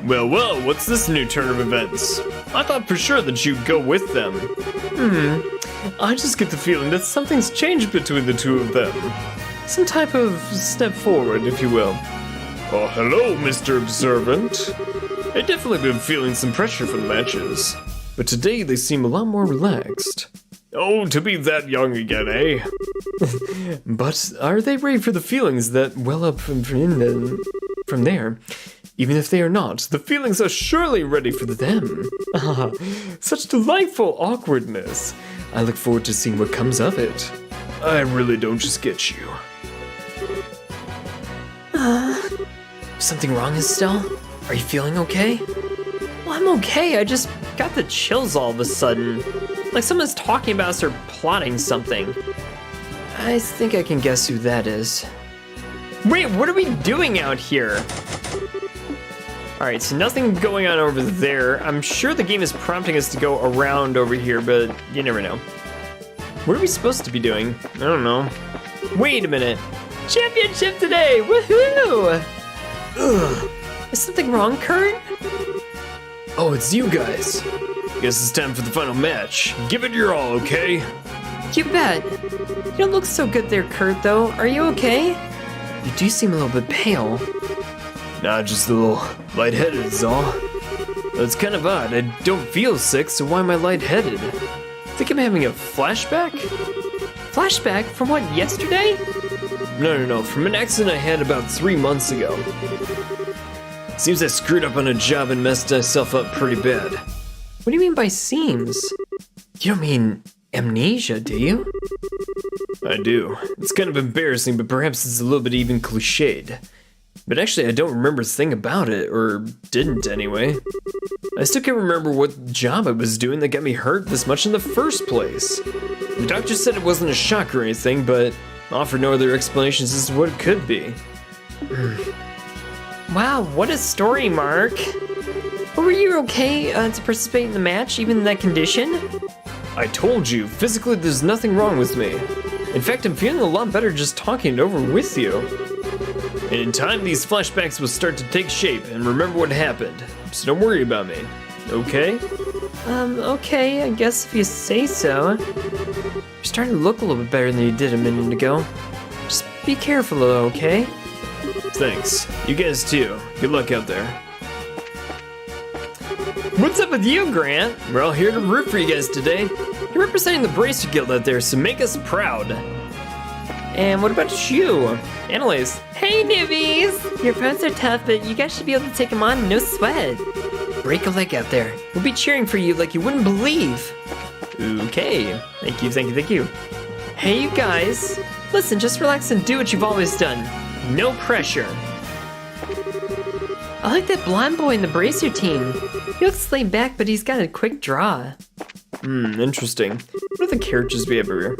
Well, what's this new turn of events? I thought for sure that you'd go with them. I just get the feeling that something's changed between the two of them. Some type of step forward, if you will. Oh, hello, Mr. Observant. I've definitely been feeling some pressure from the matches, but today they seem a lot more relaxed. Oh, to be that young again, eh? But are they ready for the feelings that well up from there? Even if they are not, the feelings are surely ready for them. Ah, such delightful awkwardness. I look forward to seeing what comes of it. I really don't just get you. Something wrong, Estelle? Are you feeling okay? Well, I'm okay. I just got the chills all of a sudden. Like someone's talking about us or plotting something. I think I can guess who that is. Wait, what are we doing out here? Alright, so nothing going on over there. I'm sure the game is prompting us to go around over here, but you never know. What are we supposed to be doing? I don't know. Wait a minute. Championship today! Woohoo! Ugh. Is something wrong, Kurt? Oh, it's you guys. Guess it's time for the final match. Give it your all, okay? You bet. You don't look so good there, Kurt, though. Are you okay? You do seem a little bit pale. Nah, just a little lightheaded is all. That's kind of odd. I don't feel sick, so why am I lightheaded? Think I'm having a flashback? Flashback from what, yesterday? No, from an accident I had about 3 months ago. Seems I screwed up on a job and messed myself up pretty bad. What do you mean by seems? You don't mean amnesia, do you? I do. It's kind of embarrassing, but perhaps it's a little bit even cliched. But actually, I don't remember a thing about it, or didn't anyway. I still can't remember what job I was doing that got me hurt this much in the first place. The doctor said it wasn't a shock or anything, but offered no other explanations as to what it could be. Wow, what a story, Mark. But were you okay to participate in the match, even in that condition? I told you, physically there's nothing wrong with me. In fact, I'm feeling a lot better just talking it over with you. And in time, these flashbacks will start to take shape and remember what happened. So don't worry about me, okay? Okay, I guess if you say so. You're starting to look a little bit better than you did a minute ago. Just be careful, okay? Thanks. You guys too. Good luck out there. What's up with you, Grant? We're all here to root for you guys today. You're representing the Bracer Guild out there, so make us proud. And what about you? Annalise. Hey, newbies! Your opponents are tough, but you guys should be able to take them on, no sweat. Break a leg out there. We'll be cheering for you like you wouldn't believe. Okay. Thank you. Hey, you guys. Listen, just relax and do what you've always done. No pressure. I like that blonde boy in the Bracer team. He looks laid back, but he's got a quick draw. Interesting. What are the characters we have here?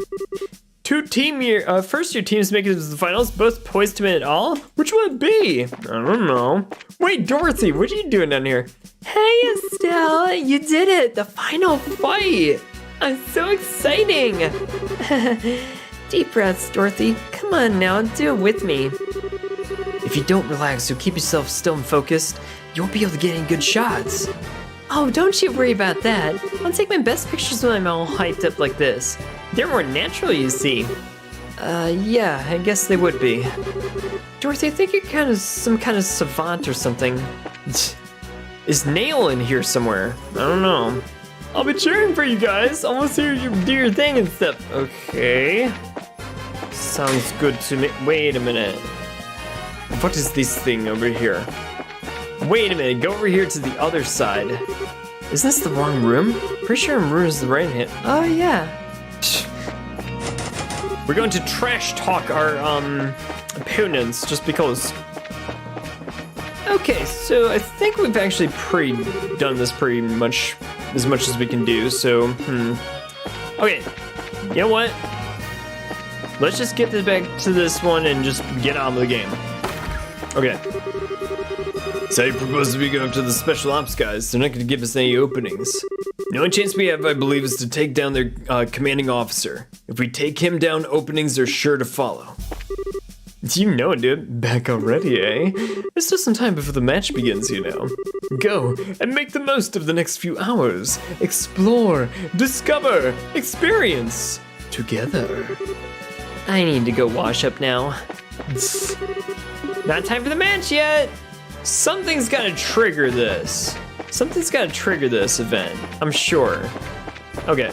First year teams make it to the finals, both poised to win it all? Which will it be? I don't know. Wait, Dorothy, what are you doing down here? Hey, Estelle, you did it! The final fight! I'm so exciting! Deep breaths, Dorothy. Come on now, do it with me. If you don't relax or keep yourself still and focused, you won't be able to get any good shots. Oh, don't you worry about that. I'll take my best pictures when I'm all hyped up like this. They're more natural, you see. Yeah, I guess they would be. Dorothy, I think you're some kind of savant or something. Is Nail in here somewhere? I don't know. I'll be cheering for you guys. I want to see you do your thing and stuff. Okay. Sounds good to me. Wait a minute. What is this thing over here? Wait a minute, go over here to the other side. Is this the wrong room? Pretty sure room is the right hand. Oh, yeah. We're going to trash talk our opponents just because. Okay, so I think we've actually done this pretty much as we can do, so, Okay, you know what? Let's just get this back to this one and just get on with the game. Okay. So you propose we go after the special ops guys. They're not going to give us any openings. The only chance we have, I believe, is to take down their commanding officer. If we take him down, openings are sure to follow. You know it, dude. Back already, eh? There's still some time before the match begins, you know. Go and make the most of the next few hours. Explore, discover, experience together. I need to go wash up now. Not time for the match yet. Something's gotta trigger this. Something's gotta trigger this event, I'm sure. Okay.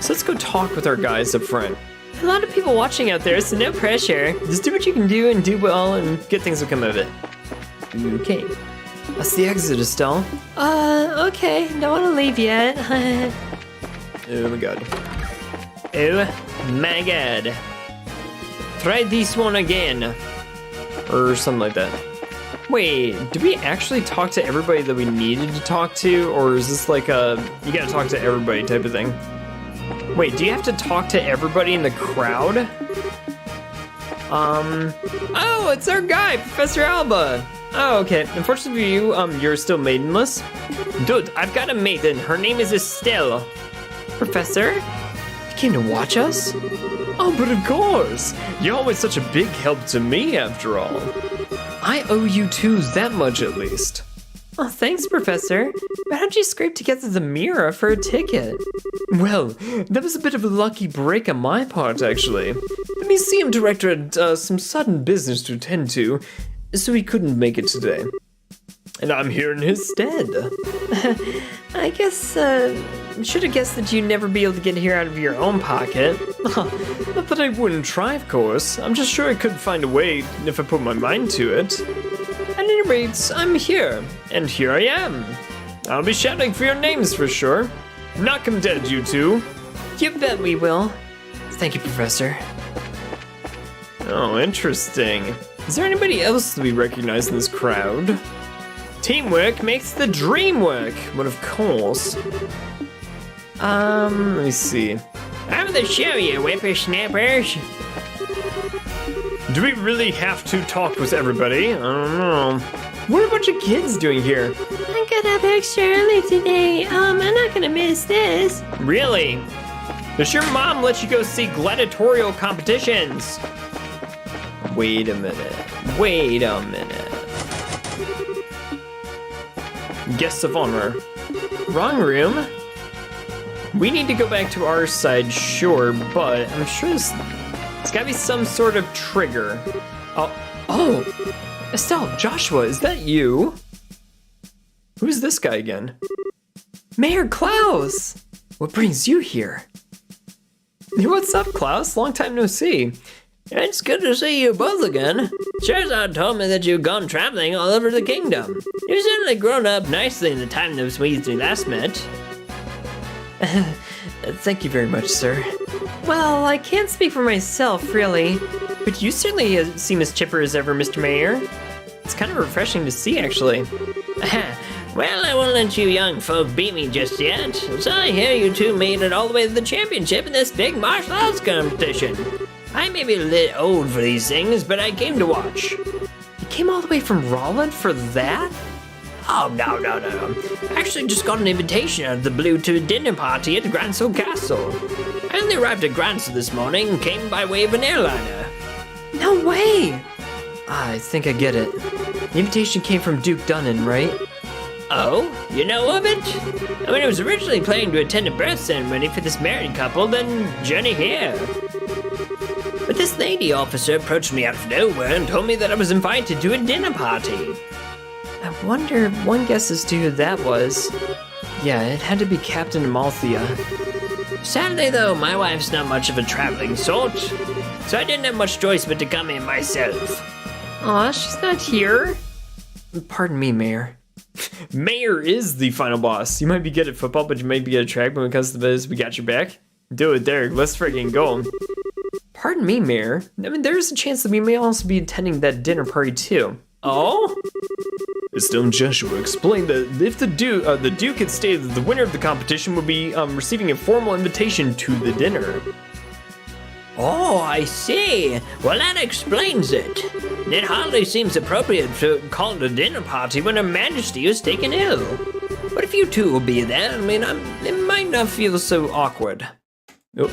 So let's go talk with our guys up front. A lot of people watching out there, so no pressure. Just do what you can do and do well, and good things will come of it. Okay. That's the exit, Estelle. Okay. Don't want to leave yet. Oh my god. Oh my god. Try this one again. Or something like that. Wait, did we actually talk to everybody that we needed to talk to? Or is this like a, you gotta talk to everybody type of thing? Wait, do you have to talk to everybody in the crowd? Oh, it's our guy, Professor Alba. Oh, okay. Unfortunately for you, you're still maidenless. Dude, I've got a maiden. Her name is Estelle. Professor? You came to watch us? Oh, but of course. You're always such a big help to me, after all. I owe you twos that much, at least. Oh, thanks, Professor. But how'd you scrape together the mirror for a ticket? Well, that was a bit of a lucky break on my part, actually. The museum director had some sudden business to attend to, so he couldn't make it today. And I'm here in his stead. I guess, should have guessed that you'd never be able to get here out of your own pocket. Not that I wouldn't try, of course. I'm just sure I could find a way if I put my mind to it. At any rate, I'm here, and here I am. I'll be shouting for your names for sure. Knock 'em dead, you two. You bet we will. Thank you, Professor. Oh, interesting. Is there anybody else to be recognized in this crowd? Teamwork makes the dream work. But of course. Let me see. I'm the show, you whippersnappers. Do we really have to talk with everybody? I don't know. What are a bunch of kids doing here? I got up extra early today. I'm not gonna miss this. Really? Does your mom let you go see gladiatorial competitions? Wait a minute. Wait a minute. Guests of honor. Wrong room. We need to go back to our side, sure, but I'm sure there's gotta be some sort of trigger. Oh, Estelle, Joshua, is that you? Who's this guy again? Mayor Klaus! What brings you here? Hey, what's up, Klaus? Long time no see. It's good to see you both again. Charizard told me that you've gone traveling all over the kingdom. You've certainly grown up nicely in the time that we last met. Thank you very much, sir. Well, I can't speak for myself, really. But you certainly seem as chipper as ever, Mr. Mayor. It's kind of refreshing to see, actually. Well, I won't let you young folk beat me just yet. So I hear you two made it all the way to the championship in this big martial arts competition. I may be a little old for these things, but I came to watch. You came all the way from Rolland for that? Oh, no. I actually just got an invitation out of the blue to a dinner party at Gransel Castle. I only arrived at Gransel this morning and came by way of an airliner. No way! I think I get it. The invitation came from Duke Dunnan, right? Oh, you know of it? I mean, I was originally planning to attend a birth ceremony for this married couple, then journey here. But this lady officer approached me out of nowhere and told me that I was invited to a dinner party. I wonder, one guess as to who that was. Yeah, it had to be Captain Amalthea. Sadly though, my wife's not much of a traveling sort, so I didn't have much choice but to come in myself. Aw, she's not here. Pardon me, Mayor. Mayor is the final boss. You might be good at football, but you might be good at track, but when it comes to this, we got your back. Do it, Derek. Let's freaking go. Pardon me, Mayor. I mean, there's a chance that we may also be attending that dinner party too. Oh? Estelle and Joshua explained that if the Duke had stated that the winner of the competition would be receiving a formal invitation to the dinner. Oh, I see. Well, that explains it. It hardly seems appropriate to call it a dinner party when Her Majesty is taken ill. But if you two will be there, I mean, it might not feel so awkward. Oh.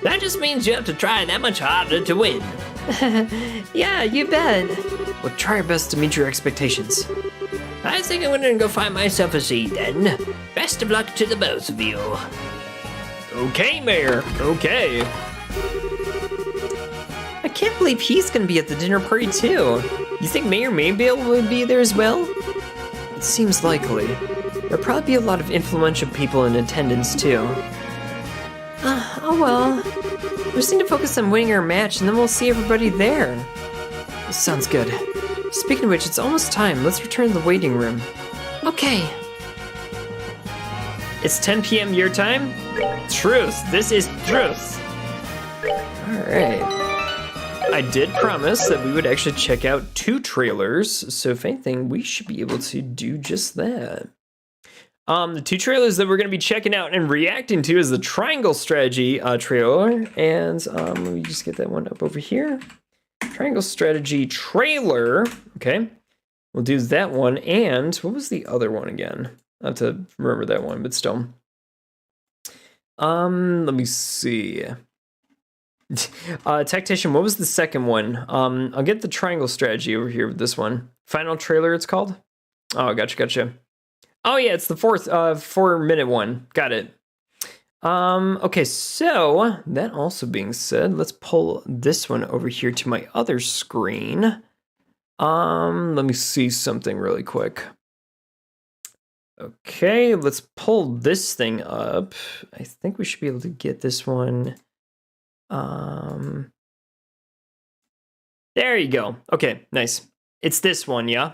That just means you have to try that much harder to win. Yeah, you bet. We'll try our best to meet your expectations. I think I'm gonna go find myself a seat then. Best of luck to the both of you. Okay, Mayor. Okay. I can't believe he's gonna be at the dinner party too. You think Mayor Maybill would be there as well? It seems likely. There'll probably be a lot of influential people in attendance too. Oh well. We just need to focus on winning our match and then we'll see everybody there. Sounds good. Speaking of which, it's almost time. Let's return to the waiting room. Okay. It's 10 p.m. your time? Truth. This is truth. Alright. I did promise that we would actually check out 2 trailers, so if anything, we should be able to do just that. The 2 trailers that we're going to be checking out and reacting to is the Triangle Strategy trailer, and let me just get that one up over here. Triangle Strategy trailer, okay. We'll do that one, and what was the other one again? I have to remember that one, but still. Let me see. Tactician, what was the second one? I'll get the Triangle Strategy over here with this one. Final trailer, it's called? Oh, gotcha. Oh yeah, it's the 4-minute one. Got it. Okay, so that also being said, let's pull this one over here to my other screen. Let me see something really quick. Okay, let's pull this thing up. I think we should be able to get this one. There you go. Okay, nice. It's this one, yeah?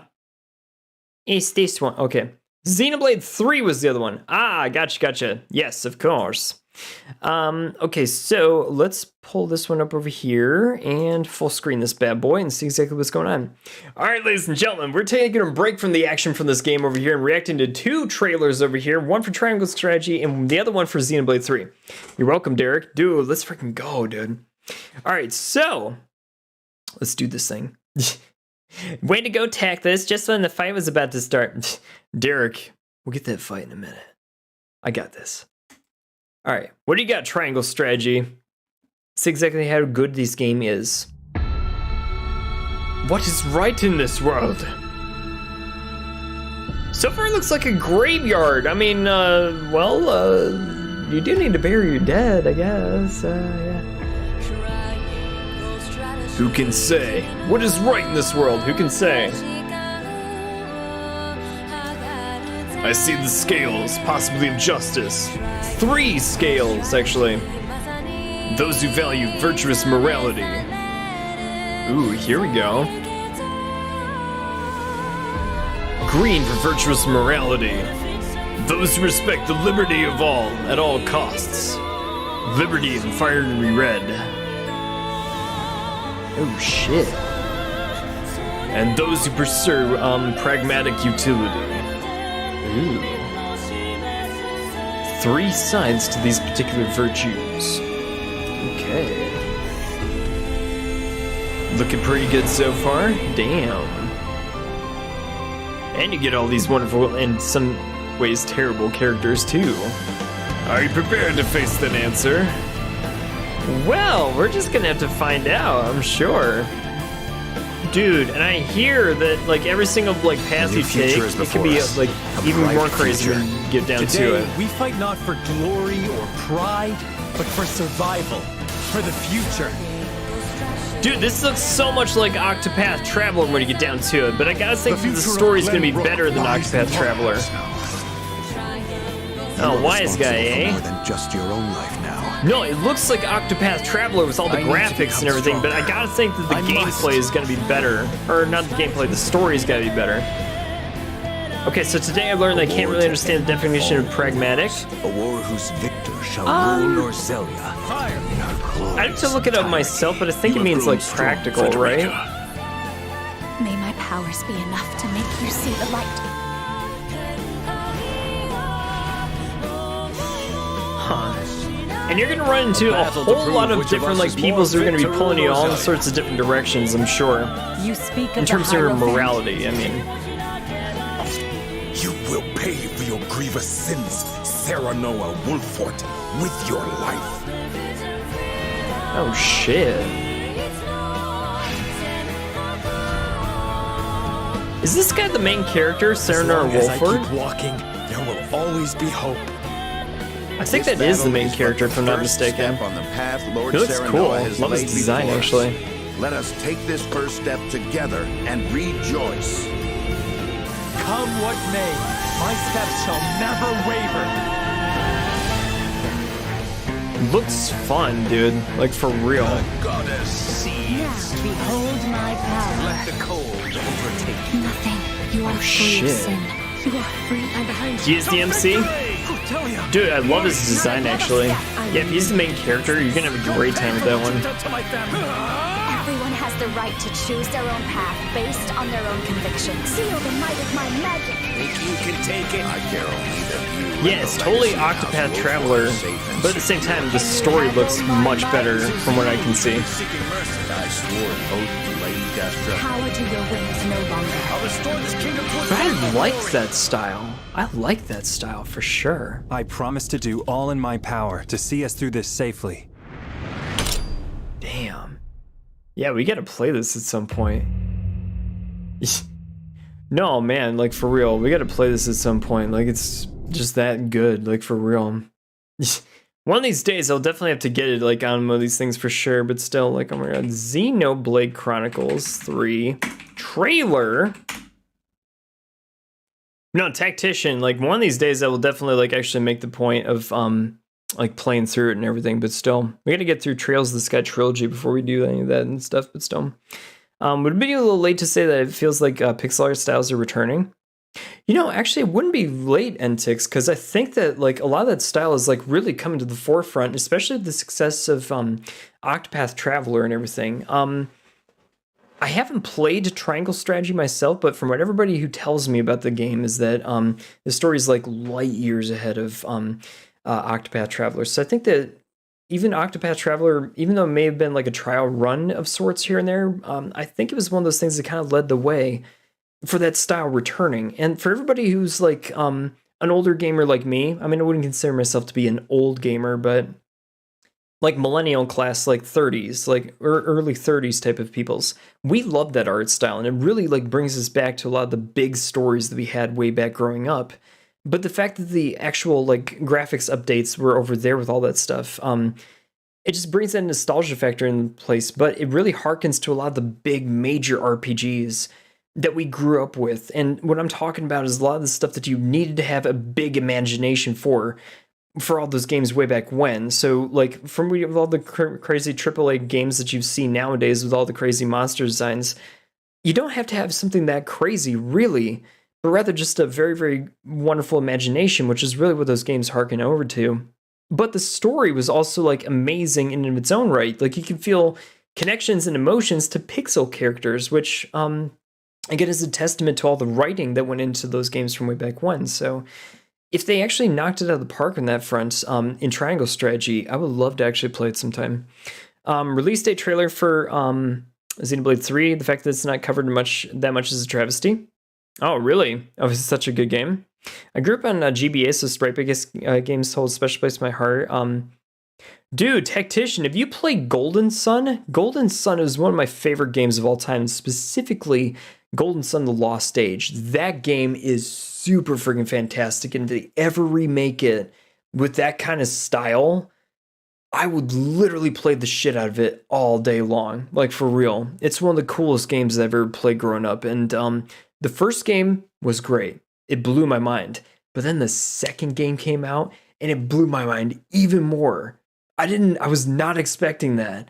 It's this one. Okay. Xenoblade 3 was the other one. Ah, gotcha. Yes, of course. Okay, so let's pull this one up over here and full screen this bad boy and see exactly what's going on. All right, ladies and gentlemen, we're taking a break from the action from this game over here and reacting to 2 trailers over here, one for Triangle Strategy and the other one for Xenoblade 3. You're welcome, Derek. Dude, let's freaking go, dude. All right, so let's do this thing. Way to go, Tactless, just when the fight was about to start. Derek, we'll get that fight in a minute. I got this. All right, what do you got, Triangle Strategy? See exactly how good this game is. What is right in this world? So far, it looks like a graveyard. I mean, you do need to bury your dead, I guess. Yeah. Who can say? What is right in this world? Who can say? I see the scales, possibly of justice. 3 scales, actually. Those who value virtuous morality. Ooh, here we go. Green for virtuous morality. Those who respect the liberty of all, at all costs. Liberty and fiery red. Oh shit. and those who pursue pragmatic utility. Ooh. 3 sides to these particular virtues. Okay. Looking pretty good so far. Damn. And you get all these wonderful, and some ways terrible characters too. Are you prepared to face the answer? Well, we're just gonna have to find out, I'm sure. Dude, and I hear that like every single like path you take, it can be like even more crazy when you get down to it. We fight not for glory or pride, but for survival, for the future. Dude, this looks so much like Octopath Traveler when you get down to it, but I gotta think that the story's gonna be better than Octopath Traveler. Oh, wise guy, eh? More than just your own life now. No, it looks like Octopath Traveler with all the graphics and everything, but I gotta think that the gameplay is gonna be better. Or not the gameplay, the story's gotta be better. Okay, so today I learned that I can't really understand the definition of pragmatic. A war whose victor shall rule Norzelia. I have to look it up myself, but I think it means like practical, right? May my powers be enough to make you see the light. Huh. And you're gonna run into a whole lot of different like peoples who are gonna be pulling you all in sorts of different directions, I'm sure. You speak of in terms of your morality, I mean. You will pay for your grievous sins, Serenoa Wolfort, with your life. Oh shit. Is this guy the main character, Serenoa Wolfort? Keep walking, there will always be hope. I think that is the main character, if I'm not mistaken. On the path Lord He looks cool. Serenoa has Love his laid design, before us. actually. Let us take this first step together and rejoice. Come what may, my steps shall never waver. Looks fun, dude. Like, for real. Goddess sees. Now behold my power. Let the cold overtake you. Nothing. You are free shit. of sin. You are free. I'm behind you. He is the MC? Dude, I love his design, actually. Yeah, if he's the main character, you're gonna have a great time with that one. Everyone has the right to choose their own path based on their own convictions. Feel the might of my magic. Think you can take it? I care only that you. Yeah, it's totally Octopath Traveler, but at the same time, the story looks much better from what I can see. I swore an oath to Lady Destra. Power to your wings no longer. I'll restore this kingdom to its But I like that style. I like that style for sure. I promise to do all in my power to see us through this safely. Damn. Yeah, we gotta play this at some point. No, man, like for real, we gotta play this at some point. Like it's just that good, like for real. One of these days, I'll definitely have to get it like on one of these things for sure. But still, like, oh my god, Xenoblade Chronicles 3 trailer. No, Tactician. Like one of these days, I will definitely like actually make the point of like playing through it and everything. But still, we got to get through Trails of the Sky trilogy before we do any of that and stuff. But still, would it be a little late to say that it feels like pixel art styles are returning? You know, actually, it wouldn't be late, Entix, because I think that like a lot of that style is like really coming to the forefront, especially with the success of Octopath Traveler and everything. I haven't played Triangle Strategy myself, but from what everybody who tells me about the game is that the story is like light years ahead of Octopath Traveler. So I think that even Octopath Traveler, even though it may have been like a trial run of sorts here and there, I think it was one of those things that kind of led the way for that style returning. And for everybody who's like an older gamer like me, I mean, I wouldn't consider myself to be an old gamer, but like millennial class, like 30s, like early 30s type of peoples, we love that art style. And it really like brings us back to a lot of the big stories that we had way back growing up. But the fact that the actual like graphics updates were over there with all that stuff, it just brings that nostalgia factor in place. But it really harkens to a lot of the big major RPGs that we grew up with. And what I'm talking about is a lot of the stuff that you needed to have a big imagination for all those games way back when. So like from all the crazy AAA games that you've seen nowadays with all the crazy monster designs, you don't have to have something that crazy really, but rather just a very, very wonderful imagination, which is really what those games harken over to. But the story was also like amazing in its own right. Like you can feel connections and emotions to pixel characters, which again, is a testament to all the writing that went into those games from way back when. So if they actually knocked it out of the park on that front, in Triangle Strategy, I would love to actually play it sometime. Release date trailer for Xenoblade 3. The fact that it's not covered that much is a travesty. Oh, really? Oh, it's such a good game. I grew up on GBA, so Sprite Biggest games hold a special place in my heart. Dude, Tactician, have you played Golden Sun? Golden Sun is one of my favorite games of all time, specifically Golden Sun: The Lost Stage. That game is super freaking fantastic, and if they ever remake it with that kind of style, I would literally play the shit out of it all day long, like for real. It's one of the coolest games I've ever played growing up, and the first game was great. It blew my mind, but then the second game came out, and it blew my mind even more. I was not expecting that.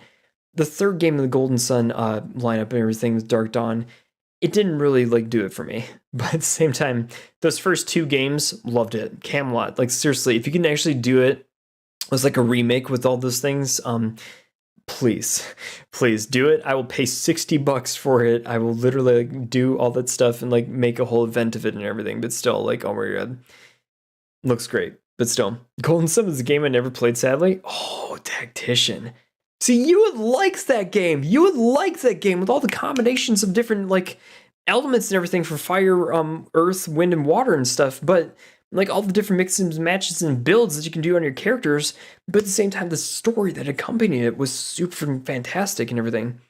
The third game of the Golden Sun lineup and everything with Dark Dawn, it didn't really like do it for me. But at the same time, those first two games, loved it. Camelot, like seriously, if you can actually do it as like a remake with all those things, please do it. I will pay $60 for it. I will literally like do all that stuff and like make a whole event of it and everything. But still, like, oh my god, looks great. But still, Golden Sun is a game I never played, sadly. Oh, Tactician. See, you would like that game. You would like that game with all the combinations of different, like, elements and everything for fire, earth, wind, and water and stuff. But, like, all the different mixes, matches, and builds that you can do on your characters. But at the same time, the story that accompanied it was super fantastic and everything.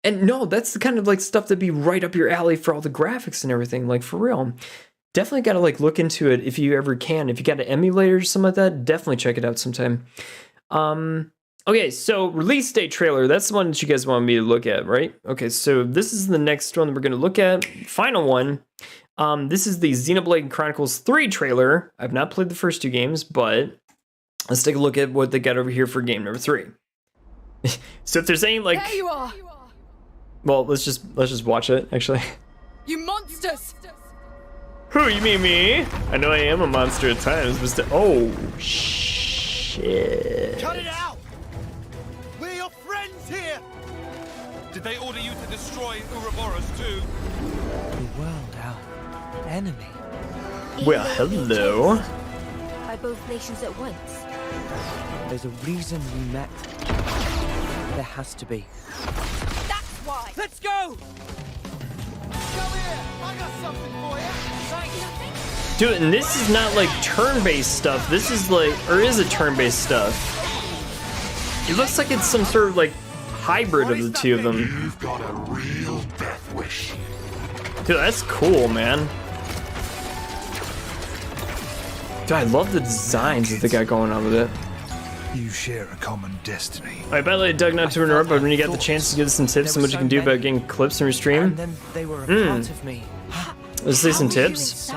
And no, that's the kind of, like, stuff that'd be right up your alley for all the graphics and everything, like, for real. Definitely got to like look into it if you ever can. If you got an emulator or something like that, definitely check it out sometime. Okay, so release date trailer. That's the one that you guys wanted me to look at, right? Okay, so this is the next one that we're going to look at. Final one. This is the Xenoblade Chronicles 3 trailer. I've not played the first two games, but let's take a look at what they got over here for game number 3. So if there's any like, there you are. Well, let's just watch it actually. You monsters! Who, you mean me? I know I am a monster at times, but still. Oh, shit. Cut it out! We're your friends here! Did they order you to destroy Ouroboros too? The world, our enemy. Well, hello. By both nations at once. There's a reason we met. There has to be. That's why! Let's go! Come here! I got something for you! Dude, and this is not like turn-based stuff. This is like, or is it turn-based stuff? It looks like it's some sort of like hybrid of the two of them. You've got a real death wish. Dude, that's cool, man. Dude, I love the designs that they got going on with it. You share a common destiny. Alright, by the way, Doug, not to interrupt, but when you get the chance to give us some tips on what you can do about getting clips in your stream, And then they were a part of me. let's see some tips.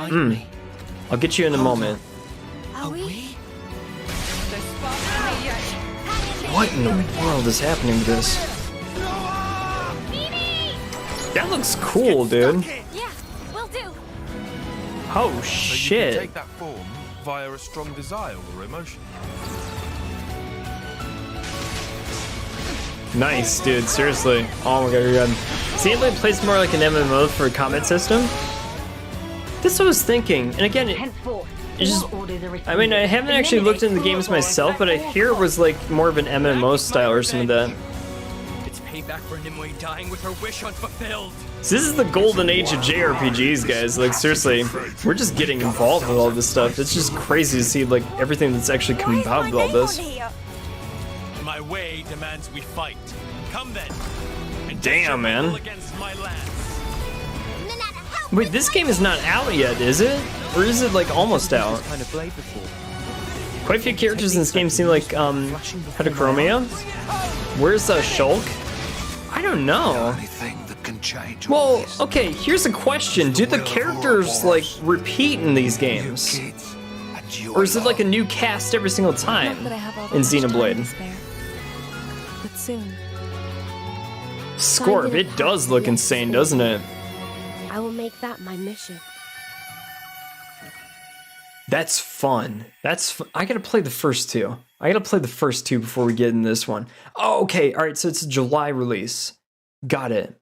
I'll get you in a moment. Are we? What in the world is happening to this? That looks cool, dude. Yeah, will do. Oh, So you can shit. take that form via a strong desire or emotion. Nice, dude. Seriously. Oh my god, you're good. See, it plays more like an MMO for a combat system. That's what I was thinking. And again, it's just, I mean, I haven't actually looked into the games myself, but I hear it was like more of an MMO style or some of that. It's payback for Nimue dying with her wish unfulfilled. So this is the golden age of JRPGs, guys. Like, seriously, we're just getting involved with all this stuff. It's just crazy to see, like, everything that's actually come about with all this. My way demands we fight. Come then. And Damn, man. against my lance. Wait, this game is not out yet, is it? Or is it, like, almost out? Kind of blade before. Quite a few characters in this game seem like, Heterochromia. Where's, Shulk? I don't know. Well, okay, here's a question. Do the characters, like, repeat in these games? Or is it like a new cast every single time in Xenoblade? But soon, Scorp, it does look insane, doesn't it? I will make that my mission. That's fun. I gotta play the first two. I gotta play the first two before we get in this one. Oh, okay. All right. So it's a July release. Got it.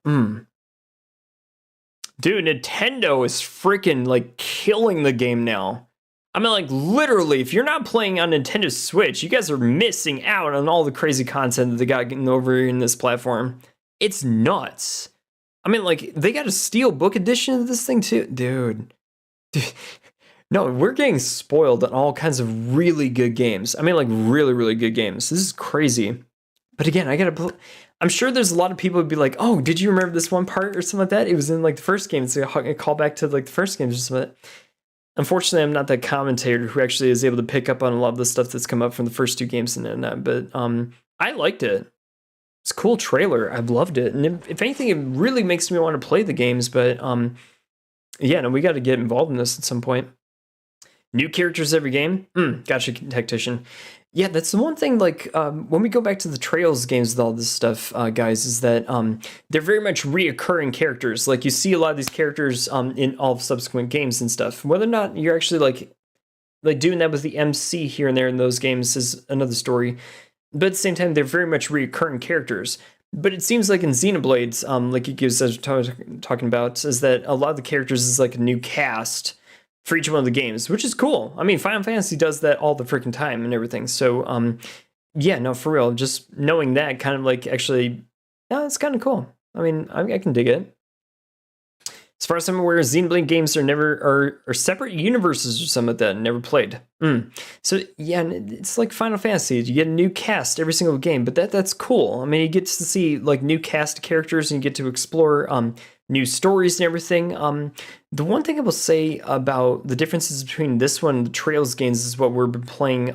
Dude, Nintendo is freaking like killing the game now. I mean, like literally, if you're not playing on Nintendo Switch, you guys are missing out on all the crazy content that they got getting over in this platform. It's nuts. I mean, like they got a Steelbook edition of this thing too, dude. No, we're getting spoiled on all kinds of really good games. I mean, like really, really good games. This is crazy. But again, I'm sure there's a lot of people who'd be like, "Oh, did you remember this one part or something like that? It was in like the first game." It's a call back to like the first game or something. Unfortunately, I'm not that commentator who actually is able to pick up on a lot of the stuff that's come up from the first 2 games and that. But I liked it. It's a cool trailer. I've loved it, and if anything, it really makes me want to play the games. But yeah, no, we got to get involved in this at some point. New characters every game. Gotcha, Tactician. Yeah, that's the one thing, like, when we go back to the Trails games with all this stuff, guys, is that they're very much reoccurring characters. Like, you see a lot of these characters in all subsequent games and stuff. Whether or not you're actually, like doing that with the MC here and there in those games is another story. But at the same time, they're very much reoccurring characters. But it seems like in Xenoblades, like you guys are talking about, is that a lot of the characters is like a new cast for each one of the games, which is cool. I mean, Final Fantasy does that all the freaking time and everything. So, yeah, no, for real, just knowing that kind of like actually, yeah, it's kind of cool. I mean, I can dig it. As far as I'm aware, Xenoblade games are separate universes or something like that. Never played. So yeah, it's like Final Fantasy. You get a new cast every single game, but that's cool. I mean, you get to see like new cast of characters and you get to explore new stories and everything. The one thing I will say about the differences between this one and the Trails games is what we're playing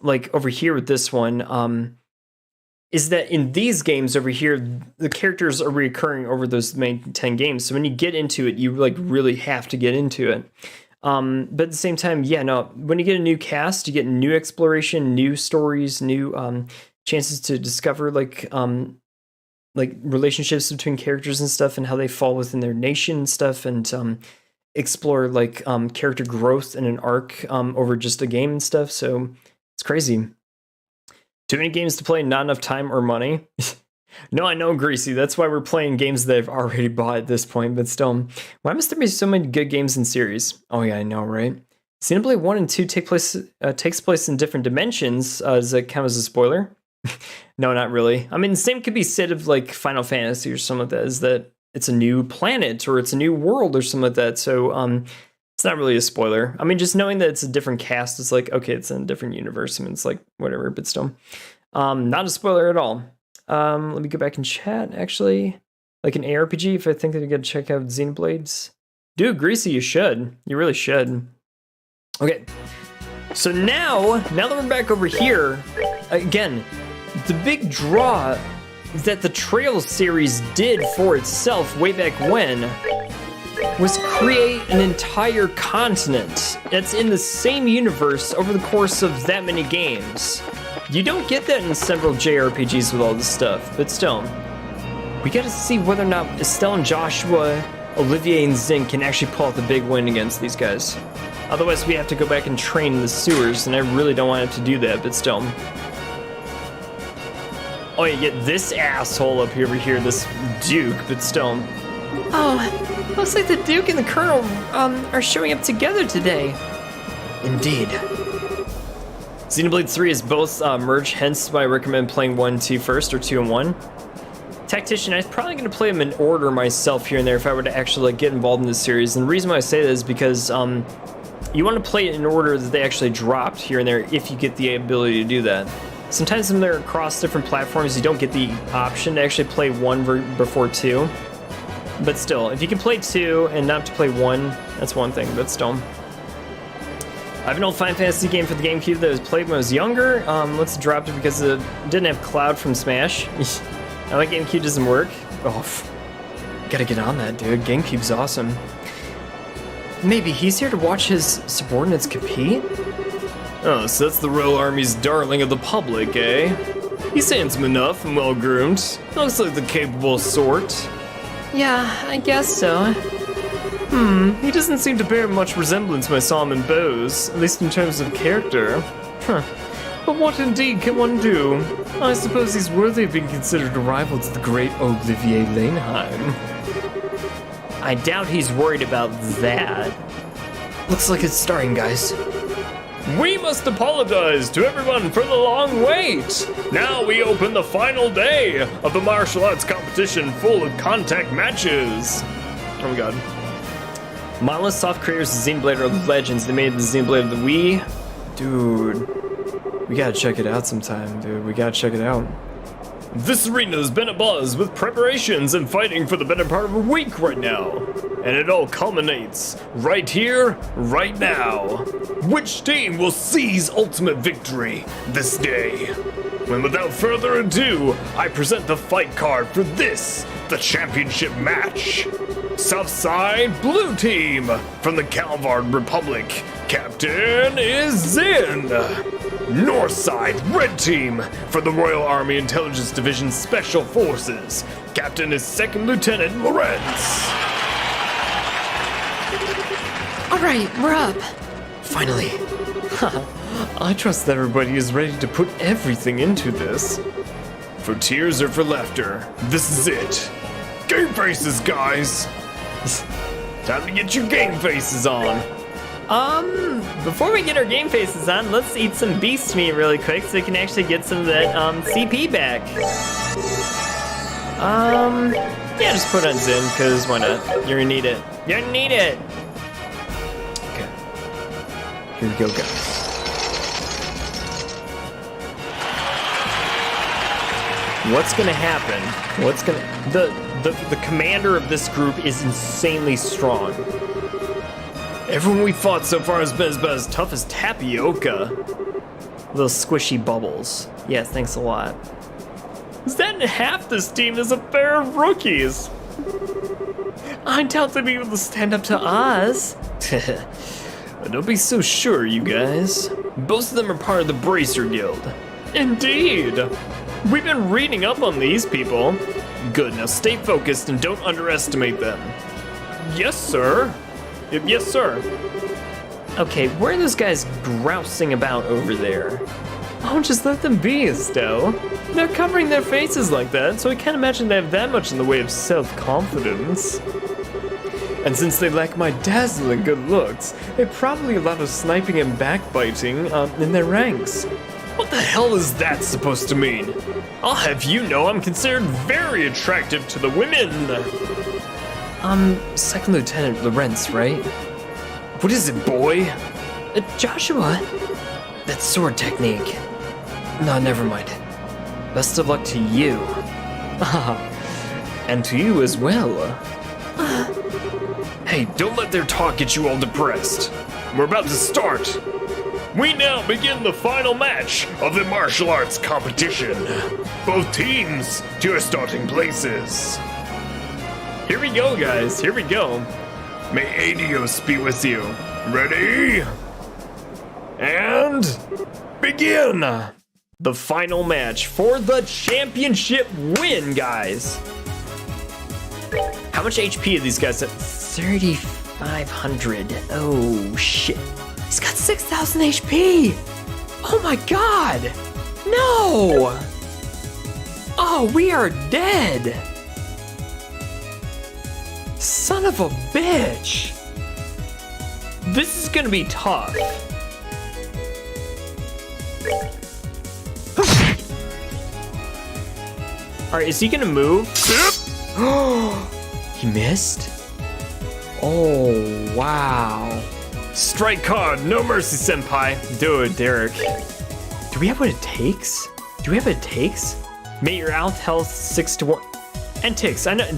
like over here with this one. Is that in these games over here, the characters are recurring over those main 10 games. So when you get into it, you like really have to get into it. But at the same time, yeah, no, when you get a new cast, you get new exploration, new stories, new chances to discover like relationships between characters and stuff and how they fall within their nation and stuff, and explore like character growth in an arc over just a game and stuff. So it's crazy. Too many games to play, not enough time or money. No, I know, Greasy. That's why we're playing games that I've already bought at this point. But still, why must there be so many good games in series? Oh yeah, I know, right? Xenoblade 1 and 2 takes place in different dimensions. Does that count as a spoiler? No, not really. I mean, the same could be said of like Final Fantasy or something like that. Is that it's a new planet or it's a new world or something like that. So it's not really a spoiler. I mean, just knowing that it's a different cast is like, okay, it's in a different universe. I mean, it's like whatever, but still, not a spoiler at all. Let me go back and chat. Actually, like an ARPG. If I think that I got to check out Xenoblades, dude, Greasy, you should. You really should. Okay, so now that we're back over here, again, the big draw that the Trails series did for itself way back when was create an entire continent that's in the same universe over the course of that many games. You don't get that in several JRPGs with all this stuff, but still, we gotta see whether or not Estelle and Joshua, Olivier and Zin can actually pull out the big win against these guys. Otherwise, we have to go back and train in the sewers, and I really don't want to have to do that, but still. Oh, you get this asshole up here over here, this Duke, but still. Oh, looks like the Duke and the Colonel are showing up together today. Indeed. Xenoblade 3 is both merged, hence why I recommend playing 1 and 2 first, or 2 and 1. Tactician, I'm probably going to play them in order myself here and there if I were to actually like, get involved in this series. And the reason why I say that is because you want to play it in order that they actually dropped here and there if you get the ability to do that. Sometimes when they're across different platforms, you don't get the option to actually play 1 before 2. But still, if you can play 2 and not to play 1, that's one thing, but still. I have an old Final Fantasy game for the GameCube that was played when I was younger. Let's drop it because it didn't have Cloud from Smash. Now my GameCube doesn't work. Oh, gotta get on that, dude. GameCube's awesome. Maybe he's here to watch his subordinates compete? Oh, so that's the Royal Army's darling of the public, eh? He's handsome enough and well-groomed. Looks like the capable sort. Yeah, I guess so. He doesn't seem to bear much resemblance when I saw him in Bose, at least in terms of character. Huh. But what indeed can one do? I suppose he's worthy of being considered a rival to the great Olivier Lanheim. I doubt he's worried about that. Looks like it's starting, guys. We must apologize to everyone for the long wait. Now we open the final day of the martial arts competition full of contact matches. Oh my god. Monolith Soft creators of Xenoblade are legends. They made the Xenoblade of the Wii. Dude, we gotta check it out sometime, dude. We gotta check it out. This arena's been abuzz with preparations and fighting for the better part of a week right now. And it all culminates right here, right now. Which team will seize ultimate victory this day? And without further ado, I present the fight card for this, the championship match. Southside Blue Team from the Calvard Republic. Captain is Zin. Northside Red Team for the Royal Army Intelligence Division Special Forces. Captain is Second Lieutenant Lorenz. Alright, we're up. Finally. I trust that everybody is ready to put everything into this. For tears or for laughter, this is it. Game faces, guys. Time to get your game faces on. Before we get our game faces on, let's eat some beast meat really quick so we can actually get some of that, CP back. Yeah, just put on Zen, because why not? You're gonna need it. You're gonna need it! Okay. Here we go, guys. What's gonna happen? What's gonna... The commander of this group is insanely strong. Everyone we fought so far has been about as tough as tapioca. Little squishy bubbles. Yes, thanks a lot. Then half this team is a pair of rookies. I doubt they'll be able to stand up to us. Don't be so sure, you guys. Both of them are part of the Bracer Guild. Indeed. We've been reading up on these people. Good, now stay focused and don't underestimate them. Yes, sir. Yes, sir. Okay, where are those guys grousing about over there? Oh, just let them be, Estelle. They're covering their faces like that, so I can't imagine they have that much in the way of self-confidence. And since they lack my dazzling good looks, they probably a lot of sniping and backbiting in their ranks. What the hell is that supposed to mean? I'll have you know I'm considered very attractive to the women. Second Lieutenant Lorenz, right? What is it, boy? Joshua. That sword technique. No, never mind. Best of luck to you. And to you as well. Hey, don't let their talk get you all depressed. We're about to start. We now begin the final match of the martial arts competition. Both teams to your starting places. Here we go, guys. Here we go. May Aidios be with you. Ready? And begin! The final match for the championship win, guys. How much HP do these guys have? 3,500. Oh, shit. He's got 6,000 HP! Oh my god! No! Oh, we are dead! Son of a bitch! This is gonna be tough. Alright, is he gonna move? He missed? Oh, wow. Strike hard, no mercy, senpai. Dude, Derek. Do we have what it takes? Do we have what it takes? Mate your health 6 to 1. And ticks, I know.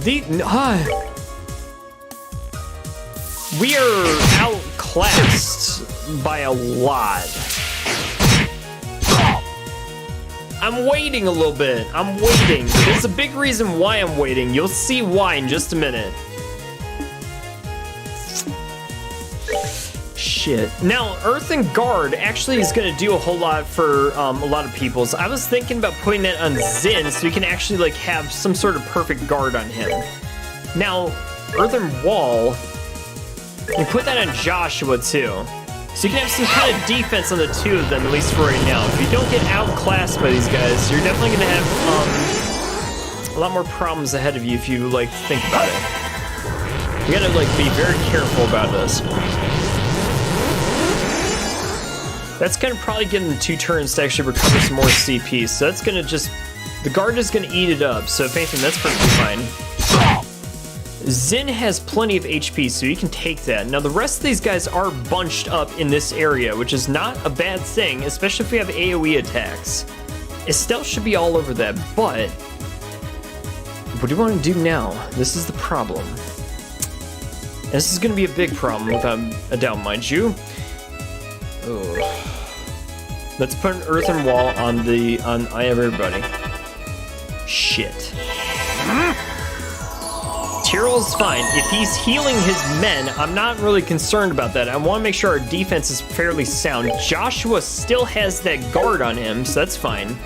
We are outclassed by a lot. I'm waiting a little bit. I'm waiting. There's a big reason why I'm waiting. You'll see why in just a minute. Shit. Now, Earth and Guard actually is going to do a whole lot for a lot of people. So I was thinking about putting it on Zin so we can actually like have some sort of perfect guard on him. Now, Earthen Wall, you put that on Joshua too. So you can have some kind of defense on the two of them, at least for right now. If you don't get outclassed by these guys, you're definitely going to have a lot more problems ahead of you if you like think about it. We gotta like be very careful about this. That's gonna probably get in 2 turns to actually recover some more CP. So that's gonna just, the guard is gonna eat it up. So if anything, that's perfectly fine. Zin has plenty of HP, so he can take that. Now the rest of these guys are bunched up in this area, which is not a bad thing, especially if we have AoE attacks. Estelle should be all over that, but what do you want to do now? This is the problem. And this is going to be a big problem, without a doubt, mind you. Ugh. Let's put an earthen wall on everybody. Shit. Tyrell's fine. If he's healing his men, I'm not really concerned about that. I want to make sure our defense is fairly sound. Joshua still has that guard on him, so that's fine.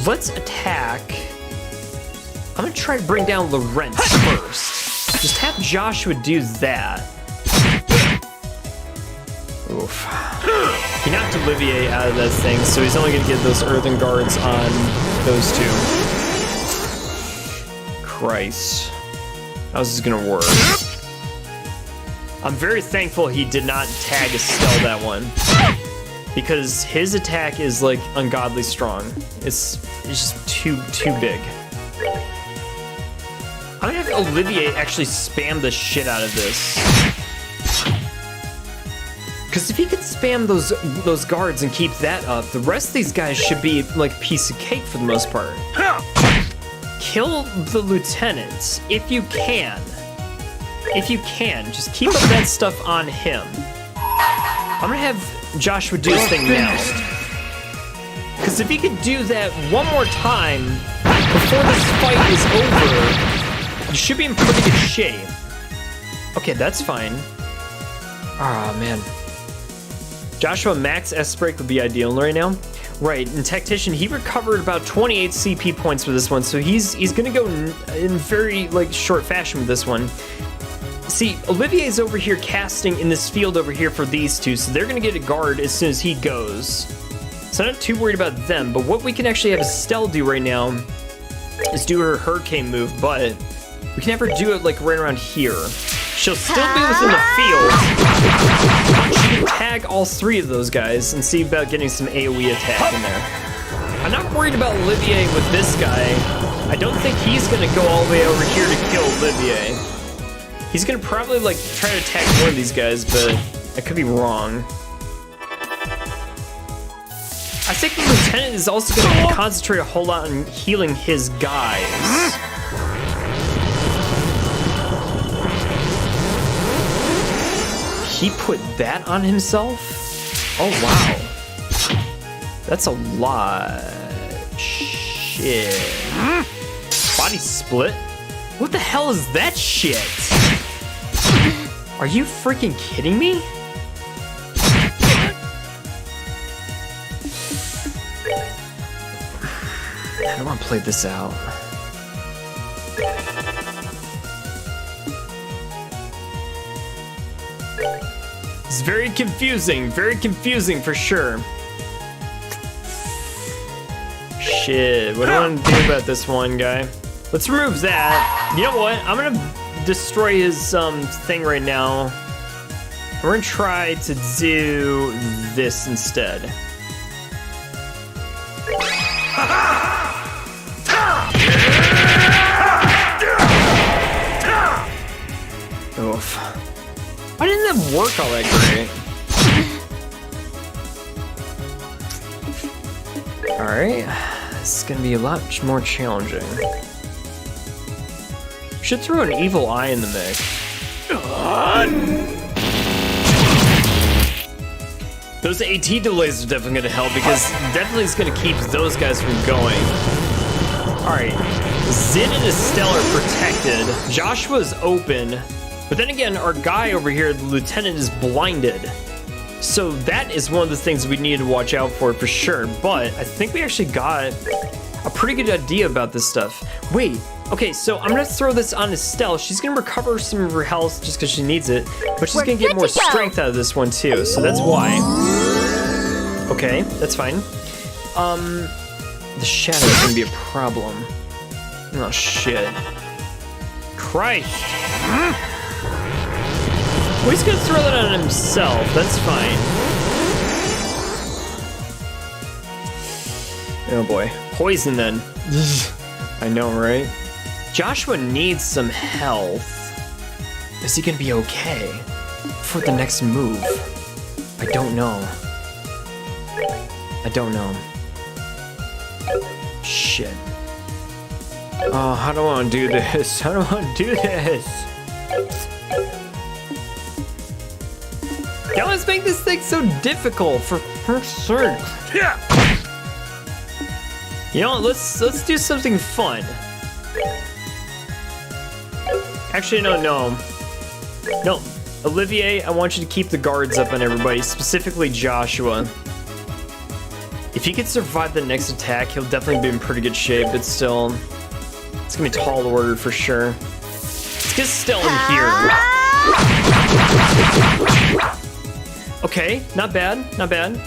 Let's attack. I'm gonna try to bring down Lawrence first. Just have Joshua do that. Oof. He knocked Olivier out of that thing, so he's only gonna get those earthen guards on those 2. Christ. How's this gonna work? I'm very thankful he did not tag Estelle that one, because his attack is like ungodly strong. It's just too big. I'm gonna have Olivier actually spam the shit out of this, because if he could spam those guards and keep that up, the rest of these guys should be like a piece of cake for the most part. Kill the lieutenants if you can. If you can, just keep up that stuff on him. I'm gonna have Joshua do his thing now. Because if he could do that one more time before this fight is over, you should be in pretty good shape. Okay, that's fine. Ah, man. Joshua max S break would be ideal right now. Right, and Tactician, he recovered about 28 CP points with this one, so he's gonna go in very like short fashion with this one. See, Olivier's over here casting in this field over here for these 2, so they're gonna get a guard as soon as he goes. So I'm not too worried about them, but what we can actually have Estelle do right now is do her hurricane move, but we can have her do it like right around here. She'll still be within the field. She can tag all 3 of those guys and see about getting some AoE attack in there. I'm not worried about Olivier with this guy. I don't think he's gonna go all the way over here to kill Olivier. He's gonna probably like try to attack one of these guys, but I could be wrong. I think the lieutenant is also gonna concentrate a whole lot on healing his guys. He put that on himself? Oh, wow. That's a lot. Shit. Body split? What the hell is that shit? Are you freaking kidding me? I don't want to play this out. It's very confusing for sure. Shit, what do I want to do about this one guy? Let's remove that. You know what? I'm gonna destroy his thing right now. We're gonna try to do this instead. Oof. Why didn't that work all that great? Alright, this is gonna be a lot more challenging. Should throw an evil eye in the mix. Those AT delays are definitely gonna help, because definitely is gonna keep those guys from going. Alright, Zin and Estelle are protected. Joshua's open. But then again, our guy over here, the lieutenant, is blinded. So that is one of the things we need to watch out for sure. But I think we actually got a pretty good idea about this stuff. Wait, okay, so I'm gonna throw this on Estelle. She's gonna recover some of her health just because she needs it. But she's gonna get more strength out of this one too, so that's why. Okay, that's fine. The shadow is gonna be a problem. Oh shit. Christ. Well, he's gonna throw that on himself. That's fine. Oh boy. Poison then. I know, right? Joshua needs some health. Is he gonna be okay for the next move? I don't know. I don't know. Shit. Oh, how do I want to do this? How do I want to do this? Y'all let's make this thing so difficult for her sake. Yeah. You know what? Let's do something fun. Actually, no. Olivier, I want you to keep the guards up on everybody, specifically Joshua. If he could survive the next attack, he'll definitely be in pretty good shape, but still, it's gonna be a tall order for sure. Let's get Estelle in here. Okay, not bad, not bad.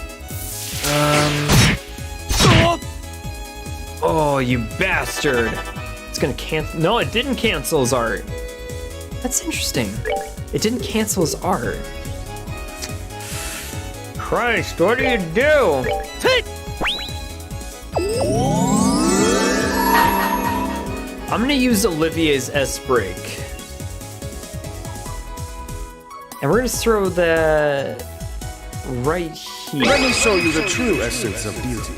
Oh, you bastard. It's gonna cancel. No, it didn't cancel his art. That's interesting. It didn't cancel his art. Christ, what do you do? I'm gonna use Olivier's S break. And we're gonna throw that right here. Let me show you the true essence of beauty.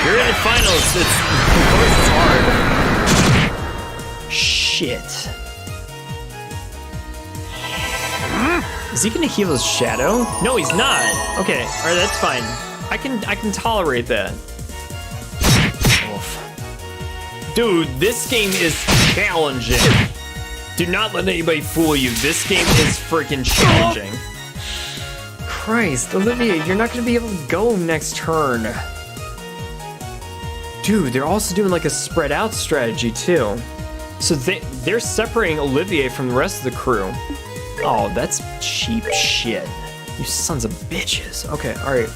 You're in the finals. Of course it's hard. Shit. Is he gonna heal his shadow? No, he's not. Okay, all right, that's fine. I can tolerate that. Oof. Dude, this game is challenging. Do not let anybody fool you. This game is freaking challenging. Christ, Olivier, you're not gonna be able to go next turn. Dude, they're also doing like a spread out strategy too. So they're separating Olivier from the rest of the crew. Oh, that's cheap shit. You sons of bitches. Okay, all right.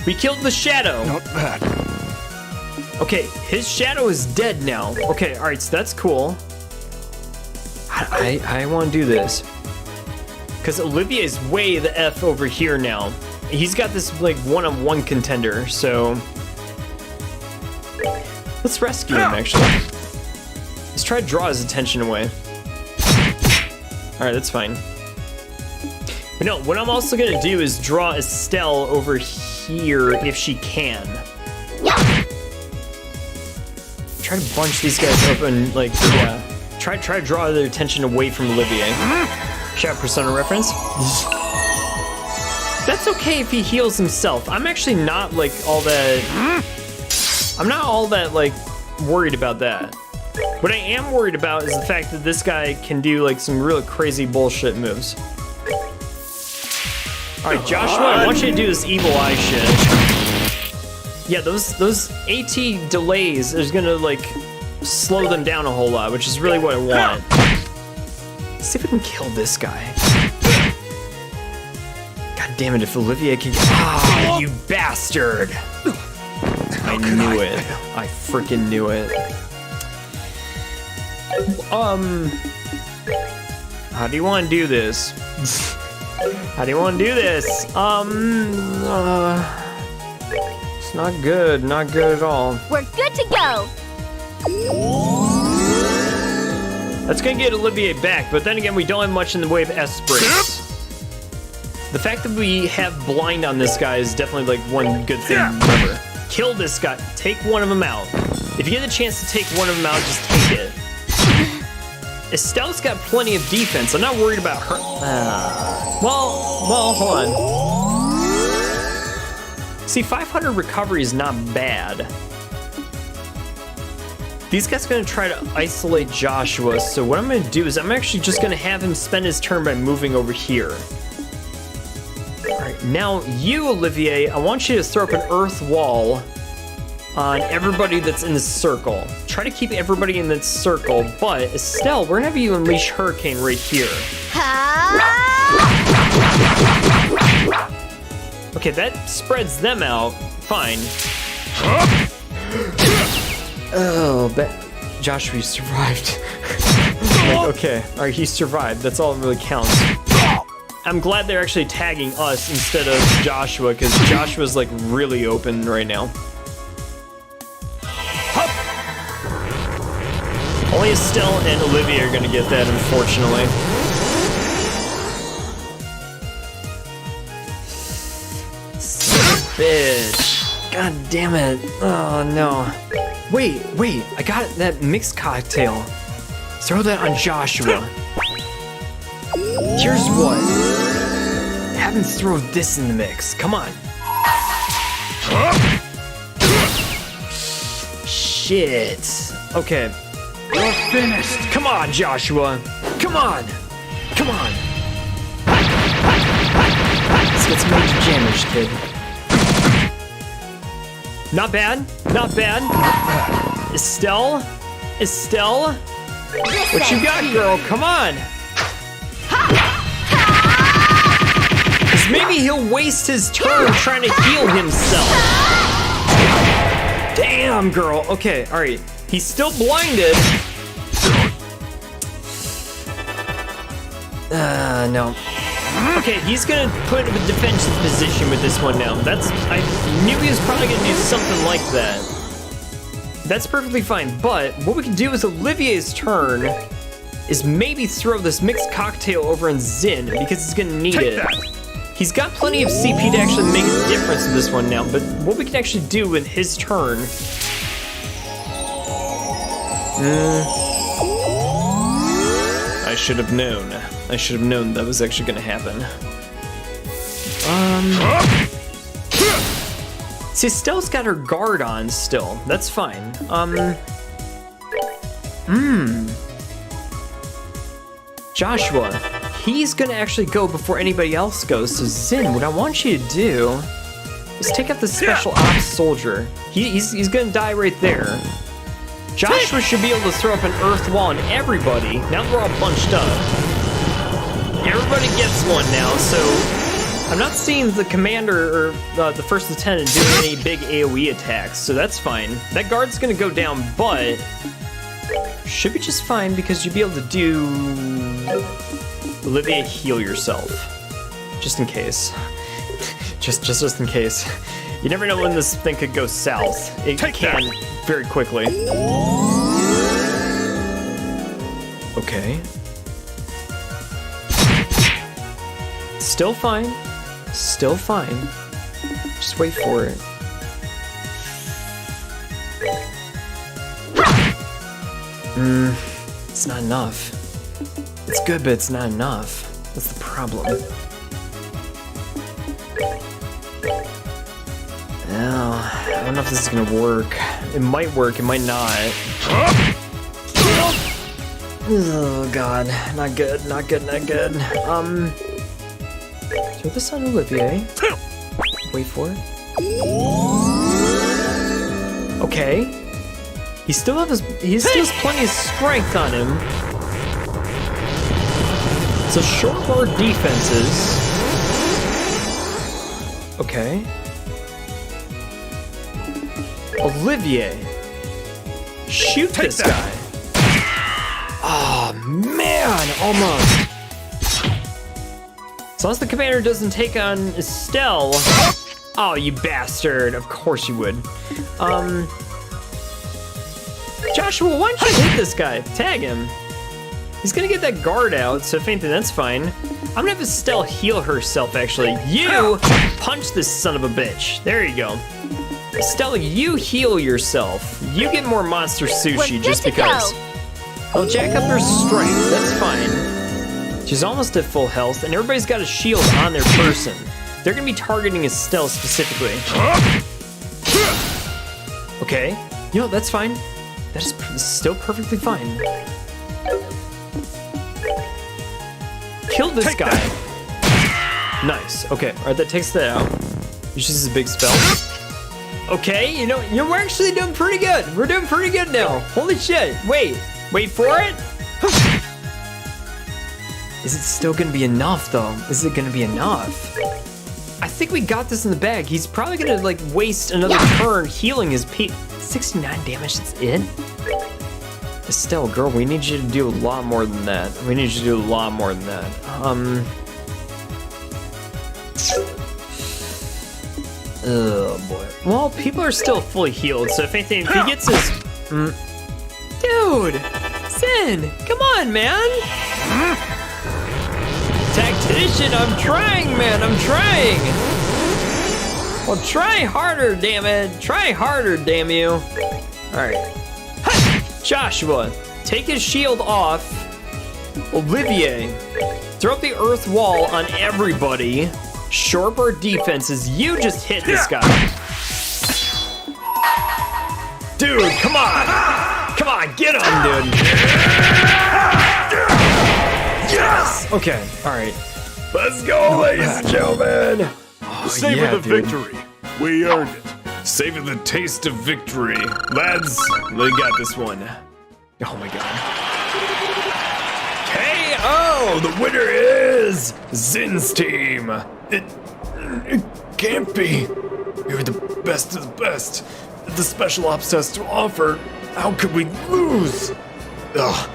We killed the shadow. Not bad. Okay, his shadow is dead now. Okay, all right, so that's cool. I want to do this. Because Olivier's way the F over here now. He's got this like one-on-one contender, so let's rescue him actually. Let's try to draw his attention away. Alright, that's fine. But no, what I'm also gonna do is draw Estelle over here if she can. Try to bunch these guys open, like, yeah. Try to draw their attention away from Olivier. Shout Persona reference. That's okay if he heals himself. I'm actually not like all that. I'm not all that like worried about that. What I am worried about is the fact that this guy can do like some really crazy bullshit moves. All right, Joshua, I want you to do this evil eye shit. Yeah, those AT delays is gonna like slow them down a whole lot, which is really what I want. Let's see if we can kill this guy. God damn it, if Olivier can... Ah, you bastard! I knew it. I freaking knew it. How do you want to do this? How do you want to do this? It's not good. Not good at all. We're good to go. That's gonna get Olivier back, but then again, we don't have much in the way of S breaks. The fact that we have blind on this guy is definitely like one good thing to remember. Kill this guy. Take one of them out. If you get the chance to take one of them out, just take it. Estelle's got plenty of defense. I'm not worried about her. Well, hold on. See, 500 recovery is not bad. These guys are gonna try to isolate Joshua, so what I'm gonna do is I'm actually just gonna have him spend his turn by moving over here. All right, now you, Olivier, I want you to throw up an earth wall on everybody that's in the circle. Try to keep everybody in that circle, but Estelle, we're gonna have you unleash Hurricane right here. Okay, that spreads them out. Fine. Oh, Joshua survived. Okay, all right, he survived. That's all that really counts. I'm glad they're actually tagging us instead of Joshua, because Joshua's like really open right now. Only Estelle and Olivia are gonna get that, unfortunately. Bitch. God damn it. Oh no. Wait, I got that mixed cocktail. Throw that on Joshua. Here's what. Have him throw this in the mix. Come on. Shit. Okay. You're finished. Come on, Joshua. Come on. Come on. Let's get some major damage, kid. Not bad. Not bad. Estelle? Estelle? What you got, girl? Come on. Because maybe he'll waste his turn trying to heal himself. Damn, girl. Okay, all right. He's still blinded. No. Okay, he's gonna put him in a defensive position with this one now. I knew he was probably gonna do something like that. That's perfectly fine, but what we can do is Olivier's turn is maybe throw this mixed cocktail over on Zin because he's gonna need it. He's got plenty of CP to actually make a difference in this one now, but what we can actually do with his turn. I should have known. I should have known that was actually gonna happen. See, Estelle's got her guard on still. That's fine. Joshua, he's gonna actually go before anybody else goes. So Zin, what I want you to do is take out the special ops soldier. He's gonna die right there. Joshua should be able to throw up an earth wall on everybody. Now we're all bunched up. Everybody gets one now, so I'm not seeing the commander or the first lieutenant doing any big AoE attacks, so that's fine. That guard's gonna go down, but should be just fine because you'll be able to do... Olivia, heal yourself. Just in case. just in case. You never know when this thing could go south. It can very quickly. Okay. Still fine. Still fine. Just wait for it. It's not enough. It's good, but it's not enough. That's the problem. Well, I don't know if this is gonna work. It might work, it might not. Oh god, not good, not good, not good. Throw this on Olivier. Wait for it. Okay. He still has plenty of strength on him. So short bar defenses. Okay. Olivier, shoot this guy. Oh man, almost. As long as the commander doesn't take on Estelle. Oh, you bastard. Of course you would. Joshua, why don't you hit this guy? Tag him. He's gonna get that guard out, so if anything, that's fine. I'm gonna have Estelle heal herself, actually. You punch this son of a bitch. There you go. Estelle, you heal yourself. You get more monster sushi just because. I'll jack up her strength, that's fine. She's almost at full health, and everybody's got a shield on their person. They're gonna be targeting Estelle specifically. Okay, you know, that's fine. That is still perfectly fine. Kill this guy. Nice, okay, all right, that takes that out. Uses a big spell. Okay, you know, we're actually doing pretty good. We're doing pretty good now. Holy shit, wait for it? Is it still gonna be enough though? Is it gonna be enough? I think we got this in the bag. He's probably gonna like waste another turn healing his 69 damage, that's it? Estelle, girl, we need you to do a lot more than that. We need you to do a lot more than that. Oh boy. Well, people are still fully healed, so if anything, if he gets his... Dude! Sin! Come on, man! Tactician, I'm trying, man, I'm trying! Well, try harder, damn it! Try harder, damn you! Alright. Joshua, take his shield off. Olivier, throw up the earth wall on everybody. Shorp our defenses. You just hit this guy. Dude, come on. Come on, get him, dude. Yes! Okay, all right. Let's go, ladies and gentlemen. Savor the victory. We earned it. Savor the taste of victory. Lads, they got this one. Oh my god. KO! The winner is Zin's team. It can't be. We were the best of the best. The special ops has to offer. How could we lose? Ugh.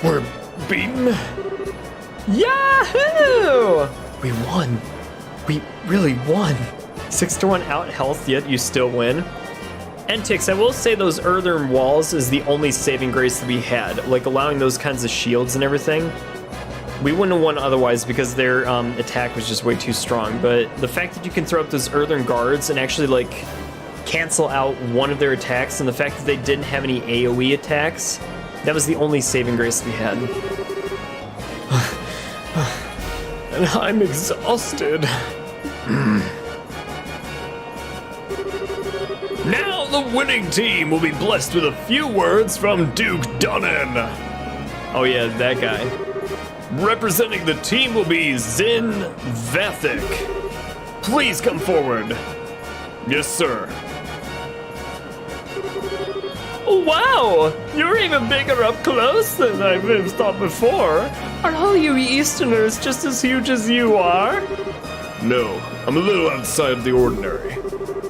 We're beaten. Yahoo! We won. We really won. 6-1 out health, yet you still win. Entix, I will say those earthen walls is the only saving grace that we had. Like allowing those kinds of shields and everything. We wouldn't have won otherwise because their attack was just way too strong. But the fact that you can throw up those earthen guards and actually like cancel out one of their attacks, and the fact that they didn't have any AoE attacks, that was the only saving grace we had. And I'm exhausted. Now the winning team will be blessed with a few words from Duke Dunnan. Oh yeah, that guy. Representing the team will be Zin Vathic. Please come forward. Yes, sir. Wow, you're even bigger up close than I've thought before. Are all you Easterners just as huge as you are? No, I'm a little outside of the ordinary.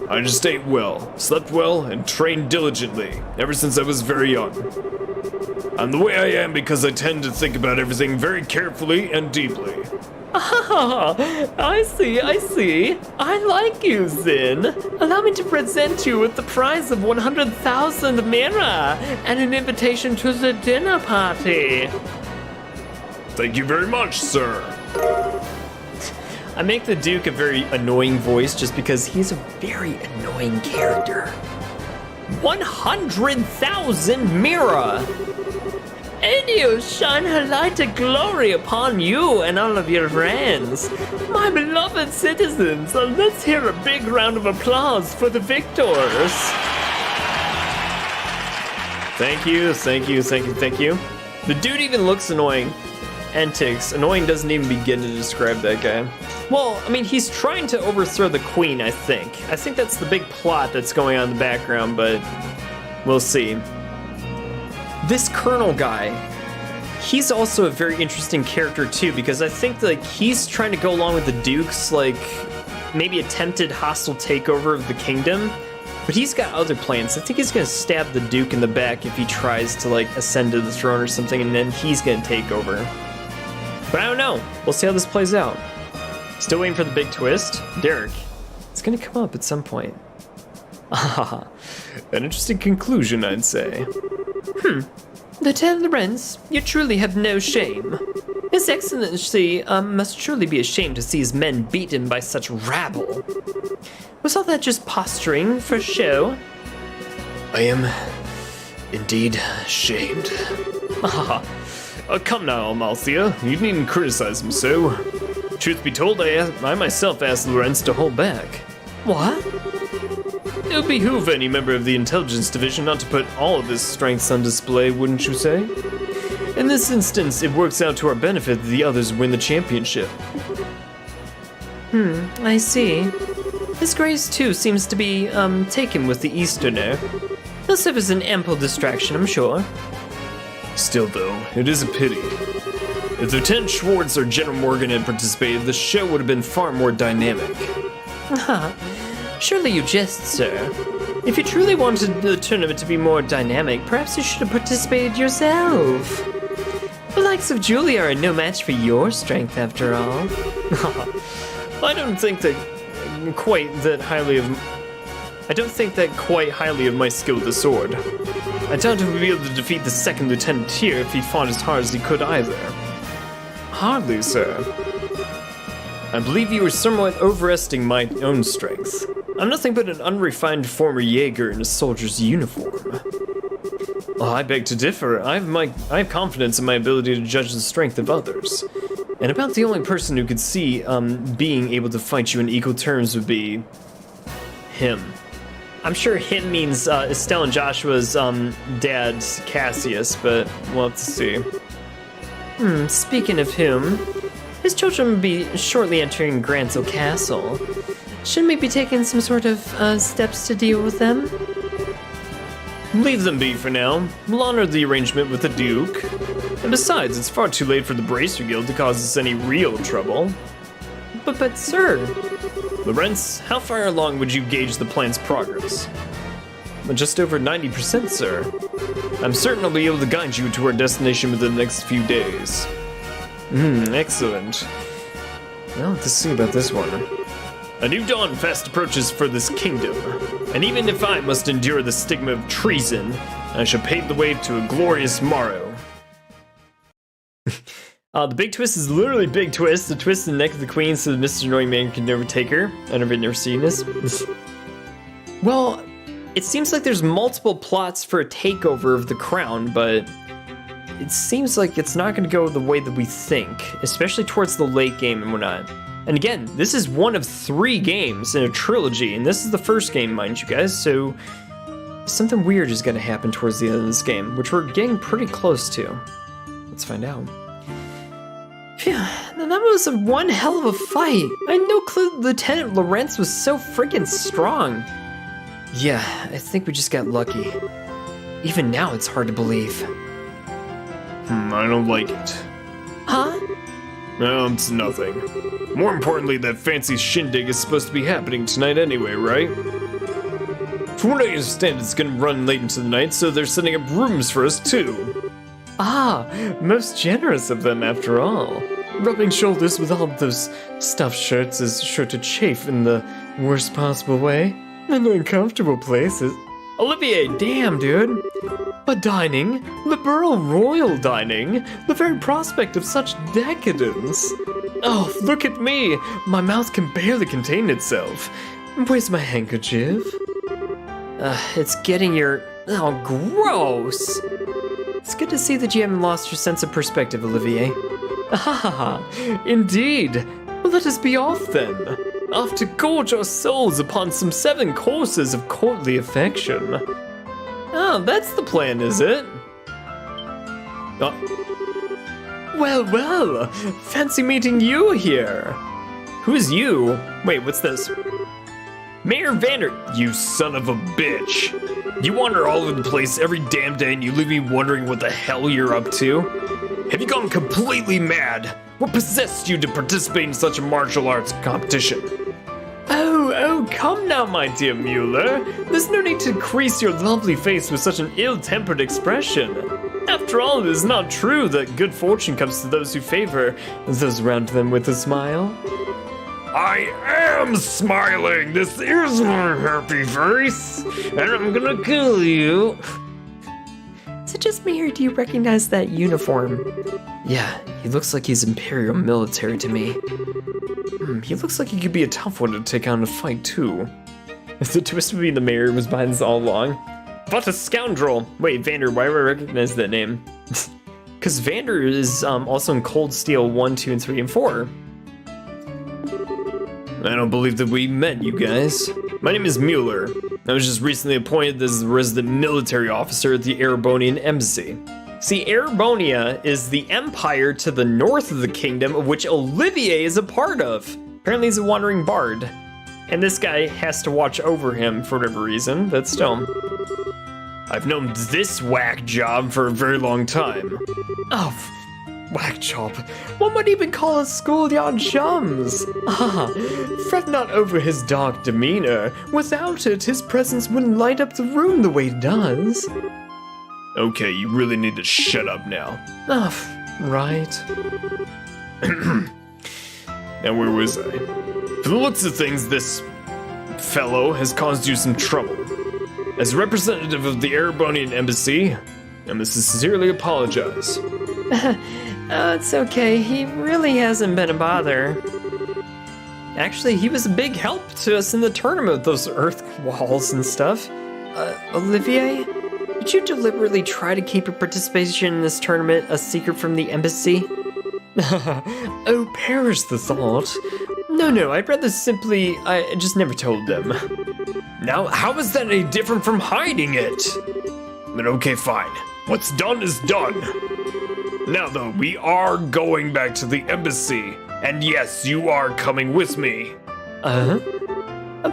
I just ate well, slept well, and trained diligently ever since I was very young. I'm the way I am because I tend to think about everything very carefully and deeply. Ah, I see. I like you, Zin. Allow me to present you with the prize of 100,000 Mira and an invitation to the dinner party. Thank you very much, sir. I make the Duke a very annoying voice just because he's a very annoying character. 100,000 Mira! Aidios shine her light of glory upon you and all of your friends. My beloved citizens, let's hear a big round of applause for the victors. Thank you. The dude even looks annoying. Entix, annoying doesn't even begin to describe that guy. Well, I mean, he's trying to overthrow the queen, I think. I think that's the big plot that's going on in the background, but we'll see. This Colonel guy, he's also a very interesting character too, because I think like he's trying to go along with the Duke's like maybe attempted hostile takeover of the kingdom, but he's got other plans. I think he's gonna stab the Duke in the back if he tries to like ascend to the throne or something, and then he's gonna take over. But I don't know. We'll see how this plays out. Still waiting for the big twist. Derek, it's gonna come up at some point. Ah, an interesting conclusion, I'd say. The Tellerens, you truly have no shame. His Excellency must truly be ashamed to see his men beaten by such rabble. Was all that just posturing for show? I am indeed ashamed. Come now, Amalthea. You needn't criticize him so. Truth be told, I myself asked Lorenz to hold back. What? It would behoove any member of the intelligence division not to put all of his strengths on display, wouldn't you say? In this instance, it works out to our benefit that the others win the championship. I see. His Grace too seems to be, taken with the Easterner. He'll serve as an ample distraction, I'm sure. Still though, it is a pity. If Lieutenant Schwartz or General Morgan had participated, the show would have been far more dynamic. Surely you jest, sir. If you truly wanted the tournament to be more dynamic, perhaps you should have participated yourself. The likes of Julia are no match for your strength, after all. I don't think that quite highly of my skill with the sword. I doubt he would be able to defeat the second lieutenant here if he fought as hard as he could either. Hardly, sir. I believe you were somewhat overestimating my own strength. I'm nothing but an unrefined former Jaeger in a soldier's uniform. Oh, I beg to differ. I have confidence in my ability to judge the strength of others. And about the only person who could see being able to fight you in equal terms would be him. I'm sure him means Estelle and Joshua's dad, Cassius, but we'll have to see. Speaking of whom, his children will be shortly entering Granzel Castle. Shouldn't we be taking some sort of steps to deal with them? Leave them be for now. We'll honor the arrangement with the Duke. And besides, it's far too late for the Bracer Guild to cause us any real trouble. But sir... Lorenz, how far along would you gauge the plan's progress? Just over 90%, sir. I'm certain I'll be able to guide you to our destination within the next few days. Excellent. Well, let's see about this one. A new dawn fast approaches for this kingdom, and even if I must endure the stigma of treason, I shall pave the way to a glorious morrow. The big twist is literally big twist. The twist in the neck of the queen so that Mr. Annoying Man can never take her. I've never seen this. Well, it seems like there's multiple plots for a takeover of the crown, but it seems like it's not going to go the way that we think, especially towards the late game and whatnot. And again, this is one of 3 games in a trilogy, and this is the first game, mind you guys, so something weird is going to happen towards the end of this game, which we're getting pretty close to. Let's find out. Phew, that was one hell of a fight. I had no clue Lieutenant Lorenz was so freaking strong. Yeah, I think we just got lucky. Even now, it's hard to believe. I don't like it. Huh? No, it's nothing. More importantly, that fancy shindig is supposed to be happening tonight anyway, right? From what I understand, it's gonna run late into the night, so they're setting up rooms for us too. Most generous of them after all. Rubbing shoulders with all those stuffed shirts is sure to chafe in the worst possible way. And uncomfortable places. Olivier, damn, dude. But dining, liberal royal dining, the very prospect of such decadence. Oh, look at me. My mouth can barely contain itself. Where's my handkerchief? It's getting your... Oh, gross. It's good to see that you haven't lost your sense of perspective, Olivier. Indeed. Well, let us be off then. Off to gorge our souls upon some 7 courses of courtly affection. Oh, that's the plan, is it? Well, fancy meeting you here. Who's you? Wait, what's this? Mayor Vander, you son of a bitch. You wander all over the place every damn day and you leave me wondering what the hell you're up to? Have you gone completely mad? What possessed you to participate in such a martial arts competition? Oh, come now, my dear Mueller. There's no need to crease your lovely face with such an ill-tempered expression. After all, it is not true that good fortune comes to those who favor those around them with a smile. I am smiling! This is my happy face! And I'm gonna kill you! Is it just me or do you recognize that uniform? Yeah, he looks like he's Imperial military to me. He looks like he could be a tough one to take on in a fight too. The twist would be the mayor was behind this all along. What a scoundrel! Wait, Vander, why do I recognize that name? Because Vander is also in Cold Steel 1, 2, and 3, and 4. I don't believe that we met, you guys. My name is Mueller. I was just recently appointed as the resident military officer at the Erebonian Embassy. See, Erebonia is the empire to the north of the kingdom, of which Olivier is a part of. Apparently he's a wandering bard. And this guy has to watch over him for whatever reason, but still. I've known this whack job for a very long time. Oh, Whack chop. One might even call us schoolyard chums. Fret not over his dark demeanor. Without it, his presence wouldn't light up the room the way it does. Okay, you really need to shut up now. Right. Now where was I? For the looks of things, this fellow has caused you some trouble. As representative of the Erebonian Embassy, I must sincerely apologize. It's okay. He really hasn't been a bother. Actually, he was a big help to us in the tournament with those earth walls and stuff. Olivier, did you deliberately try to keep your participation in this tournament a secret from the embassy? Oh, perish the thought. No, I'd rather simply, I just never told them. Now, how is that any different from hiding it? But okay, fine. What's done is done. Now though, we are going back to the embassy. And yes, you are coming with me.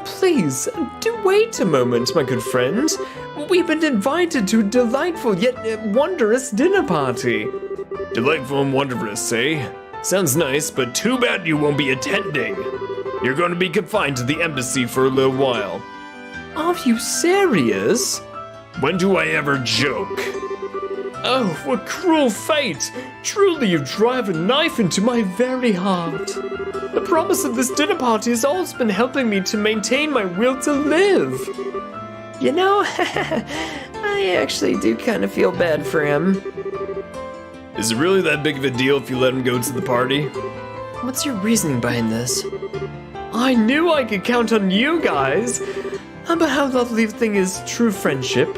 Please, do wait a moment, my good friend. We've been invited to a delightful yet wondrous dinner party. Delightful and wondrous, eh? Sounds nice, but too bad you won't be attending. You're going to be confined to the embassy for a little while. Are you serious? When do I ever joke? Oh, what cruel fate! Truly you drive a knife into my very heart. The promise of this dinner party has always been helping me to maintain my will to live. You know, I actually do kind of feel bad for him. Is it really that big of a deal if you let him go to the party? What's your reasoning behind this? I knew I could count on you guys. But how lovely a thing is true friendship.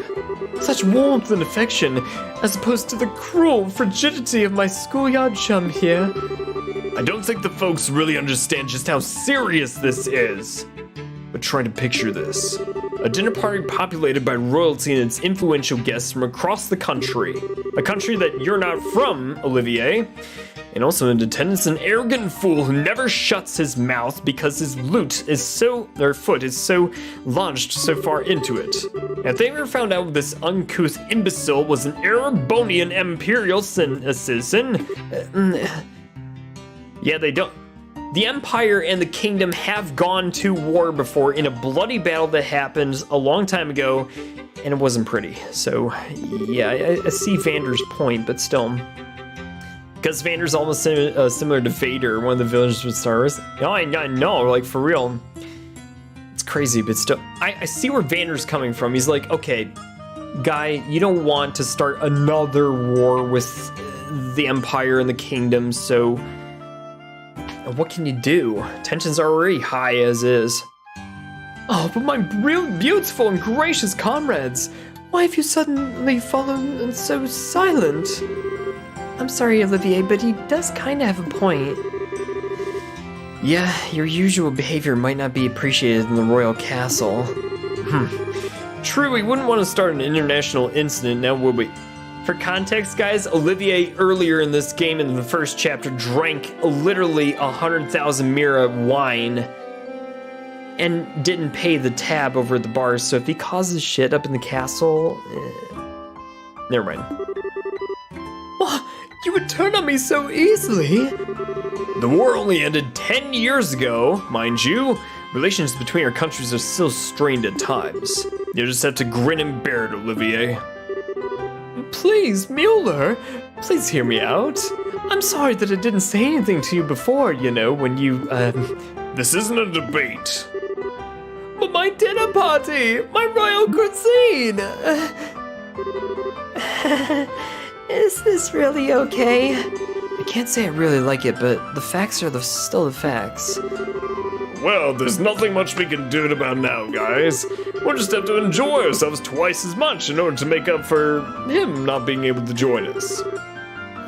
Such warmth and affection, as opposed to the cruel frigidity of my schoolyard chum here. I don't think the folks really understand just how serious this is. But try to picture this. A dinner party populated by royalty and its influential guests from across the country. A country that you're not from, Olivier. And also in attendance, an arrogant fool who never shuts his mouth because his foot is so lodged so far into it. And they were found out this uncouth imbecile was an Erebonian imperial citizen. Yeah, they don't. The Empire and the Kingdom have gone to war before in a bloody battle that happened a long time ago, and it wasn't pretty. So, yeah, I see Vander's point, but still. Because Vander's almost similar to Vader, one of the villains with Star Wars. I know, like, for real. It's crazy, but still. I see where Vander's coming from. He's like, okay, guy, you don't want to start another war with the Empire and the Kingdom, so what can you do? Tensions are already high as is. Oh, but my real beautiful and gracious comrades, why have you suddenly fallen so silent? I'm sorry, Olivier, but he does kind of have a point. Yeah, your usual behavior might not be appreciated in the royal castle. True, we wouldn't want to start an international incident, now would we? For context, guys, Olivier earlier in this game in the first chapter drank literally 100,000 mira wine and didn't pay the tab over at the bar, so if he causes shit up in the castle, never mind. Oh, you would turn on me so easily. The war only ended 10 years ago, mind you. Relations between our countries are still strained at times. You just have to grin and bear it, Olivier. Please, Mueller, please hear me out. I'm sorry that I didn't say anything to you before, you know, when you, This isn't a debate. But my dinner party! My royal cuisine! Is this really okay? I can't say I really like it, but the facts are still the facts. Well, there's nothing much we can do about now, guys. We'll just have to enjoy ourselves twice as much in order to make up for him not being able to join us.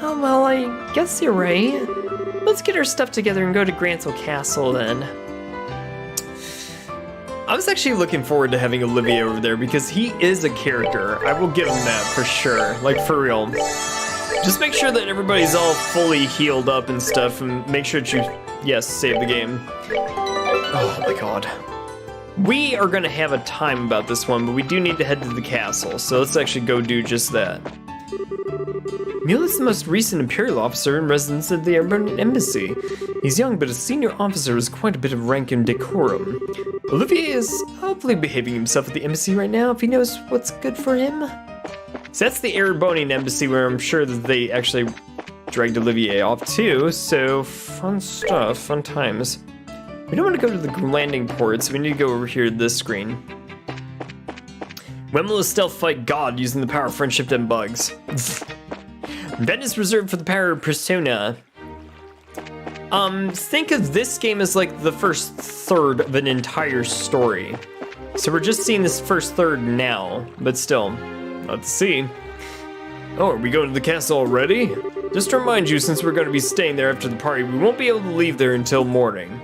Oh, well, I guess you're right. Let's get our stuff together and go to Grantsel Castle, then. I was actually looking forward to having Olivier over there because he is a character. I will give him that for sure, like for real. Just make sure that everybody's all fully healed up and stuff, and make sure that you, yes, save the game. Oh my god. We are gonna have a time about this one, but we do need to head to the castle, so let's actually go do just that. Mule is the most recent Imperial officer in residence at the Erebonian Embassy. He's young, but a senior officer with quite a bit of rank and decorum. Olivier is hopefully behaving himself at the embassy right now if he knows what's good for him. So that's the Erebonian Embassy, where I'm sure that they actually dragged Olivier off too, so fun stuff, fun times. We don't want to go to the landing port, so we need to go over here to this screen. When will Estelle fight God using the power of friendship and bugs? That is reserved for the power of persona. Think of this game as like the first third of an entire story. So we're just seeing this first third now, but still, let's see. Oh, are we going to the castle already? Just to remind you, since we're going to be staying there after the party, we won't be able to leave there until morning.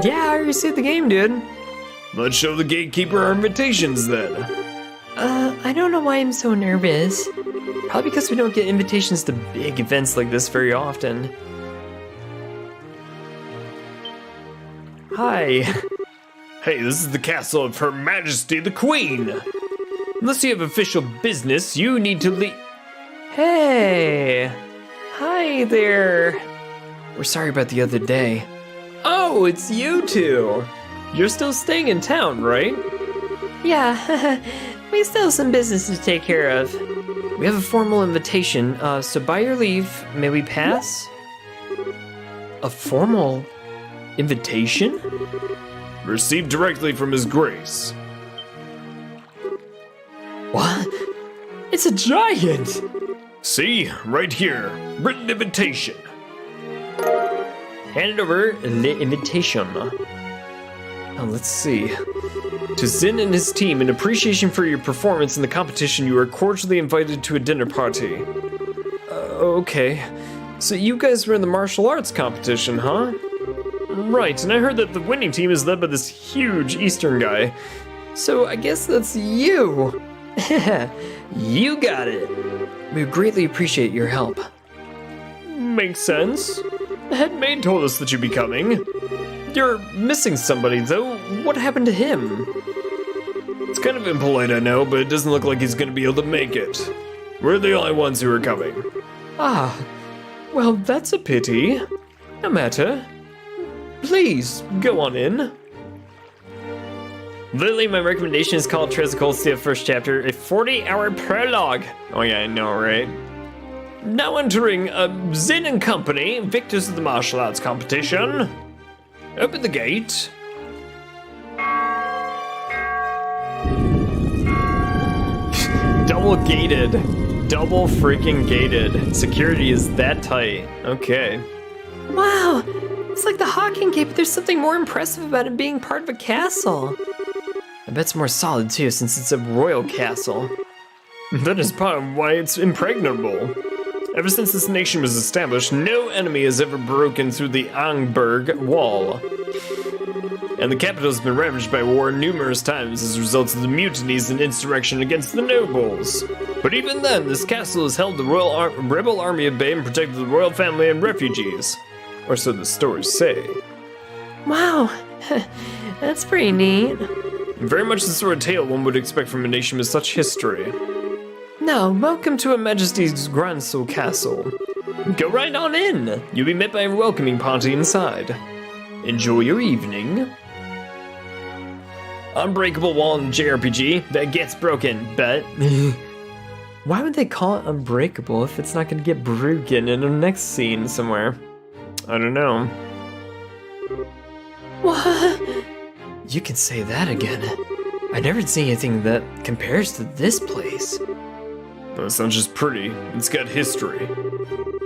Yeah, I already saved the game, dude. Let's show the gatekeeper our invitations then. I don't know why I'm so nervous. Probably because we don't get invitations to big events like this very often. Hi. Hey, this is the castle of Her Majesty the Queen. Unless you have official business, you need to leave. Hey. Hi there. We're sorry about the other day. Oh, it's you two. You're still staying in town, right? Yeah, we still have some business to take care of. We have a formal invitation, so by your leave, may we pass? A formal invitation? Received directly from His Grace. What? It's a giant! See, right here, written invitation. Hand it over, the invitation. Oh, let's see. To Zin and his team, in appreciation for your performance in the competition, you are cordially invited to a dinner party. Okay. So you guys were in the martial arts competition, huh? Right, and I heard that the winning team is led by this huge Eastern guy. So I guess that's you. You got it. We greatly appreciate your help. Makes sense. The head maid told us that you'd be coming. You're missing somebody, though. What happened to him? It's kind of impolite, I know, but it doesn't look like he's gonna be able to make it. We're the only ones who are coming. Ah, well, that's a pity. No matter. Please, go on in. Literally, my recommendation is called Trails of Cold Steel First Chapter, a 40-hour prologue. Oh yeah, I know, right? Now entering Zin and Company, victors of the martial arts competition. Open the gate. Double gated. Double freaking gated. Security is that tight. Okay. Wow, it's like the Hawking Gate, but there's something more impressive about it being part of a castle. I bet it's more solid too, since it's a royal castle. That is part of why it's impregnable. Ever since this nation was established, no enemy has ever broken through the Angberg wall. And the capital has been ravaged by war numerous times as a result of the mutinies and insurrection against the nobles. But even then, this castle has held the rebel army at bay and protected the royal family and refugees. Or so the stories say. Wow, that's pretty neat. Very much the sort of tale one would expect from a nation with such history. Now, welcome to Her Majesty's Grandsole Castle. Go right on in. You'll be met by a welcoming party inside. Enjoy your evening. Unbreakable wall in JRPG that gets broken, but... Why would they call it unbreakable if it's not going to get broken in the next scene somewhere? I don't know. What? You can say that again. I've never seen anything that compares to this place. Well, it's not just pretty, it's got history.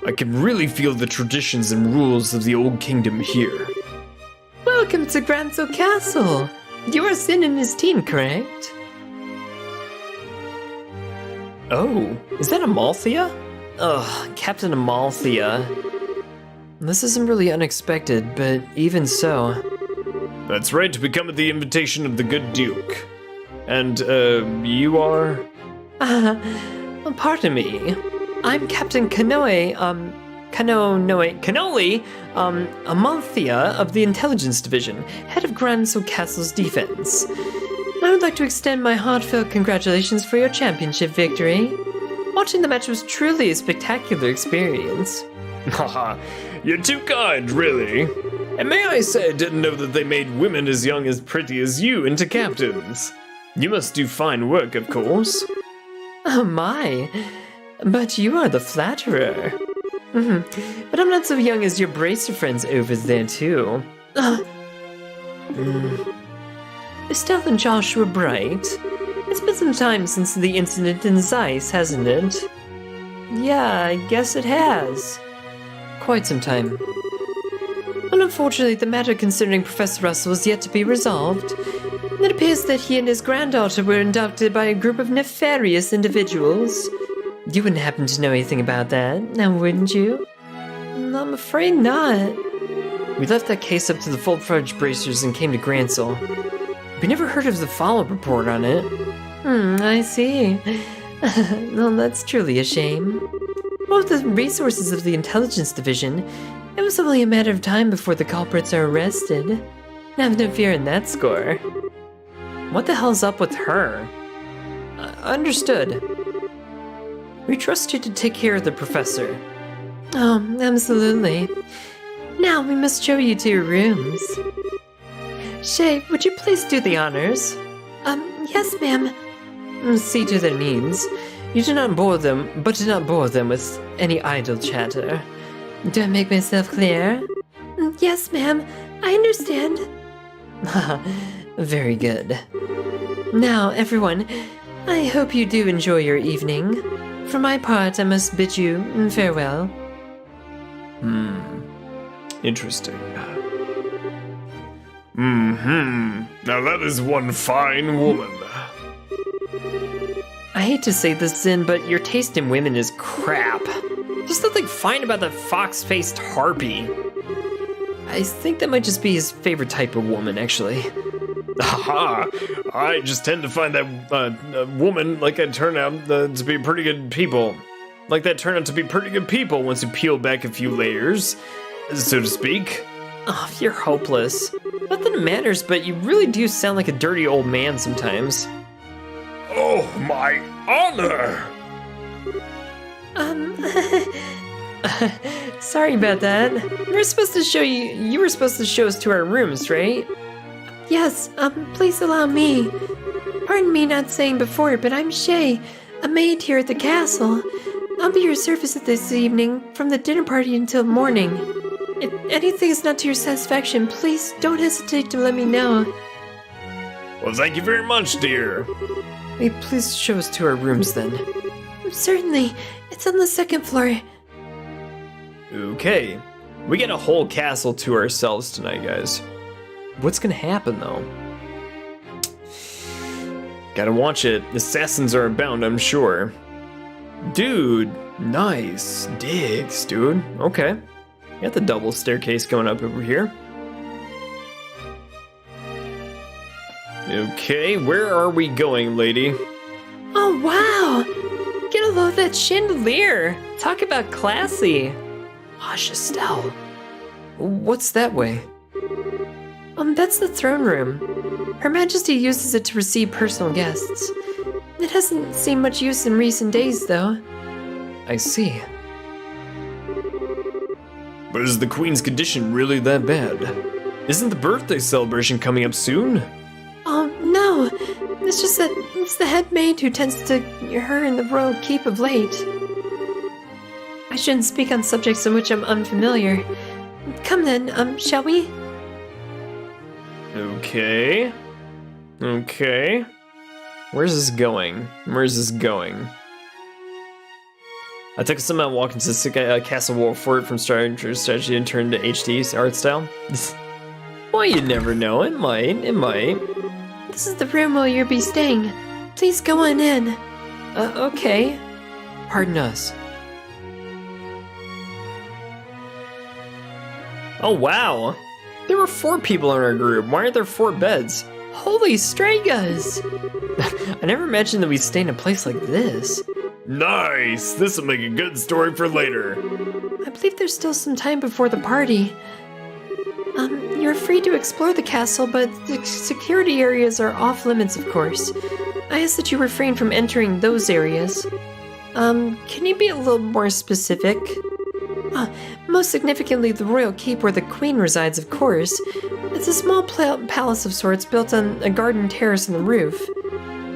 I can really feel the traditions and rules of the old kingdom here. Welcome to Grandsole Castle. You are Zin and his team, correct? Oh, is that Amalthea? Ugh, Captain Amalthea. This isn't really unexpected, but even so. That's right, we come at the invitation of the good Duke. And, you are? Pardon me. I'm Captain Cannoli, Amalthea of the Intelligence Division, head of Grandsole Castle's defense. I would like to extend my heartfelt congratulations for your championship victory. Watching the match was truly a spectacular experience. Haha, you're too kind, really. And may I say I didn't know that they made women as young as pretty as you into captains. You must do fine work, of course. Oh my, but you are the flatterer. But I'm not so young as your bracer friends over there too. Estelle and Joshua Bright. It's been some time since the incident in Zeiss, hasn't it? Yeah, I guess it has. Quite some time. Well, unfortunately, the matter concerning Professor Russell is yet to be resolved. It appears that he and his granddaughter were inducted by a group of nefarious individuals. You wouldn't happen to know anything about that, now wouldn't you? I'm afraid not. We left that case up to the full-fledged bracers and came to Grancel. We never heard of the follow-up report on it. I see. Well, that's truly a shame. Well, with the resources of the Intelligence Division, it was only a matter of time before the culprits are arrested. Have no fear in that score. What the hell's up with her? Understood. We trust you to take care of the professor. Oh, absolutely. Now we must show you to your rooms. Shay, would you please do the honors? Yes, ma'am. See to their needs. You do not bore them, but do not bore them with any idle chatter. Do I make myself clear? Yes, ma'am. I understand. Very good. Now, everyone, I hope you do enjoy your evening. For my part, I must bid you farewell. Interesting. Now that is one fine woman. I hate to say this, Zin, but your taste in women is crap. There's nothing fine about that fox-faced harpy. I think that might just be his favorite type of woman, actually. Haha, I just tend to find that woman like I turn out to be pretty good people. Like that turn out to be pretty good people once you peel back a few layers, so to speak. Oh, you're hopeless. Nothing matters, but you really do sound like a dirty old man sometimes. Oh, my honor! Sorry about that. You were supposed to show us to our rooms, right? Yes, please allow me. Pardon me not saying before, but I'm Shay, a maid here at the castle. I'll be your service this evening, from the dinner party until morning. If anything is not to your satisfaction, please don't hesitate to let me know. Well, thank you very much, dear. Hey, please show us to our rooms then. Certainly, it's on the second floor. Okay, we get a whole castle to ourselves tonight, guys. What's gonna happen though? Gotta watch it. Assassins are abound, I'm sure. Dude, nice digs, dude. Okay. Got the double staircase going up over here. Okay, where are we going, lady? Oh, wow! Get a load of that chandelier! Talk about classy! Hush, Estelle. What's that way? That's the throne room. Her Majesty uses it to receive personal guests. It hasn't seen much use in recent days, though. I see. But is the Queen's condition really that bad? Isn't the birthday celebration coming up soon? Oh, no. It's just that it's the head maid who tends to her in the royal keep of late. I shouldn't speak on subjects in which I'm unfamiliar. Come then, shall we? Okay. Okay. Where's this going? Where's this going? I took some out walking to the Castle War Fort from strategy and turned to HD art style. Well, you never know. It might. It might. This is the room where you'll be staying. Please go on in. Okay. Pardon us. Oh, wow. There were 4 people in our group. Why aren't there 4 beds? Holy Stragas! I never imagined that we'd stay in a place like this. Nice! This'll make a good story for later. I believe there's still some time before the party. You're free to explore the castle, but the security areas are off limits, of course. I ask that you refrain from entering those areas. Can you be a little more specific? Most significantly, the royal keep where the queen resides, of course. It's a small palace of sorts built on a garden terrace on the roof.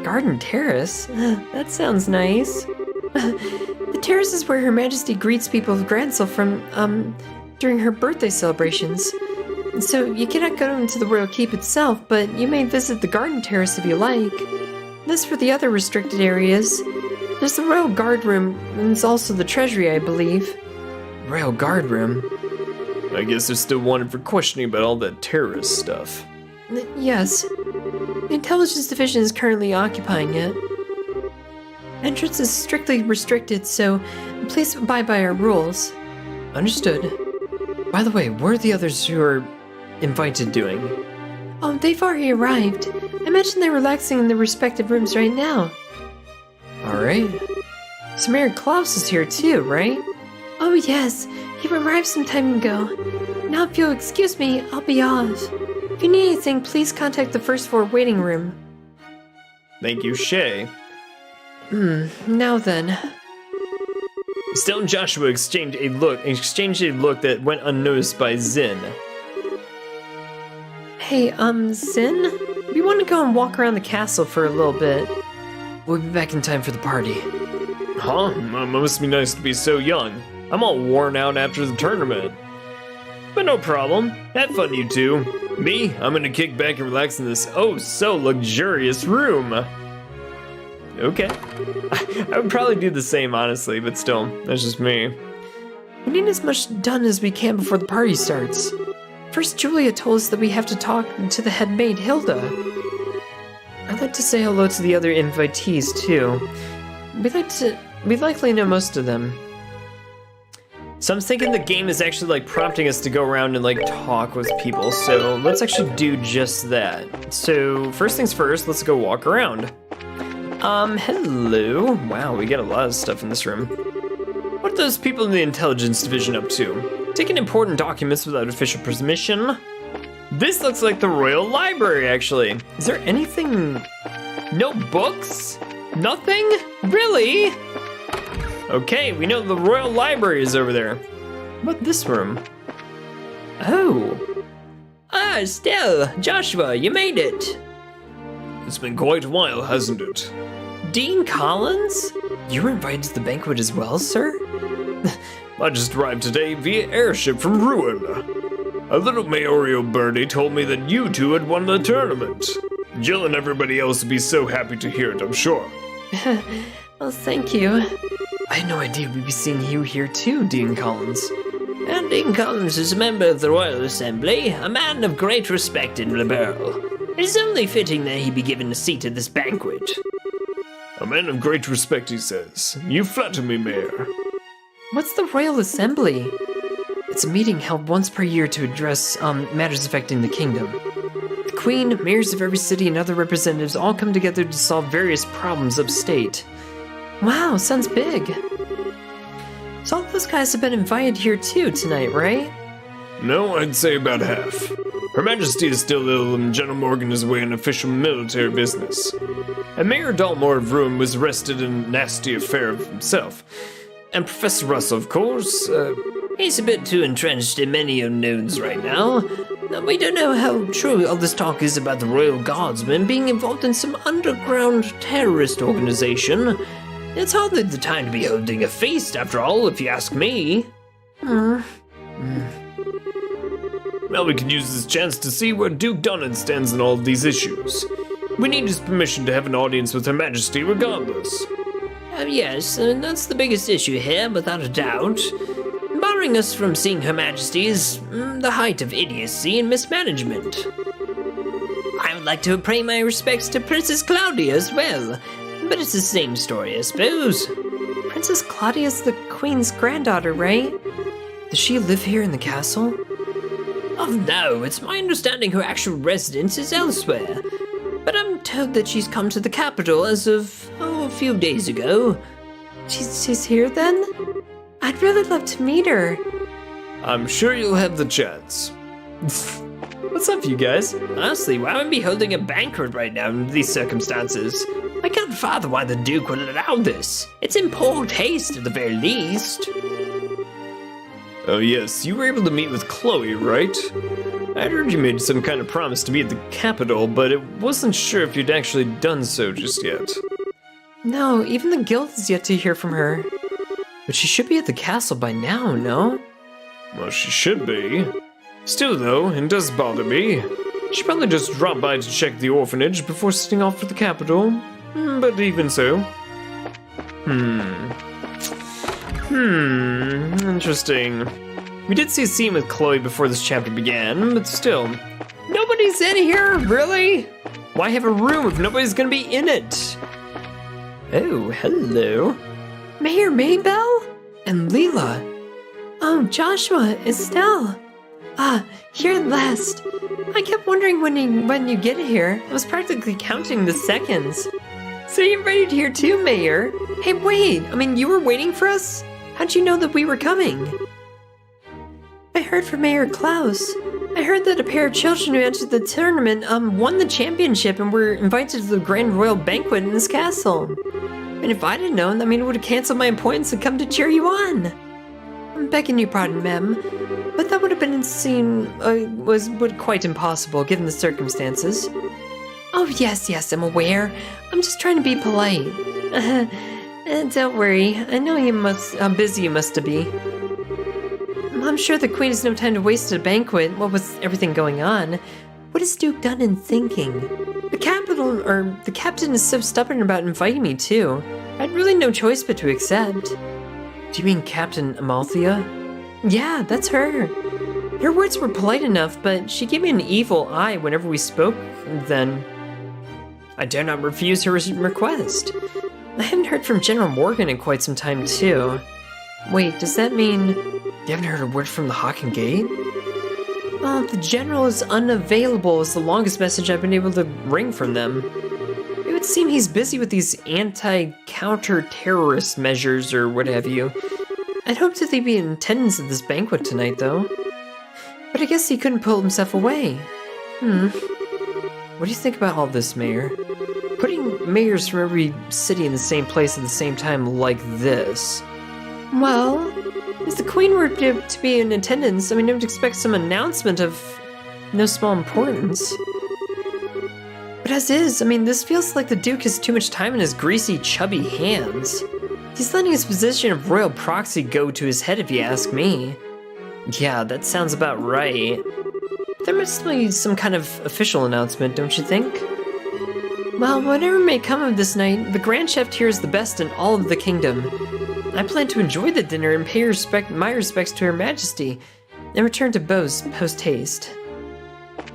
Garden terrace? That sounds nice. The terrace is where Her Majesty greets people of Grancel from, during her birthday celebrations. So you cannot go into the royal keep itself, but you may visit the garden terrace if you like. As for the other restricted areas, there's the royal guard room, and there's also the treasury, I believe. Royal guard room? I guess they're still wanted for questioning about all that terrorist stuff. Yes. The intelligence division is currently occupying it. Entrance is strictly restricted, so please abide by our rules. Understood. By the way, what are the others who are invited doing? Oh, they've already arrived. I imagine they're relaxing in their respective rooms right now. Alright. So Mayor Klaus is here too, right? Oh yes, he arrived some time ago. Now if you'll excuse me, I'll be off. If you need anything, please contact the first floor waiting room. Thank you, Shay. Now then. Estelle and Joshua exchanged a look that went unnoticed by Zin. Hey, Zin? We want to go and walk around the castle for a little bit. We'll be back in time for the party. Huh? Must be nice to be so young. I'm all worn out after the tournament. But no problem. Have fun, you two. Me? I'm gonna kick back and relax in this so luxurious room. Okay. I would probably do the same, honestly, but still, that's just me. We need as much done as we can before the party starts. First, Julia told us that we have to talk to the head maid, Hilda. I'd like to say hello to the other invitees, too. We likely know most of them. So I'm thinking the game is actually like prompting us to go around and like talk with people, so let's actually do just that. So first things first, let's go walk around. Hello. Wow, we got a lot of stuff in this room. What are those people in the intelligence division up to? Taking important documents without official permission? This looks like the Royal Library, actually. Is there anything? No books? Nothing? Really? Okay, we know the Royal Library is over there. What about this room? Oh. Ah, Estelle, Joshua, you made it. It's been quite a while, hasn't it? Dean Collins? You were invited to the banquet as well, sir? I just arrived today via airship from Ruin. A little mayoral birdie told me that you two had won the tournament. Jill and everybody else would be so happy to hear it, I'm sure. Well, thank you. I had no idea we'd be seeing you here too, Dean Collins. And Dean Collins is a member of the Royal Assembly, a man of great respect in Liberl. It is only fitting that he be given a seat at this banquet. A man of great respect, he says. You flatter me, Mayor. What's the Royal Assembly? It's a meeting held once per year to address matters affecting the kingdom. The Queen, mayors of every city, and other representatives all come together to solve various problems upstate. Wow, sounds big. So all those guys have been invited here too tonight, right? No, I'd say about half. Her Majesty is still ill and General Morgan is away on official military business. And Mayor Dalmore of Ruin was arrested in a nasty affair of himself. And Professor Russell, of course, he's a bit too entrenched in many unknowns right now. We don't know how true all this talk is about the Royal Guardsmen being involved in some underground terrorist organization. It's hardly the time to be holding a feast, after all, if you ask me. Well, we could use this chance to see where Duke Donnan stands in all of these issues. We need his permission to have an audience with Her Majesty regardless. Yes, that's the biggest issue here, without a doubt. Barring us from seeing Her Majesty is the height of idiocy and mismanagement. I would like to pay my respects to Princess Claudia as well, but it's the same story, I suppose. Princess Claudia's the Queen's granddaughter, right? Does she live here in the castle? Oh no, it's my understanding her actual residence is elsewhere. But I'm told that she's come to the capital as of, a few days ago. She's here then? I'd really love to meet her. I'm sure you'll have the chance. What's up, you guys? Honestly, why would we be holding a banquet right now in these circumstances? I can't fathom why the Duke would allow this. It's in poor taste at the very least. Oh yes, you were able to meet with Chloe, right? I heard you made some kind of promise to meet at the capital, but it wasn't sure if you'd actually done so just yet. No, even the guild is yet to hear from her. But she should be at the castle by now, no? Well, she should be. Still though, it does bother me. She probably just dropped by to check the orphanage before setting off for the capital. But even so. Interesting. We did see a scene with Chloe before this chapter began, but still. Nobody's in here, really? Why have a room if nobody's gonna be in it? Oh, hello. Mayor Maybell? And Leela. Oh, Joshua, Estelle. Ah, here at last. I kept wondering when you get here. I was practically counting the seconds. So you're ready to hear too, Mayor? Hey, wait, you were waiting for us? How'd you know that we were coming? I heard from Mayor Klaus. I heard that a pair of children who entered the tournament won the championship and were invited to the grand royal banquet in this castle. And if I'd have known, it would have canceled my appointments and come to cheer you on. I'm begging your pardon, ma'am, but that would have been was quite impossible given the circumstances. Oh yes, I'm aware. I'm just trying to be polite. Don't worry, I know how busy you must be. I'm sure the Queen has no time to waste at a banquet. What with everything going on? What is Duke Dunnan thinking? The captain is so stubborn about inviting me too. I had really no choice but to accept. Do you mean Captain Amalthea? Yeah, that's her. Her words were polite enough, but she gave me an evil eye whenever we spoke then. I dare not refuse her request. I haven't heard from General Morgan in quite some time too. Wait, does that mean you haven't heard a word from the Hawken Gate? Well, the General is unavailable is the longest message I've been able to wring from them. It would seem he's busy with these anti-counter-terrorist measures or what have you. I'd hoped that they'd be in attendance at this banquet tonight, though. But I guess he couldn't pull himself away. What do you think about all this, Mayor? Putting mayors from every city in the same place at the same time like this. Well, if the Queen were to be in attendance, I would expect some announcement of no small importance. But as is, this feels like the Duke has too much time in his greasy, chubby hands. He's letting his position of royal proxy go to his head if you ask me. Yeah, that sounds about right. There must be some kind of official announcement, don't you think? Well, whatever may come of this night, the Grand Chef here is the best in all of the kingdom. I plan to enjoy the dinner and pay my respects to Her Majesty, and return to Bose post-haste.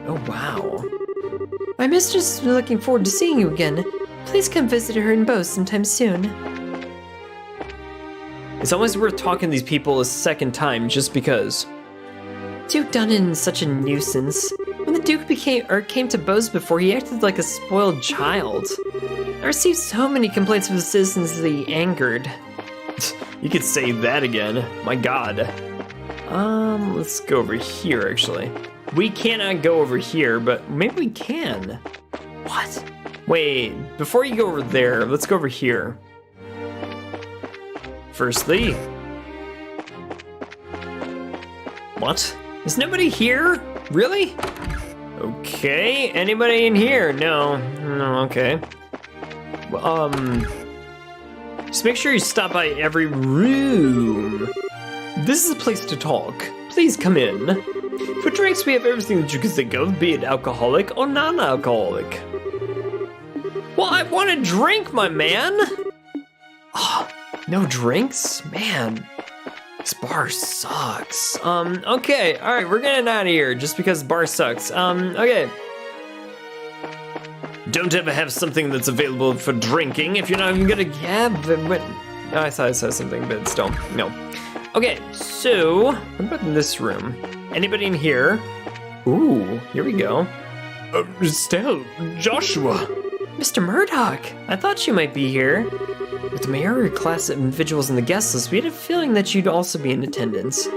Oh, wow. My mistress is looking forward to seeing you again. Please come visit her in Bose sometime soon. It's always worth talking to these people a second time, just because. Duke Dunnan is such a nuisance. When the Duke came to Bose before, he acted like a spoiled child. I received so many complaints from the citizens that he angered. You could say that again. My god. Let's go over here, actually. We cannot go over here, but maybe we can. What? Wait, before you go over there, let's go over here. Firstly... What? Is nobody here? Really? Okay, anybody in here? No, okay. Just make sure you stop by every room. This is a place to talk. Please come in. For drinks, we have everything that you can think of, be it alcoholic or non-alcoholic. Well, I want a drink, my man. Oh, no drinks? Man, this bar sucks. Okay, all right, we're getting out of here just because the bar sucks. Okay. Don't ever have something that's available for drinking if you're not even gonna have it. Oh, I thought I saw something, but still, no. Okay, so, what about in this room? Anybody in here? Ooh, here we go. Estelle, Joshua. Mr. Murdoch, I thought you might be here. With the mayoral class of individuals in the guest list, we had a feeling that you'd also be in attendance.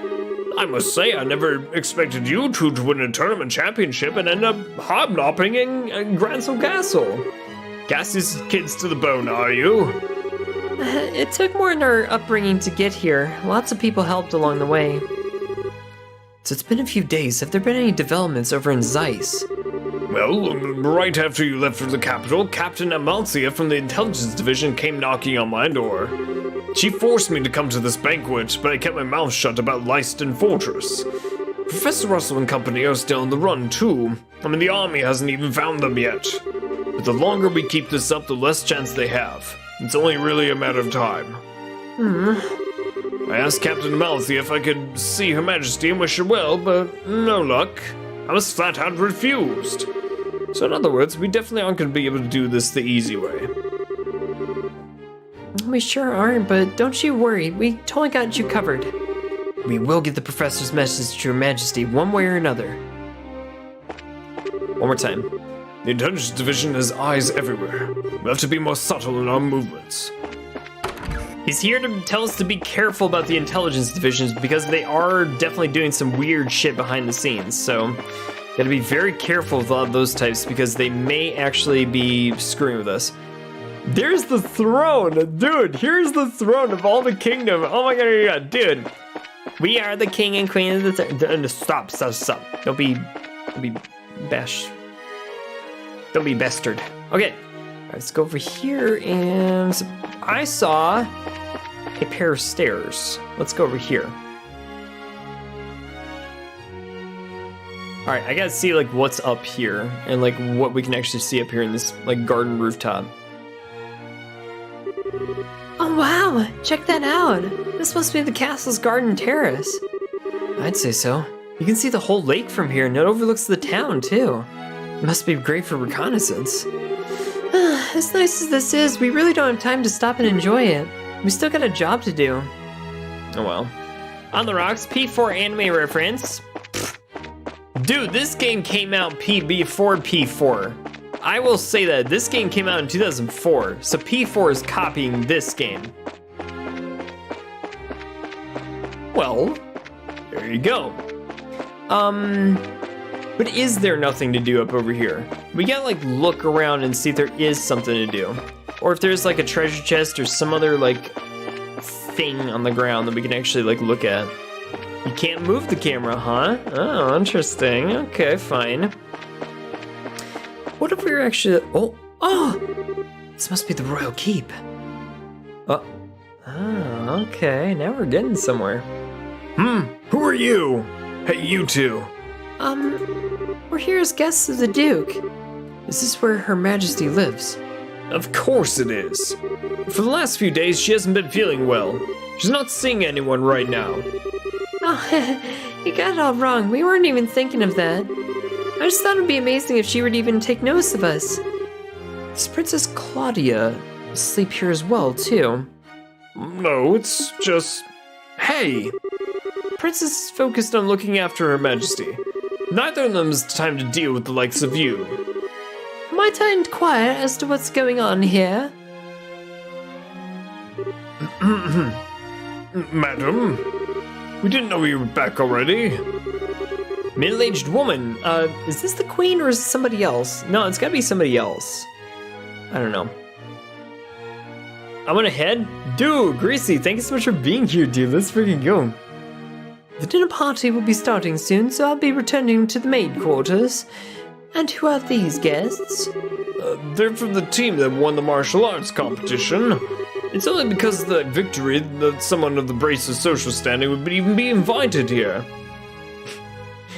I must say, I never expected you two to win a tournament championship and end up hobnobbing in Gransel Castle. Cassius' kids to the bone, are you? It took more than our upbringing to get here. Lots of people helped along the way. So it's been a few days. Have there been any developments over in Zeiss? Well, right after you left for the capital, Captain Amalthea from the Intelligence Division came knocking on my door. She forced me to come to this banquet, but I kept my mouth shut about Leiston Fortress. Professor Russell and company are still on the run, too. I mean, the army hasn't even found them yet. But the longer we keep this up, the less chance they have. It's only really a matter of time. I asked Captain Amalthea if I could see Her Majesty and wish her well, but no luck. I was flat out refused. So in other words, we definitely aren't going to be able to do this the easy way. We sure aren't, but don't you worry. We totally got you covered. We will get the professor's message to Her Majesty one way or another. One more time. The Intelligence Division has eyes everywhere. We have to be more subtle in our movements. He's here to tell us to be careful about the intelligence divisions because they are definitely doing some weird shit behind the scenes. So, gotta be very careful with a lot of those types because they may actually be screwing with us. There's the throne, dude. Here's the throne of all the kingdom. Oh my god, dude. We are the king and queen of the. Stop. Don't be bash. Don't be bestered. Okay, let's go over here and I saw a pair of stairs. Let's go over here. All right, I gotta see like what's up here and like what we can actually see up here in this like garden rooftop. Oh wow, check that out. This must be the castle's garden terrace. I'd say so. You can see the whole lake from here and it overlooks the town too. It must be great for reconnaissance. As nice as this is, we really don't have time to stop and enjoy it. We still got a job to do. Oh well. On the rocks, P4 anime reference. Dude, this game came out before P4. I will say that this game came out in 2004, so P4 is copying this game. Well, there you go. But is there nothing to do up over here? We gotta like look around and see if there is something to do. Or if there's like a treasure chest or some other like thing on the ground that we can actually like look at. You can't move the camera, huh? Oh, interesting. Okay, fine. What if we were actually... Oh! This must be the royal keep. Oh, okay. Now we're getting somewhere. Who are you? Hey, you two. We're here as guests of the Duke. Is this where Her Majesty lives? Of course it is. For the last few days, she hasn't been feeling well. She's not seeing anyone right now. Oh, you got it all wrong. We weren't even thinking of that. I just thought it'd be amazing if she would even take notice of us. Does Princess Claudia sleep here as well, too? No, it's just... Hey! Princess is focused on looking after Her Majesty. Neither of them has time to deal with the likes of you. Am I tight quiet as to what's going on here? Madam, we didn't know you were back already. Middle-aged woman. Is this the queen or is it somebody else? No, it's gotta be somebody else. I don't know. I went ahead. Dude, Greasy, thank you so much for being here, dude. Let's freaking go. The dinner party will be starting soon, so I'll be returning to the maid quarters. And who are these guests? They're from the team that won the martial arts competition. It's only because of that victory that someone of the Brace's social standing would even be invited here.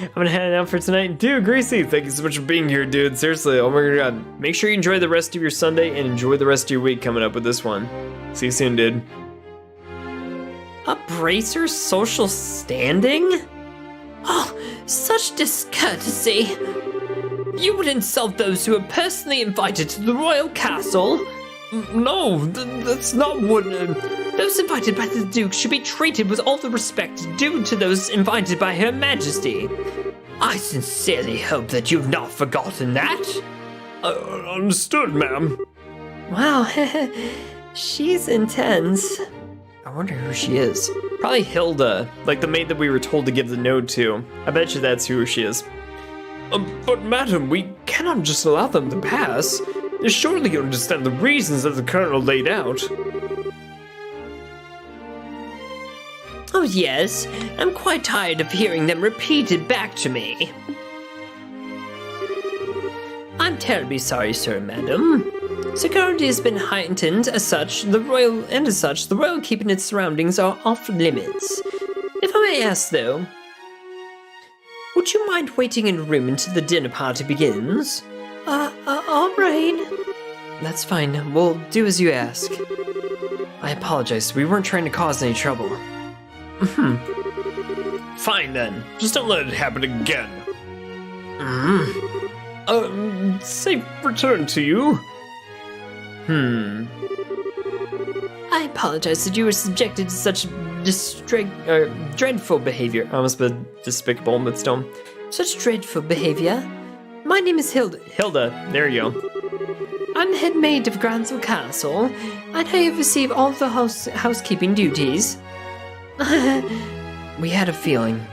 I'm gonna head out for tonight. Dude, Greasy, thank you so much for being here, dude. Seriously, oh my god. Make sure you enjoy the rest of your Sunday and enjoy the rest of your week coming up with this one. See you soon, dude. A Bracer's social standing? Oh, such discourtesy. You would insult those who are personally invited to the royal castle? No, that's not what... Those invited by the Duke should be treated with all the respect due to those invited by Her Majesty. I sincerely hope that you've not forgotten that. Understood, ma'am. Wow, she's intense. I wonder who she is. Probably Hilda, like the maid that we were told to give the note to. I bet you that's who she is. But madam, we cannot just allow them to pass. Surely you understand the reasons that the Colonel laid out. Oh yes, I'm quite tired of hearing them repeated back to me. I'm terribly sorry, sir, madam. Security has been heightened. As such, the royal keep and its surroundings are off limits. If I may ask, though, would you mind waiting in a room until the dinner party begins? All right. That's fine. We'll do as you ask. I apologize. We weren't trying to cause any trouble. Fine then. Just don't let it happen again. Safe return to you. I apologize that you were subjected to such dreadful behavior. I almost said despicable, but still. Such dreadful behavior. My name is Hilda. Hilda, there you go. I'm the head maid of Gransel Castle, and I oversee all of the housekeeping duties. We had a feeling.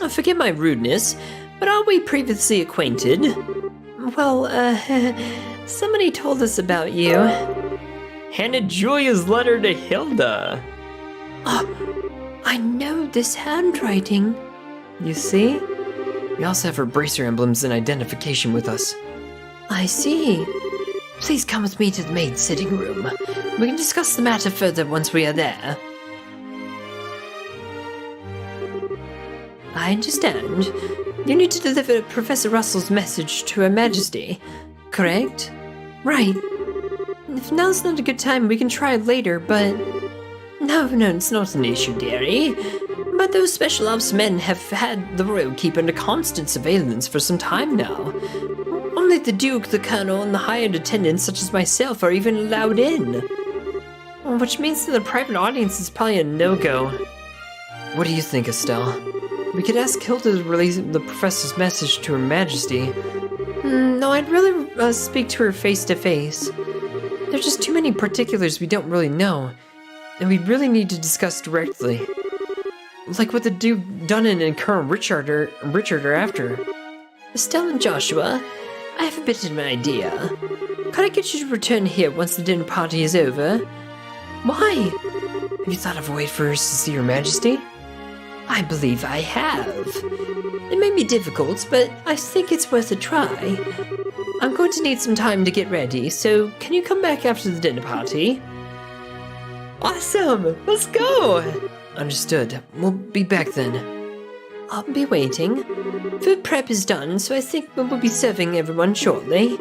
Forgive my rudeness, but are we previously acquainted? Well, somebody told us about you. Handed Julia's letter to Hilda. Oh, I know this handwriting. You see? We also have her bracer emblems and identification with us. I see. Please come with me to the maid's sitting room. We can discuss the matter further once we are there. I understand. You need to deliver Professor Russell's message to Her Majesty, correct? Right. If now's not a good time, we can try it later, but... No, it's not an issue, dearie. But those Special Ops men have had the Royal Keep under constant surveillance for some time now. Only the Duke, the Colonel, and the hired attendants such as myself are even allowed in. Which means that the private audience is probably a no-go. What do you think, Estelle? We could ask Hilda to release the Professor's message to Her Majesty. No, I'd really speak to her face to face. There's just too many particulars we don't really know, and we really need to discuss directly. Like what the Duke Dunnan and Colonel Richard are after. Estelle and Joshua, I have a bit of an idea. Could I get you to return here once the dinner party is over? Why? Have you thought of a way for us to see Her Majesty? I believe I have. It may be difficult, but I think it's worth a try. I'm going to need some time to get ready, so can you come back after the dinner party? Awesome! Let's go! Understood. We'll be back then. I'll be waiting. Food prep is done, so I think we'll be serving everyone shortly.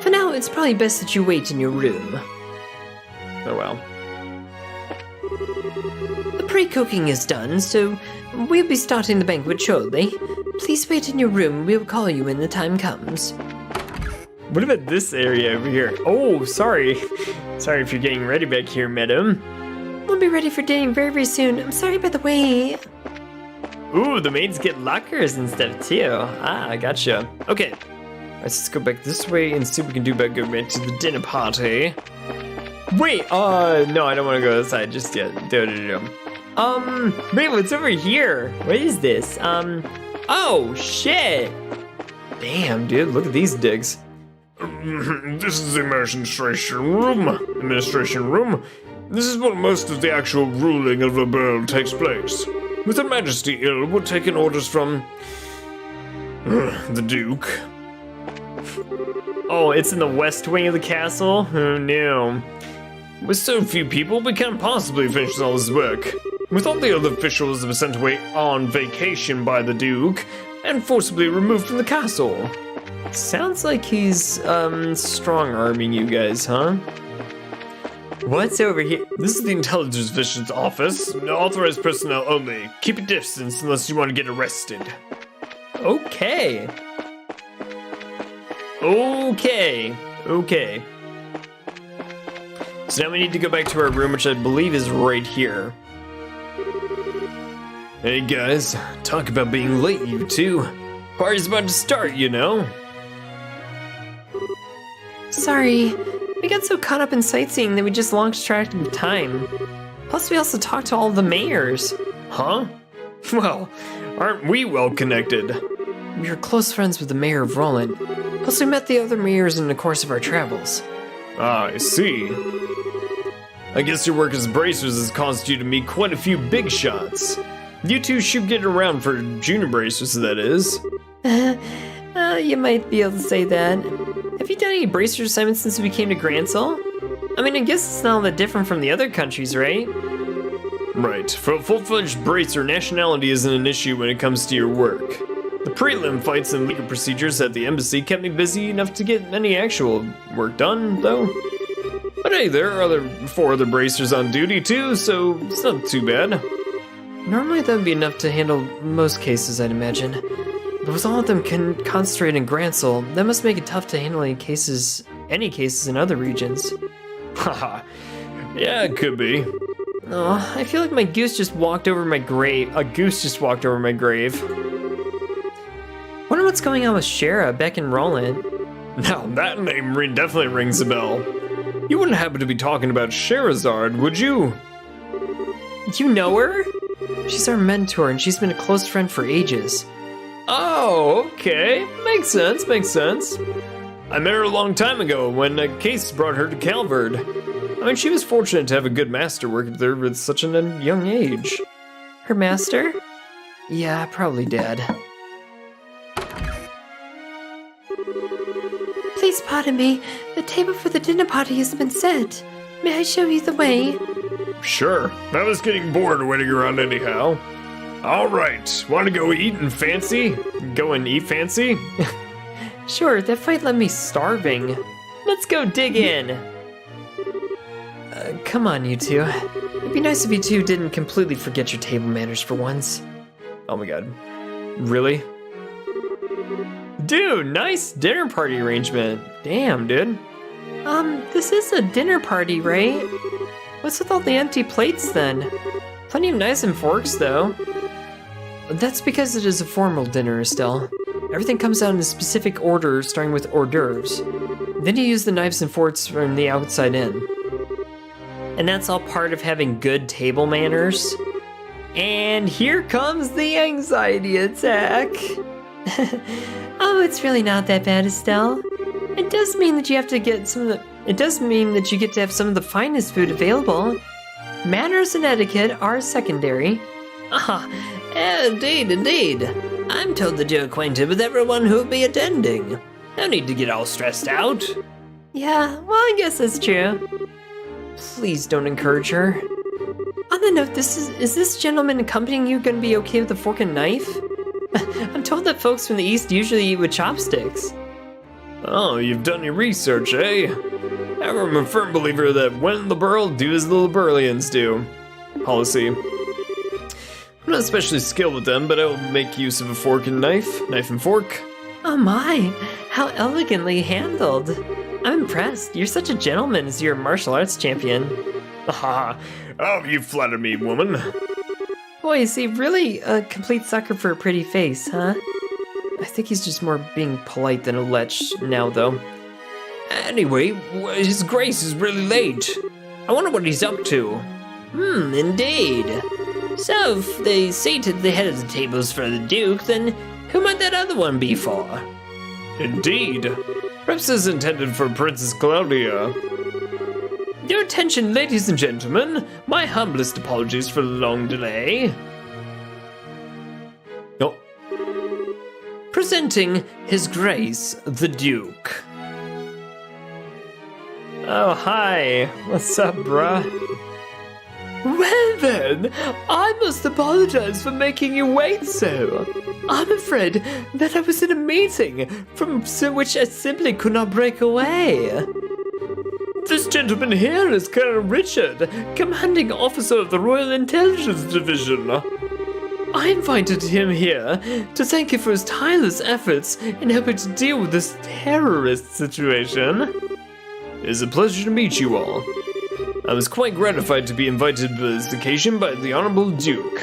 For now, it's probably best that you wait in your room. Oh well. The pre-cooking is done, so we'll be starting the banquet shortly. Please wait in your room. We'll call you when the time comes. What about this area over here? Oh, sorry. Sorry if you're getting ready back here, madam. We'll be ready for dinner very, very soon. I'm sorry by the way. Ooh, the maids get lockers and stuff too. Ah, I gotcha. Okay. Let's go back this way and see what we can do about going back to the dinner party. Wait, no, I don't want to go outside just yet. Wait, what's over here? What is this? Oh, shit. Damn, dude, look at these digs. This is the administration room. This is where most of the actual ruling of Liberl takes place. With Her Majesty ill, we're taking orders from... the Duke. Oh, it's in the west wing of the castle? Oh, no. With so few people, we can't possibly finish all this work. With all the other officials that were sent away on vacation by the Duke, and forcibly removed from the castle. Sounds like he's, strong-arming you guys, huh? What's over here? This is the Intelligence Division's office. Authorized personnel only. Keep a distance unless you want to get arrested. Okay. So now we need to go back to our room, which I believe is right here. Hey guys, talk about being late, you two. Party's about to start, you know. Sorry, we got so caught up in sightseeing that we just lost track of time. Plus, we also talked to all the mayors. Huh? Well, aren't we well connected? We are close friends with the mayor of Roland. Plus, we met the other mayors in the course of our travels. Ah, I see. I guess your work as bracers has caused you to meet quite a few big shots. You two should get around for junior bracers, that is. You might be able to say that. Have you done any bracer assignments since we came to Gransel? I mean, I guess it's not all that different from the other countries, right? Right. For a full-fledged bracer, nationality isn't an issue when it comes to your work. The prelim fights and legal procedures at the embassy kept me busy enough to get any actual work done, though. But hey, there are 4 other bracers on duty too, so it's not too bad. Normally that would be enough to handle most cases, I'd imagine. But with all of them concentrated in Gransel, that must make it tough to handle any cases in other regions. Haha. Yeah, it could be. Oh, I feel like my goose just walked over my grave. A goose just walked over my grave. Wonder what's going on with Shara, Beck, and Roland. Now, that name definitely rings a bell. You wouldn't happen to be talking about Sherazard, would you? You know her? She's our mentor, and she's been a close friend for ages. Oh, okay. Makes sense, makes sense. I met her a long time ago when Case brought her to Calvard. I mean, she was fortunate to have a good master working with her at such a young age. Her master? Yeah, probably Dad. Please pardon me. The table for the dinner party has been set. May I show you the way? Sure. I was getting bored waiting around anyhow. All right. Want to go eating fancy? Go and eat fancy? Sure, that fight left me starving. Let's go dig in. Come on, you two. It'd be nice if you two didn't completely forget your table manners for once. Oh my god. Really? Dude, nice dinner party arrangement. Damn, dude. This is a dinner party, right? What's with all the empty plates then? Plenty of knives and forks, though. That's because it is a formal dinner, Estelle. Everything comes out in a specific order, starting with hors d'oeuvres. Then you use the knives and forks from the outside in. And that's all part of having good table manners. And here comes the anxiety attack. Oh, it's really not that bad, Estelle. It does mean that you have to get some of the... It does mean that you get to have some of the finest food available. Manners and etiquette are secondary. Indeed, indeed. I'm told that you're acquainted with everyone who'll be attending. No need to get all stressed out. Yeah, well, I guess that's true. Please don't encourage her. On the note, is this gentleman accompanying you gonna be okay with a fork and knife? I'm told that folks from the East usually eat with chopsticks. Oh, you've done your research, eh? I'm a firm believer that when in Liberl, do as the Liberlians do. Policy. I'm not especially skilled with them, but I will make use of a fork and knife and fork. Oh my, how elegantly handled. I'm impressed. You're such a gentleman as you're a martial arts champion. Haha. Oh, you flatter me, woman. Boy, is he really a complete sucker for a pretty face, huh? I think he's just more being polite than a lech now, though. Anyway, His Grace is really late. I wonder what he's up to. Indeed. So, if they seat at the head of the tables for the Duke, then who might that other one be for? Indeed. Perhaps is intended for Princess Claudia. Your attention, ladies and gentlemen. My humblest apologies for the long delay. Oh. Presenting His Grace, the Duke. Oh, hi. What's up, bruh? Well then, I must apologize for making you wait so. I'm afraid that I was in a meeting from which I simply could not break away. This gentleman here is Colonel Richard, commanding officer of the Royal Intelligence Division. I invited him here to thank you for his tireless efforts in helping to deal with this terrorist situation. It is a pleasure to meet you all. I was quite gratified to be invited to this occasion by the Honorable Duke.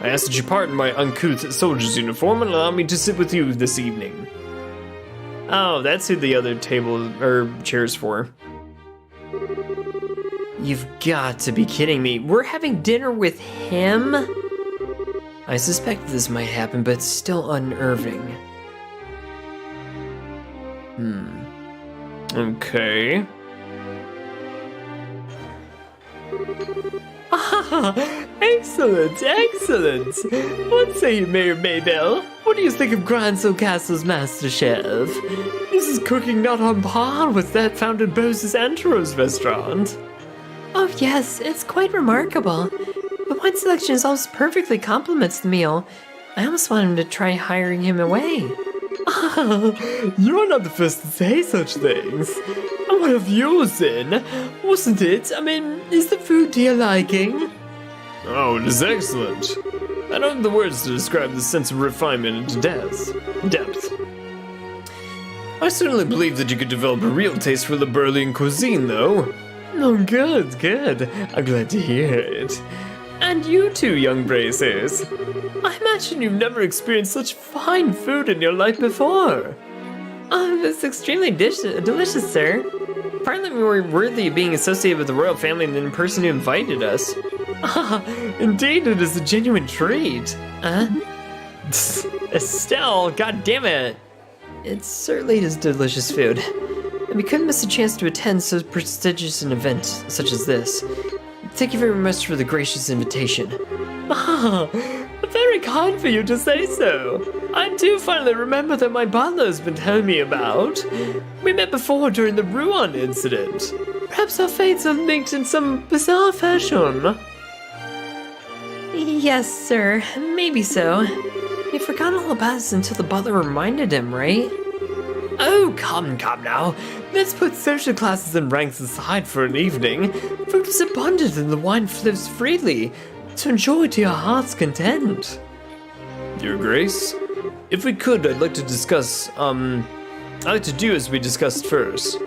I ask that you pardon my uncouth soldier's uniform and allow me to sit with you this evening. Oh, that's who the other chair's for. You've got to be kidding me. We're having dinner with him? I suspect this might happen, but it's still unnerving. Okay. Ah, excellent, excellent. What say you, Mayor Maybell? What do you think of Granso Castle's master chef? This is cooking not on par with that found in Bose's Anteros restaurant. Oh yes, it's quite remarkable. The wine selection is almost perfectly complements the meal. I almost want him to try hiring him away. Ah, you're not the first to say such things. And what of yours then? Wasn't it? I mean, is the food to your liking? Oh, it is excellent. I don't have the words to describe the sense of refinement and depth. I certainly believe that you could develop a real taste for Liberlian cuisine, though. Oh, good, good. I'm glad to hear it. And you too, young bracers. I imagine you've never experienced such fine food in your life before. Oh, it's extremely delicious, sir. Partly we were worthy of being associated with the royal family and the person who invited us. Ah, indeed, it is a genuine treat. Estelle, god damn it. It certainly is delicious food. And we couldn't miss a chance to attend so prestigious an event such as this. Thank you very much for the gracious invitation. Ah, very kind for you to say so. I do finally remember that my butler has been telling me about. We met before during the Ruan incident. Perhaps our fates are linked in some bizarre fashion. Yes, sir. Maybe so. He forgot all about us until the butler reminded him, right? Oh, come now. Let's put social classes and ranks aside for an evening. Food is abundant and the wine flows freely. To enjoy to your heart's content. Your Grace, if we could, I'd like to discuss, I'd like to do as we discussed first.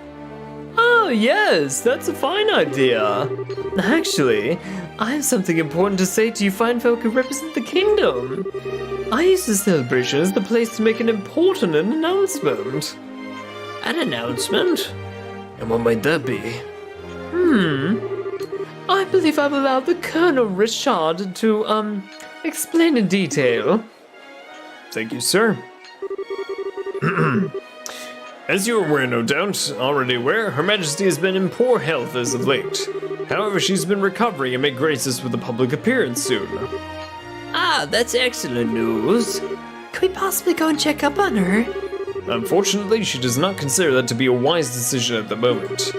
Oh, yes, that's a fine idea. Actually, I have something important to say to you fine folk who represent the kingdom. I use the celebration as the place to make an important announcement. An announcement? And what might that be? I believe I've allowed the Colonel Richard to, explain in detail. Thank you, sir. As you are aware, no doubt, already aware, Her Majesty has been in poor health as of late. However, she's been recovering and may grace us with a public appearance soon. Ah, that's excellent news. Could we possibly go and check up on her? Unfortunately, she does not consider that to be a wise decision at the moment.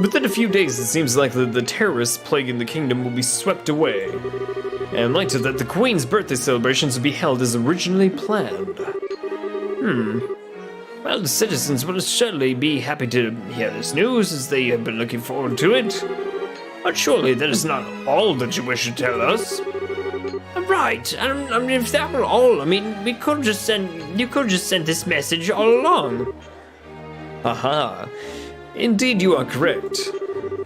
Within a few days, it seems likely that the terrorists plaguing the kingdom will be swept away, and likely that the Queen's birthday celebrations will be held as originally planned. Well, the citizens will certainly be happy to hear this news, as they have been looking forward to it. But surely that is not all that you wish to tell us. Right, I mean, if that were all, I mean, you could just send this message all along. Aha. Indeed, you are correct.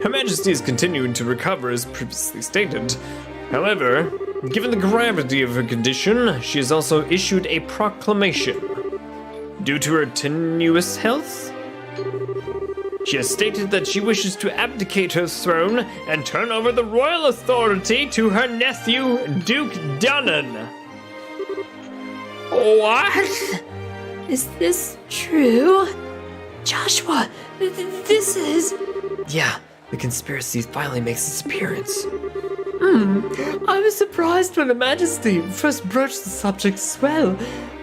Her Majesty is continuing to recover as previously stated. However, given the gravity of her condition, she has also issued a proclamation. Due to her tenuous health, she has stated that she wishes to abdicate her throne and turn over the royal authority to her nephew, Duke Dunnan. What? Is this true? Joshua, this is... Yeah, the conspiracy finally makes its appearance. I was surprised when Her Majesty first broached the subject as well,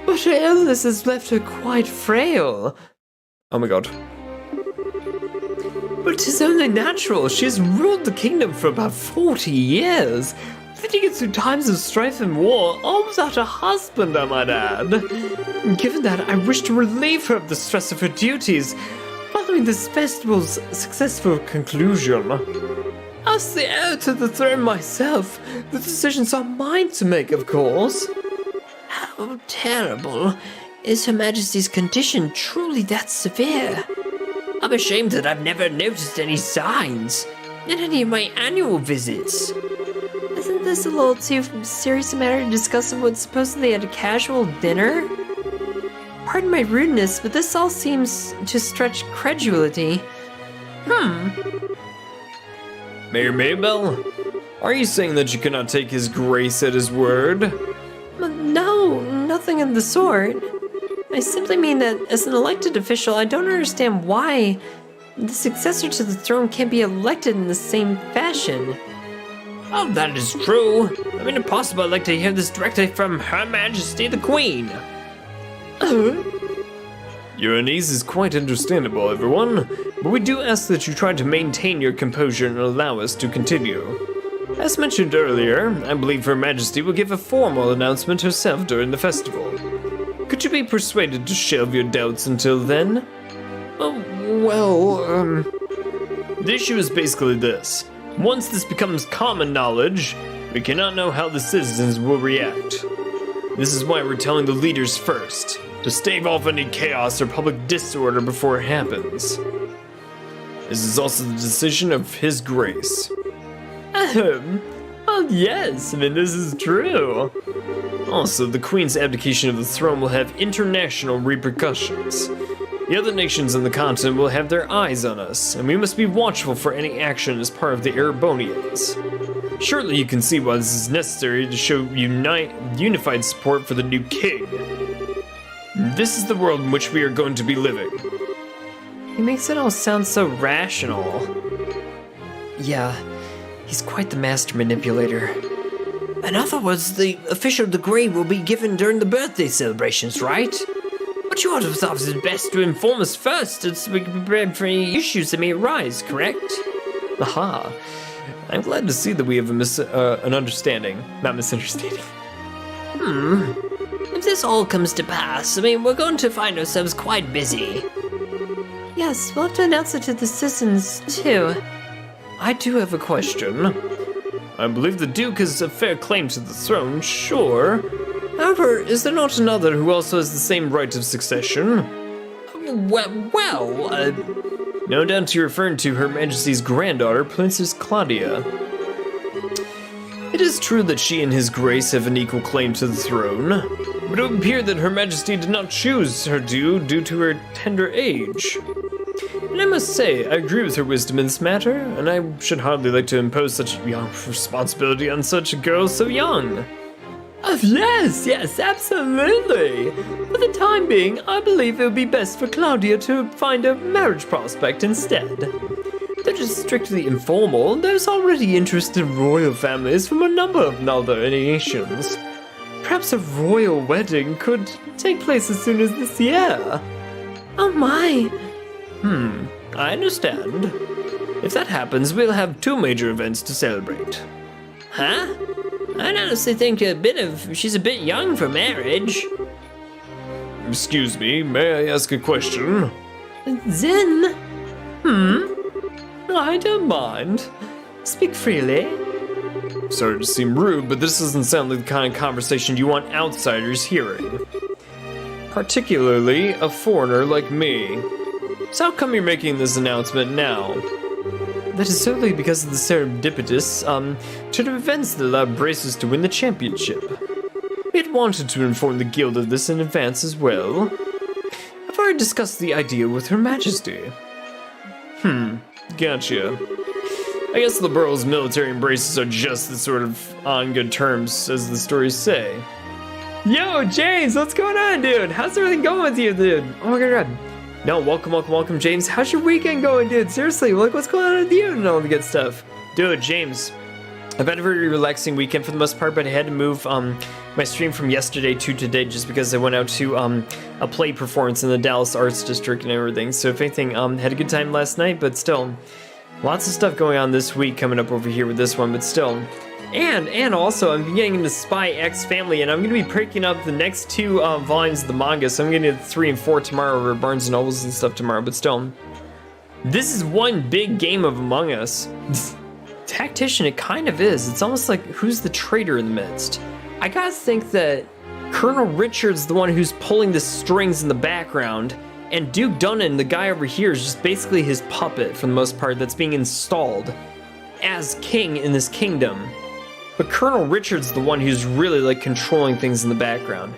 but her illness has left her quite frail. Oh my god. But 'tis only natural. She has ruled the kingdom for about 40 years, leading it through times of strife and war, all without a husband, I might add. Given that, I wish to relieve her of the stress of her duties, following this festival's successful conclusion. As the heir to the throne myself, the decisions are mine to make, of course. How terrible. Is Her Majesty's condition truly that severe? I'm ashamed that I've never noticed any signs in any of my annual visits. Isn't this a little too serious a matter to discuss in what's supposedly at a casual dinner? Pardon my rudeness, but this all seems to stretch credulity. Mayor Maybell, are you saying that you cannot take his grace at his word? No, nothing of the sort. I I simply mean that as an elected official, I don't understand why the successor to the throne can't be elected in the same fashion. Oh, that is true. I mean, if possible, I'd like to hear this directly from Her Majesty the Queen. Your unease is quite understandable, everyone, but we do ask that you try to maintain your composure and allow us to continue. As mentioned earlier, I believe Her Majesty will give a formal announcement herself during the festival. Could you be persuaded to shelve your doubts until then? The issue is basically this. Once this becomes common knowledge, we cannot know how the citizens will react. This is why we're telling the leaders first, to stave off any chaos or public disorder before it happens. This is also the decision of His Grace. Oh yes, I mean this is true. Also, the Queen's abdication of the throne will have international repercussions. The other nations on the continent will have their eyes on us, and we must be watchful for any action as part of the Erebonians. Surely you can see why this is necessary to show unified support for the new king. This is the world in which we are going to be living. He makes it all sound so rational. Yeah, he's quite the master manipulator. In other words, the official degree will be given during the birthday celebrations, right? But you ought to have thought it best to inform us first, so we can be prepared for any issues that may arise, correct? Aha. I'm glad to see that we have an understanding, not misunderstanding. If this all comes to pass, I mean, we're going to find ourselves quite busy. Yes, we'll have to announce it to the citizens, too. I do have a question. I believe the Duke has a fair claim to the throne, sure. However, is there not another who also has the same right of succession? No doubt you're referring to Her Majesty's granddaughter, Princess Claudia. It is true that she and His Grace have an equal claim to the throne, but it would appear that Her Majesty did not choose her due to her tender age. And I must say, I agree with her wisdom in this matter, and I should hardly like to impose such a young responsibility on such a girl so young. Yes, absolutely. For the time being, I believe it would be best for Claudia to find a marriage prospect instead. They're just strictly informal, and there's already interest in royal families from a number of other nations. Perhaps a royal wedding could take place as soon as this year. Oh my. I understand. If that happens, we'll have two major events to celebrate. Huh? I honestly think she's a bit young for marriage. Excuse me, may I ask a question? Zen? I don't mind. Speak freely. Sorry to seem rude, but this doesn't sound like the kind of conversation you want outsiders hearing. Particularly a foreigner like me. So how come you're making this announcement now? That is solely because of the serendipitous turn of events that allowed Braces to win the championship. We had wanted to inform the guild of this in advance as well. I've already discussed the idea with Her Majesty. Gotcha. I guess Liberl's military and Braces are just the sort of on good terms, as the stories say. Yo, James, what's going on, dude? How's everything going with you, dude? Oh my god. No, welcome, James. How's your weekend going, dude? Seriously, look what's going on with you and all the good stuff. Dude, James, I've had a very relaxing weekend for the most part, but I had to move my stream from yesterday to today just because I went out to a play performance in the Dallas Arts District and everything. So if anything, had a good time last night, but still, lots of stuff going on this week coming up over here with this one, but still. And also, I'm getting into Spy X Family, and I'm going to be breaking up the next two volumes of the manga, so I'm going to get 3 and 4 tomorrow over at Barnes & Nobles and stuff tomorrow, but still. This is one big game of Among Us. Tactician, it kind of is. It's almost like, who's the traitor in the midst? I gotta think that Colonel Richard's the one who's pulling the strings in the background, and Duke Dunnan, the guy over here, is just basically his puppet, for the most part, that's being installed as king in this kingdom. But Colonel Richard's the one who's really like controlling things in the background.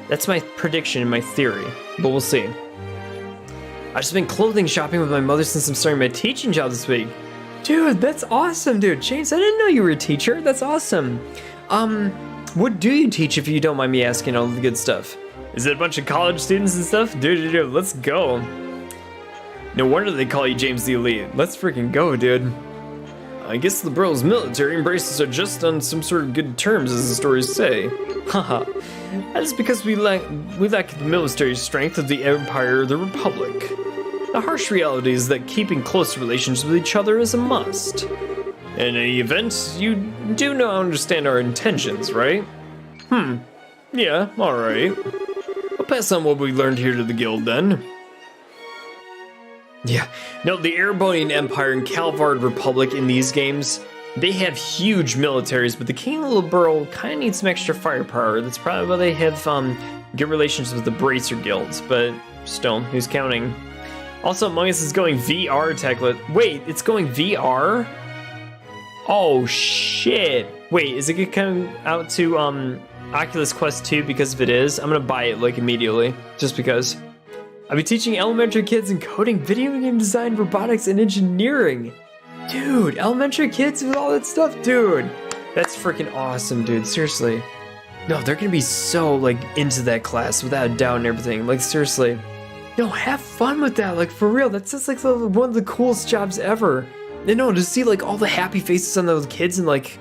That's my prediction and my theory, but we'll see. I've just been clothing shopping with my mother since I'm starting my teaching job this week. Dude, that's awesome, dude. James, I didn't know you were a teacher. That's awesome. What do you teach if you don't mind me asking all the good stuff? Is it a bunch of college students and stuff? Dude, let's go. No wonder they call you James the Elite. Let's freaking go, dude. I guess Liberl's military embraces are just on some sort of good terms, as the stories say. Haha. That is because we lack the military strength of the Empire or the Republic. The harsh reality is that keeping close relations with each other is a must. In any event, you do not understand our intentions, right? Yeah, alright. I'll pass on what we learned here to the guild then. Yeah, no, the Erebonian Empire and Calvard Republic in these games, they have huge militaries, but the Kingdom of Liberl kind of needs some extra firepower. That's probably why they have good relations with the Bracer guilds, but still, who's counting? Also, Among Us is going VR techlet. Wait, it's going VR? Oh shit. Wait, is it gonna come out to Oculus Quest 2? Because if it is, I'm gonna buy it like immediately, just because. I'll be teaching elementary kids in coding, video game design, robotics, and engineering. Dude, elementary kids with all that stuff, dude. That's freaking awesome, dude, seriously. No, they're gonna be so, like, into that class, without a doubt and everything. Like, seriously. No, have fun with that, like, for real. That's just, like, one of the coolest jobs ever. And no, to see, like, all the happy faces on those kids and, like,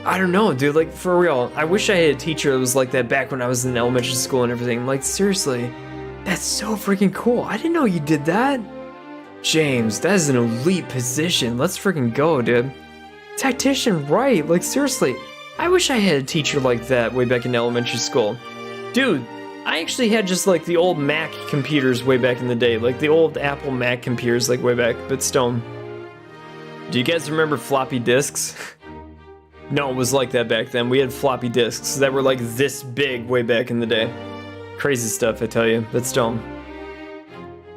I don't know, dude, like, for real. I wish I had a teacher that was like that back when I was in elementary school and everything. Like, seriously. That's so freaking cool. I didn't know you did that. James, that is an elite position. Let's freaking go, dude. Tactician, right? Like, seriously. I wish I had a teacher like that way back in elementary school. Dude, I actually had just like the old Mac computers way back in the day. Like the old Apple Mac computers like way back, but still. Do you guys remember floppy disks? No, it was like that back then. We had floppy disks that were like this big way back in the day. Crazy stuff, I tell you, but still.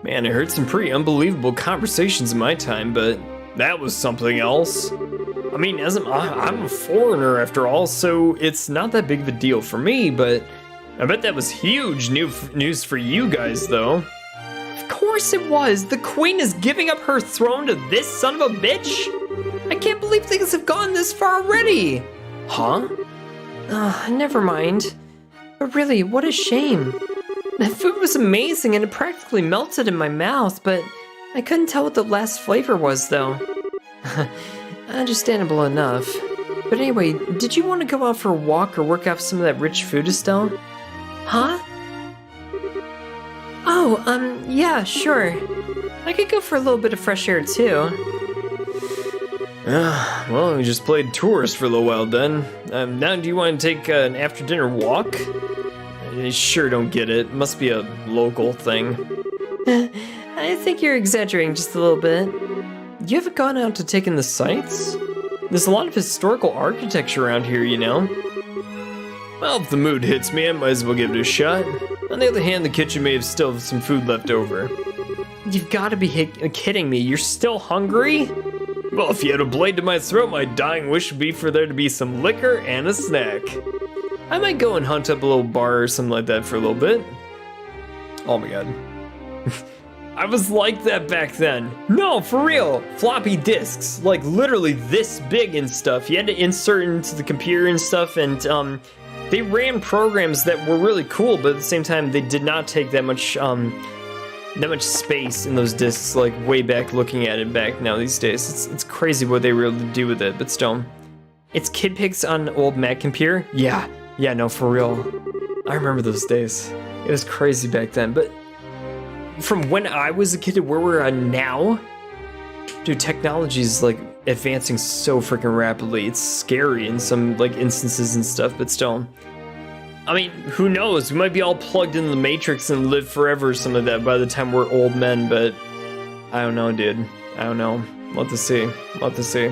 Man, I heard some pretty unbelievable conversations in my time, but that was something else. I mean, I'm a foreigner after all, so it's not that big of a deal for me, but I bet that was huge news for you guys, though. Of course it was! The queen is giving up her throne to this son of a bitch? I can't believe things have gone this far already! Huh? Never mind. But really, what a shame. The food was amazing and it practically melted in my mouth, but I couldn't tell what the last flavor was, though. Understandable enough. But anyway, did you want to go out for a walk or work off some of that rich food, Estelle? Huh? Oh, yeah, sure. I could go for a little bit of fresh air, too. Well, we just played tourist for a little while then. Now do you want to take an after-dinner walk? I sure don't get it. Must be a local thing. I think you're exaggerating just a little bit. You haven't gone out to take in the sights? There's a lot of historical architecture around here, you know? Well, if the mood hits me, I might as well give it a shot. On the other hand, the kitchen may have still some food left over. You've got to be kidding me. You're still hungry? Well, if you had a blade to my throat, my dying wish would be for there to be some liquor and a snack. I might go and hunt up a little bar or something like that for a little bit. Oh my god. I was like that back then. No, for real. Floppy disks, like literally this big and stuff. You had to insert into the computer and stuff, and they ran programs that were really cool, but at the same time, they did not take that much space in those discs, like way back looking at it back now these days. It's crazy what they were able to do with it, but still. It's kid pics on an old Mac computer? Yeah, no, for real. I remember those days. It was crazy back then, but from when I was a kid to where we're at now, dude, technology's like advancing so freaking rapidly. It's scary in some like instances and stuff, but still. I mean, who knows? We might be all plugged into the Matrix and live forever or something like that by the time we're old men, but I don't know, dude. I don't know. We'll have to see. We'll have to see.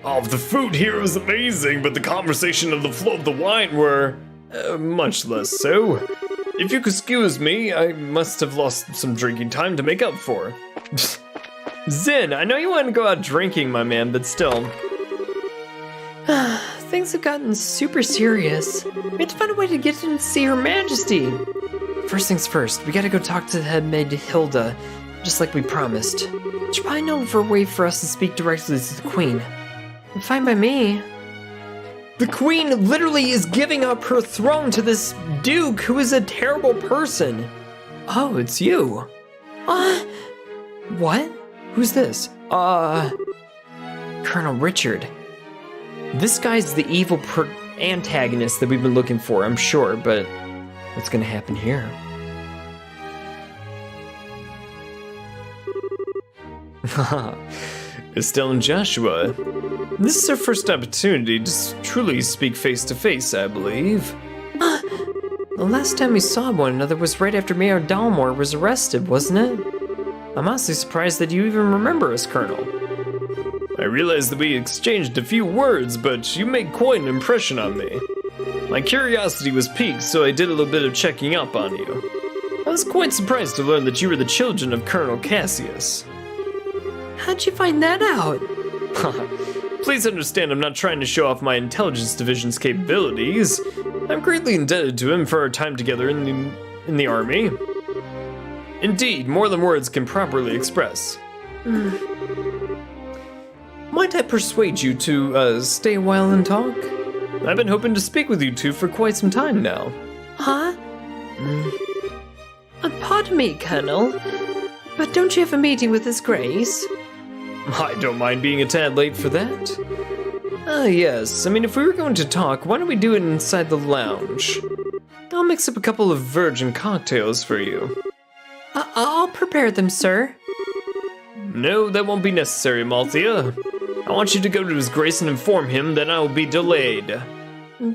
Oh, the food here was amazing, but the conversation and the flow of the wine were much less so. If you could excuse me, I must have lost some drinking time to make up for. Zin, I know you want to go out drinking, my man, but still. Things have gotten super serious. We have to find a way to get in and see Her Majesty. First things first, we gotta go talk to the head maid Hilda, just like we promised. She'll probably know of a way for us to speak directly to the Queen. Fine by me. The queen literally is giving up her throne to this duke who is a terrible person. Oh, it's you. What? Who's this? Colonel Richard. This guy's the evil antagonist that we've been looking for, I'm sure, but what's gonna happen here? Estelle and Joshua, this is our first opportunity to truly speak face to face, I believe. The last time we saw one another was right after Mayor Dalmore was arrested, wasn't it? I'm honestly surprised that you even remember us, Colonel. I realize that we exchanged a few words, but you made quite an impression on me. My curiosity was piqued, so I did a little bit of checking up on you. I was quite surprised to learn that you were the children of Colonel Cassius. How'd you find that out? Please understand I'm not trying to show off my intelligence division's capabilities. I'm greatly indebted to him for our time together in the army. Indeed, more than words can properly express. Might I persuade you to stay a while and talk? I've been hoping to speak with you two for quite some time now. Huh? Pardon me, Colonel, but don't you have a meeting with His Grace? I don't mind being a tad late for that. Yes. I mean, if we were going to talk, why don't we do it inside the lounge? I'll mix up a couple of virgin cocktails for you. I'll prepare them, sir. No, that won't be necessary, Malthea. I want you to go to His Grace and inform him that I will be delayed.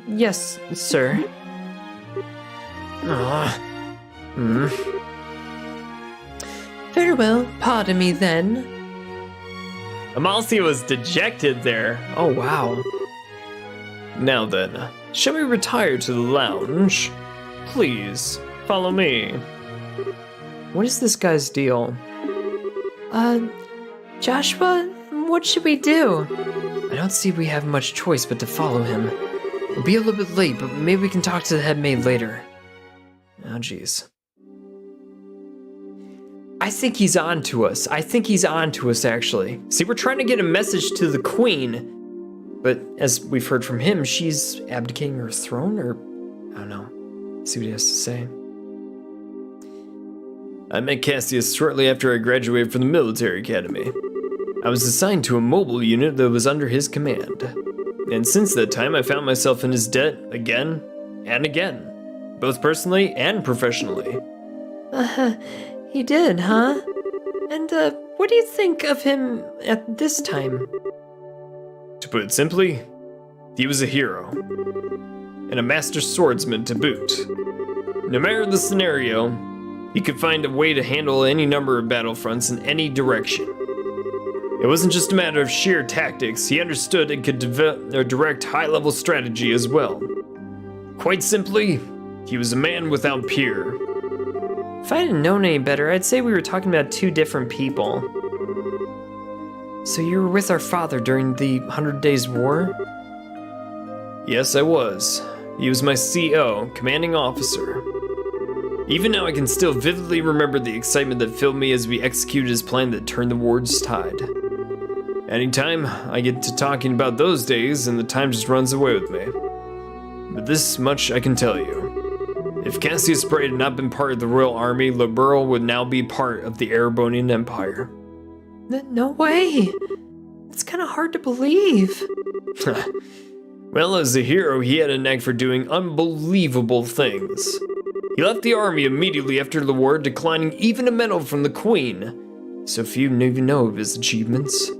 Yes, sir. Very well, pardon me then. Amalthea was dejected there. Oh, wow. Now then, shall we retire to the lounge? Please, follow me. What is this guy's deal? Joshua, what should we do? I don't see we have much choice but to follow him. We'll be a little bit late, but maybe we can talk to the head maid later. Oh, jeez. I think he's on to us. Actually. See, we're trying to get a message to the queen, but as we've heard from him, she's abdicating her throne, or I don't know. Let's see what he has to say. I met Cassius shortly after I graduated from the military academy. I was assigned to a mobile unit that was under his command. And since that time, I found myself in his debt again and again, both personally and professionally. He did, huh? And, what do you think of him at this time? To put it simply, he was a hero. And a master swordsman to boot. No matter the scenario, he could find a way to handle any number of battlefronts in any direction. It wasn't just a matter of sheer tactics, he understood and could direct high-level strategy as well. Quite simply, he was a man without peer. If I hadn't known any better, I'd say we were talking about two different people. So you were with our father during the 100 Days War? Yes, I was. He was my CO, commanding officer. Even now I can still vividly remember the excitement that filled me as we executed his plan that turned the war's tide. Anytime I get to talking about those days and the time just runs away with me. But this much I can tell you. If Cassius Bright had not been part of the Royal Army, Liberl would now be part of the Erebonian Empire. No way! It's kind of hard to believe. Well, as a hero, he had a knack for doing unbelievable things. He left the army immediately after the war, declining even a medal from the Queen, so few even know of his achievements.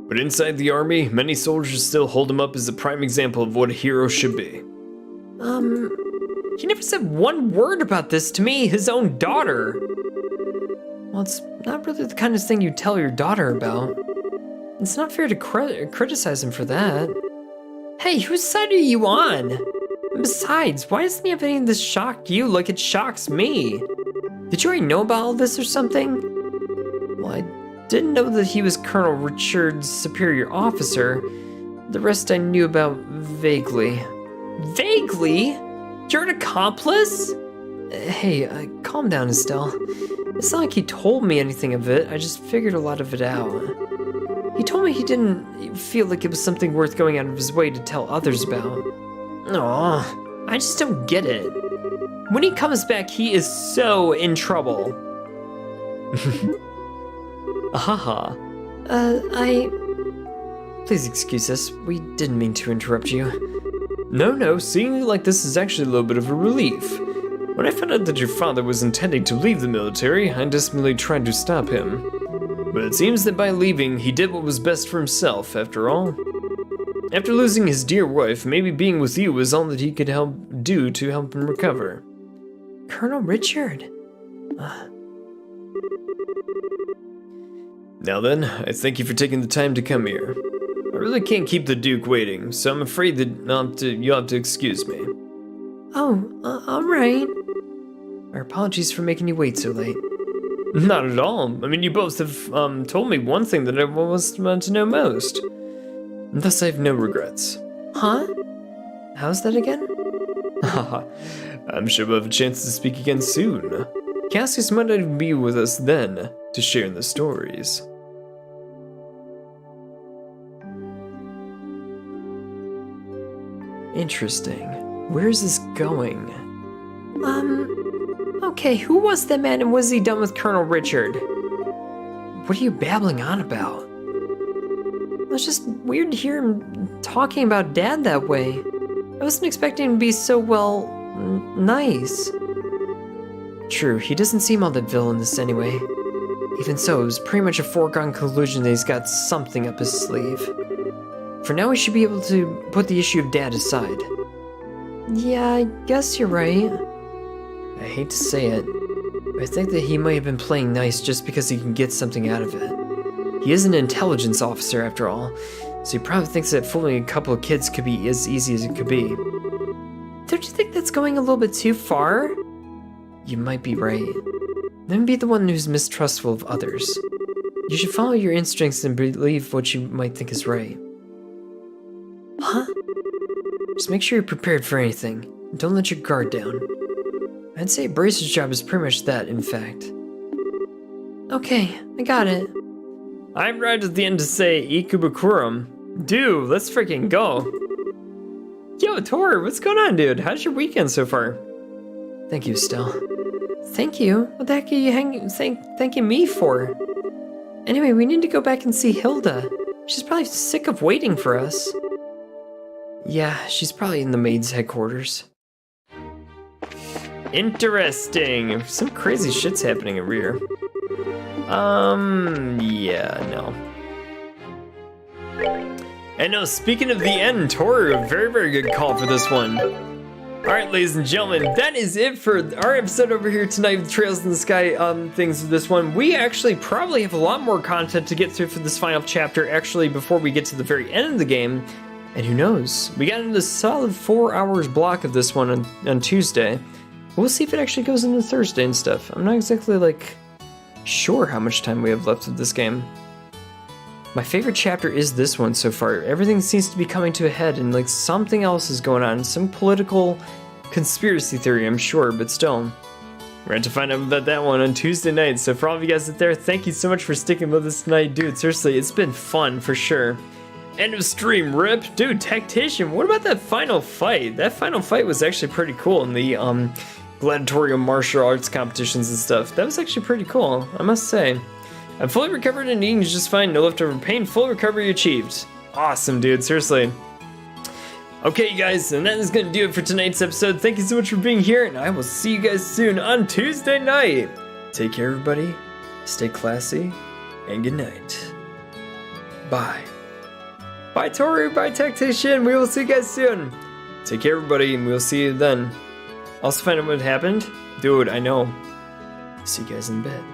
But inside the army, many soldiers still hold him up as a prime example of what a hero should be. He never said one word about this to me, his own daughter. Well, it's not really the kind of thing you tell your daughter about. It's not fair to criticize him for that. Hey, whose side are you on? Besides, why doesn't he have any of this shock you like it shocks me? Did you already know about all this or something? Well, I didn't know that he was Colonel Richard's superior officer. The rest I knew about vaguely. Vaguely? You're an accomplice? Hey, calm down, Estelle. It's not like he told me anything of it, I just figured a lot of it out. He told me he didn't feel like it was something worth going out of his way to tell others about. Aw, I just don't get it. When he comes back, he is so in trouble. Haha. Please excuse us. We didn't mean to interrupt you. No, seeing you like this is actually a little bit of a relief. When I found out that your father was intending to leave the military, I desperately tried to stop him. But it seems that by leaving, he did what was best for himself, after all. After losing his dear wife, maybe being with you was all that he could do to help him recover. Colonel Richard. Now then, I thank you for taking the time to come here. I really can't keep the Duke waiting, so I'm afraid that you'll have to excuse me. Oh, all right. Our apologies for making you wait so late. Not at all. I mean, you both have told me one thing that I was meant to know most. And thus I have no regrets. Huh? How's that again? Haha, I'm sure we'll have a chance to speak again soon. Cassius might not even be with us then to share in the stories. Interesting. Where's this going? Okay, who was that man and was he done with Colonel Richard? What are you babbling on about? It was just weird to hear him talking about Dad that way. I wasn't expecting him to be so, well, nice. True, he doesn't seem all that villainous anyway. Even so, it was pretty much a foregone conclusion that he's got something up his sleeve. For now, we should be able to put the issue of Dad aside. Yeah, I guess you're right. I hate to say it, but I think that he might have been playing nice just because he can get something out of it. He is an intelligence officer after all, so he probably thinks that fooling a couple of kids could be as easy as it could be. Don't you think that's going a little bit too far? You might be right. Then be the one who's mistrustful of others. You should follow your instincts and believe what you might think is right. Huh? Just make sure you're prepared for anything. Don't let your guard down. I'd say Brace's job is pretty much that, in fact. Okay, I got it. I'm right at the end to say Ikubakurum. Dude, let's freaking go. Yo, Tor, what's going on, dude? How's your weekend so far? Thank you, Estelle. Thank you? What the heck are you thanking me for? Anyway, we need to go back and see Hilda. She's probably sick of waiting for us. Yeah, she's probably in the maid's headquarters. Interesting. Some crazy shit's happening over here. Yeah, no. And no, speaking of the end, Toru, a very, very good call for this one. Alright, ladies and gentlemen, that is it for our episode over here tonight with Trails in the Sky things of this one. We actually probably have a lot more content to get through for this final chapter, actually, before we get to the very end of the game. And who knows? We got into a solid 4 hours block of this one on Tuesday. We'll see if it actually goes into Thursday and stuff. I'm not exactly, like, sure how much time we have left of this game. My favorite chapter is this one so far. Everything seems to be coming to a head and, like, something else is going on. Some political conspiracy theory, I'm sure, but still. We're going to find out about that one on Tuesday night. So for all of you guys out there, thank you so much for sticking with us tonight. Dude, seriously, it's been fun for sure. End of stream, rip. Dude, Tactician, what about that final fight? That final fight was actually pretty cool in the gladiatorial martial arts competitions and stuff. That was actually pretty cool, I must say. I'm fully recovered and eating just fine. No leftover pain. Full recovery achieved. Awesome, dude. Seriously. Okay, you guys, and that is going to do it for tonight's episode. Thank you so much for being here, and I will see you guys soon on Tuesday night. Take care, everybody. Stay classy, and good night. Bye. Bye, Toru. Bye, Tactician. We will see you guys soon. Take care, everybody, and we'll see you then. Also find out what happened. Dude, I know. See you guys in bed.